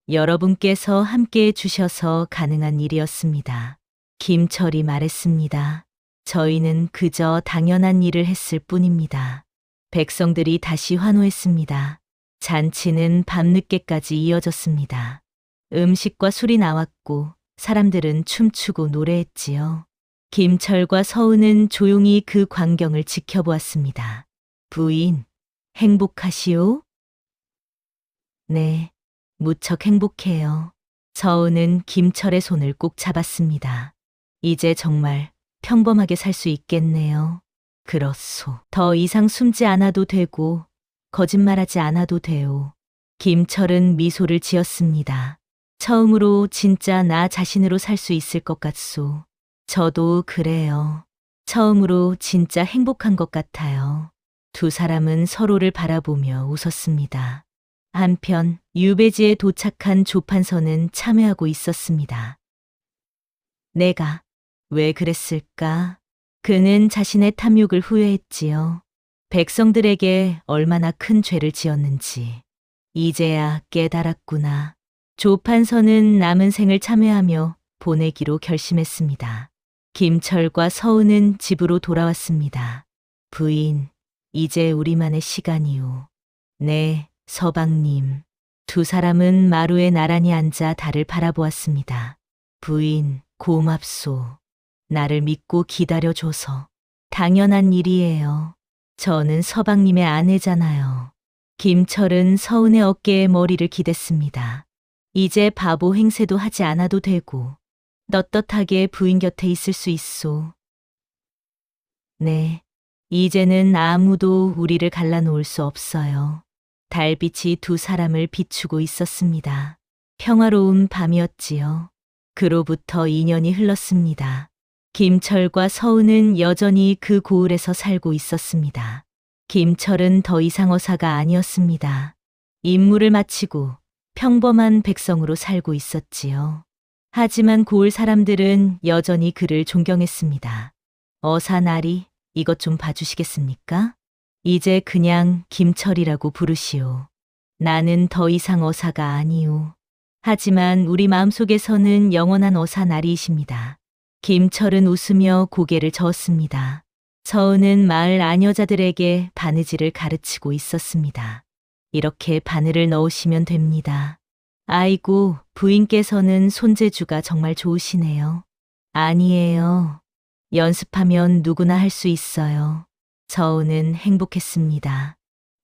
여러분께서 함께해 주셔서 가능한 일이었습니다. 김철이 말했습니다. 저희는 그저 당연한 일을 했을 뿐입니다. 백성들이 다시 환호했습니다. 잔치는 밤늦게까지 이어졌습니다. 음식과 술이 나왔고 사람들은 춤추고 노래했지요. 김철과 서은은 조용히 그 광경을 지켜보았습니다. 부인, 행복하시오? 네, 무척 행복해요. 서은은 김철의 손을 꼭 잡았습니다. 이제 정말 평범하게 살 수 있겠네요. 그렇소. 더 이상 숨지 않아도 되고 거짓말하지 않아도 돼요. 김철은 미소를 지었습니다. 처음으로 진짜 나 자신으로 살 수 있을 것 같소. 저도 그래요. 처음으로 진짜 행복한 것 같아요. 두 사람은 서로를 바라보며 웃었습니다. 한편 유배지에 도착한 조판서는 참회하고 있었습니다. 내가 왜 그랬을까? 그는 자신의 탐욕을 후회했지요. 백성들에게 얼마나 큰 죄를 지었는지 이제야 깨달았구나. 조판서는 남은 생을 참여하며 보내기로 결심했습니다. 김철과 서은은 집으로 돌아왔습니다. 부인, 이제 우리만의 시간이오. 네, 서방님. 두 사람은 마루에 나란히 앉아 달을 바라보았습니다. 부인, 고맙소. 나를 믿고 기다려줘서. 당연한 일이에요. 저는 서방님의 아내잖아요. 김철은 서은의 어깨에 머리를 기댔습니다. 이제 바보 행세도 하지 않아도 되고 떳떳하게 부인 곁에 있을 수 있소. 네, 이제는 아무도 우리를 갈라놓을 수 없어요. 달빛이 두 사람을 비추고 있었습니다. 평화로운 밤이었지요. 그로부터 2년이 흘렀습니다. 김철과 서은은 여전히 그 고을에서 살고 있었습니다. 김철은 더 이상 어사가 아니었습니다. 임무를 마치고 평범한 백성으로 살고 있었지요. 하지만 고을 사람들은 여전히 그를 존경했습니다. 어사나리, 이것 좀 봐주시겠습니까? 이제 그냥 김철이라고 부르시오. 나는 더 이상 어사가 아니오. 하지만 우리 마음속에서는 영원한 어사나리이십니다. 김철은 웃으며 고개를 저었습니다. 서은은 마을 아녀자들에게 바느질을 가르치고 있었습니다. 이렇게 바늘을 넣으시면 됩니다. 아이고, 부인께서는 손재주가 정말 좋으시네요. 아니에요. 연습하면 누구나 할 수 있어요. 서은은 행복했습니다.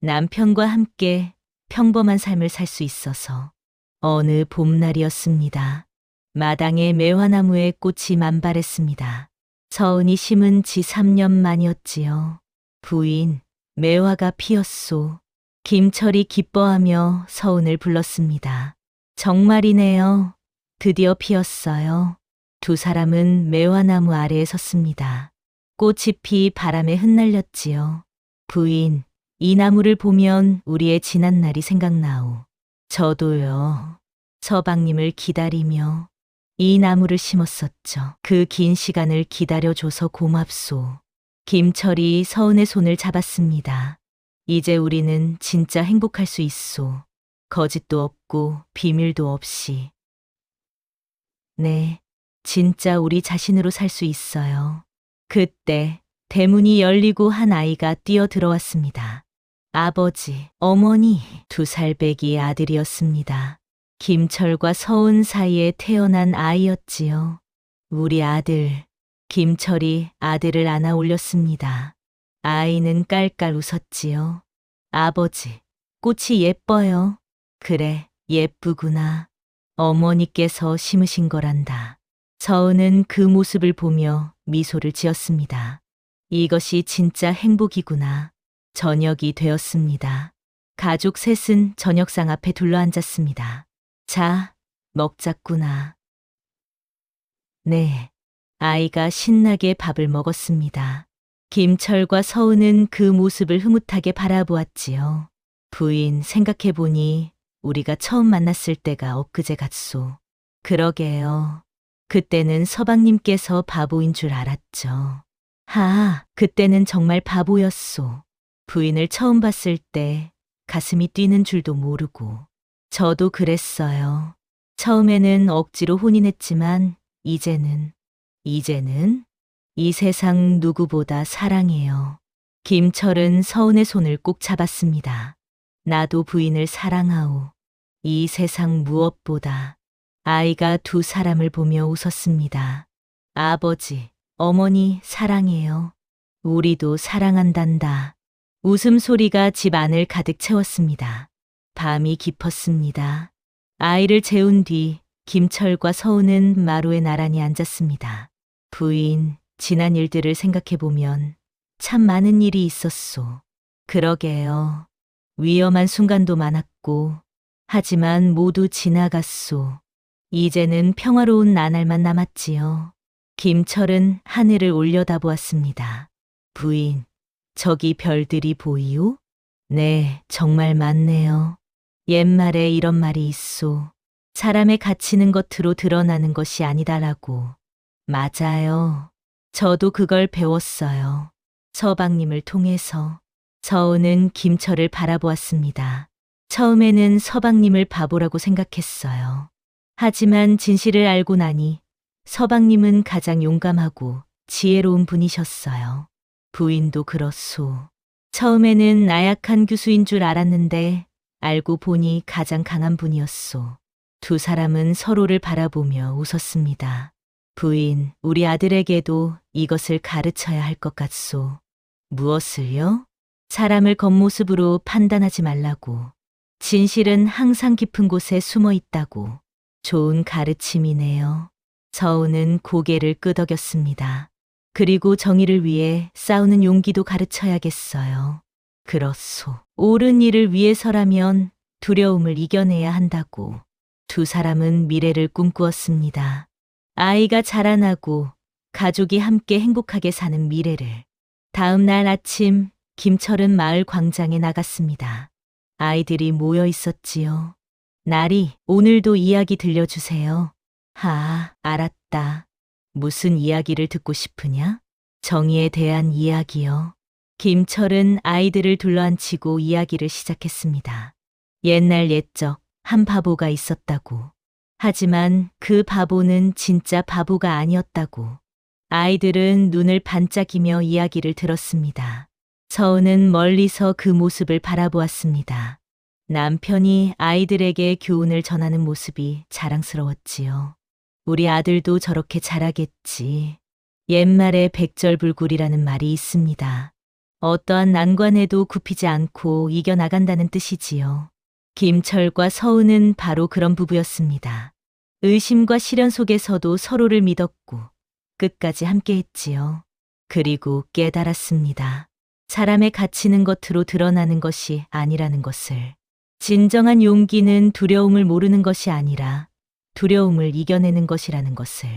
남편과 함께 평범한 삶을 살 수 있어서. 어느 봄날이었습니다. 마당에 매화나무에 꽃이 만발했습니다. 서은이 심은 지 3년 만이었지요. 부인, 매화가 피었소. 김철이 기뻐하며 서은을 불렀습니다. 정말이네요. 드디어 피었어요. 두 사람은 매화나무 아래에 섰습니다. 꽃이 피 바람에 흩날렸지요. 부인, 이 나무를 보면 우리의 지난 날이 생각나오. 저도요. 서방님을 기다리며 이 나무를 심었었죠. 그 긴 시간을 기다려줘서 고맙소. 김철이 서은의 손을 잡았습니다. 이제 우리는 진짜 행복할 수 있소. 거짓도 없고 비밀도 없이. 네, 진짜 우리 자신으로 살 수 있어요. 그때 대문이 열리고 한 아이가 뛰어 들어왔습니다. 아버지, 어머니, 2살배기 아들이었습니다. 김철과 서은 사이에 태어난 아이였지요. 우리 아들. 김철이 아들을 안아 올렸습니다. 아이는 깔깔 웃었지요. 아버지, 꽃이 예뻐요. 그래, 예쁘구나. 어머니께서 심으신 거란다. 서은은 그 모습을 보며 미소를 지었습니다. 이것이 진짜 행복이구나. 저녁이 되었습니다. 가족 셋은 저녁상 앞에 둘러앉았습니다. 자, 먹자꾸나. 네, 아이가 신나게 밥을 먹었습니다. 김철과 서은은 그 모습을 흐뭇하게 바라보았지요. 부인, 생각해보니 우리가 처음 만났을 때가 엊그제 같소. 그러게요. 그때는 서방님께서 바보인 줄 알았죠. 하, 그때는 정말 바보였소. 부인을 처음 봤을 때 가슴이 뛰는 줄도 모르고. 저도 그랬어요. 처음에는 억지로 혼인했지만 이제는 이 세상 누구보다 사랑해요. 김철은 서은의 손을 꼭 잡았습니다. 나도 부인을 사랑하오. 이 세상 무엇보다. 아이가 두 사람을 보며 웃었습니다. 아버지, 어머니 사랑해요. 우리도 사랑한단다. 웃음소리가 집 안을 가득 채웠습니다. 밤이 깊었습니다. 아이를 재운 뒤 김철과 서은은 마루에 나란히 앉았습니다. 부인, 지난 일들을 생각해보면 참 많은 일이 있었소. 그러게요. 위험한 순간도 많았고, 하지만 모두 지나갔소. 이제는 평화로운 나날만 남았지요. 김철은 하늘을 올려다보았습니다. 부인, 저기 별들이 보이오? 네, 정말 많네요. 옛말에 이런 말이 있소. 사람의 가치는 겉으로 드러나는 것이 아니다라고. 맞아요. 저도 그걸 배웠어요. 서방님을 통해서. 서은은 김철을 바라보았습니다. 처음에는 서방님을 바보라고 생각했어요. 하지만 진실을 알고 나니 서방님은 가장 용감하고 지혜로운 분이셨어요. 부인도 그렇소. 처음에는 나약한 교수인 줄 알았는데 알고 보니 가장 강한 분이었소. 두 사람은 서로를 바라보며 웃었습니다. 부인, 우리 아들에게도 이것을 가르쳐야 할 것 같소. 무엇을요? 사람을 겉모습으로 판단하지 말라고. 진실은 항상 깊은 곳에 숨어 있다고. 좋은 가르침이네요. 서우는 고개를 끄덕였습니다. 그리고 정의를 위해 싸우는 용기도 가르쳐야겠어요. 그렇소. 옳은 일을 위해서라면 두려움을 이겨내야 한다고. 두 사람은 미래를 꿈꾸었습니다. 아이가 자라나고 가족이 함께 행복하게 사는 미래를. 다음 날 아침 김철은 마을 광장에 나갔습니다. 아이들이 모여 있었지요. 나리, 오늘도 이야기 들려주세요. 알았다. 무슨 이야기를 듣고 싶으냐? 정의에 대한 이야기요. 김철은 아이들을 둘러앉히고 이야기를 시작했습니다. 옛날 옛적 한 바보가 있었다고. 하지만 그 바보는 진짜 바보가 아니었다고. 아이들은 눈을 반짝이며 이야기를 들었습니다. 서우는 멀리서 그 모습을 바라보았습니다. 남편이 아이들에게 교훈을 전하는 모습이 자랑스러웠지요. 우리 아들도 저렇게 자라겠지. 옛말에 백절불굴이라는 말이 있습니다. 어떠한 난관에도 굽히지 않고 이겨나간다는 뜻이지요. 김철과 서우는 바로 그런 부부였습니다. 의심과 시련 속에서도 서로를 믿었고 끝까지 함께했지요. 그리고 깨달았습니다. 사람의 가치는 겉으로 드러나는 것이 아니라는 것을. 진정한 용기는 두려움을 모르는 것이 아니라 두려움을 이겨내는 것이라는 것을.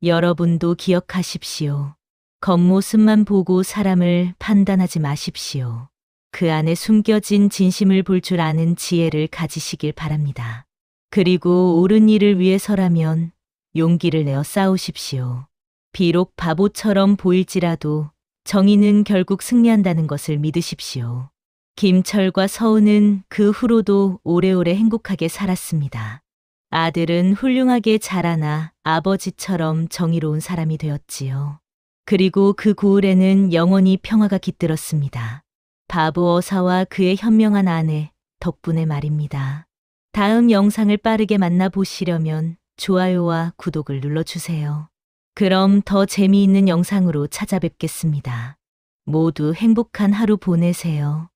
여러분도 기억하십시오. 겉모습만 보고 사람을 판단하지 마십시오. 그 안에 숨겨진 진심을 볼 줄 아는 지혜를 가지시길 바랍니다. 그리고 옳은 일을 위해서라면 용기를 내어 싸우십시오. 비록 바보처럼 보일지라도 정의는 결국 승리한다는 것을 믿으십시오. 김철과 서우는 그 후로도 오래오래 행복하게 살았습니다. 아들은 훌륭하게 자라나 아버지처럼 정의로운 사람이 되었지요. 그리고 그 고을에는 영원히 평화가 깃들었습니다. 바보 어사와 그의 현명한 아내 덕분에 말입니다. 다음 영상을 빠르게 만나보시려면 좋아요와 구독을 눌러주세요. 그럼 더 재미있는 영상으로 찾아뵙겠습니다. 모두 행복한 하루 보내세요.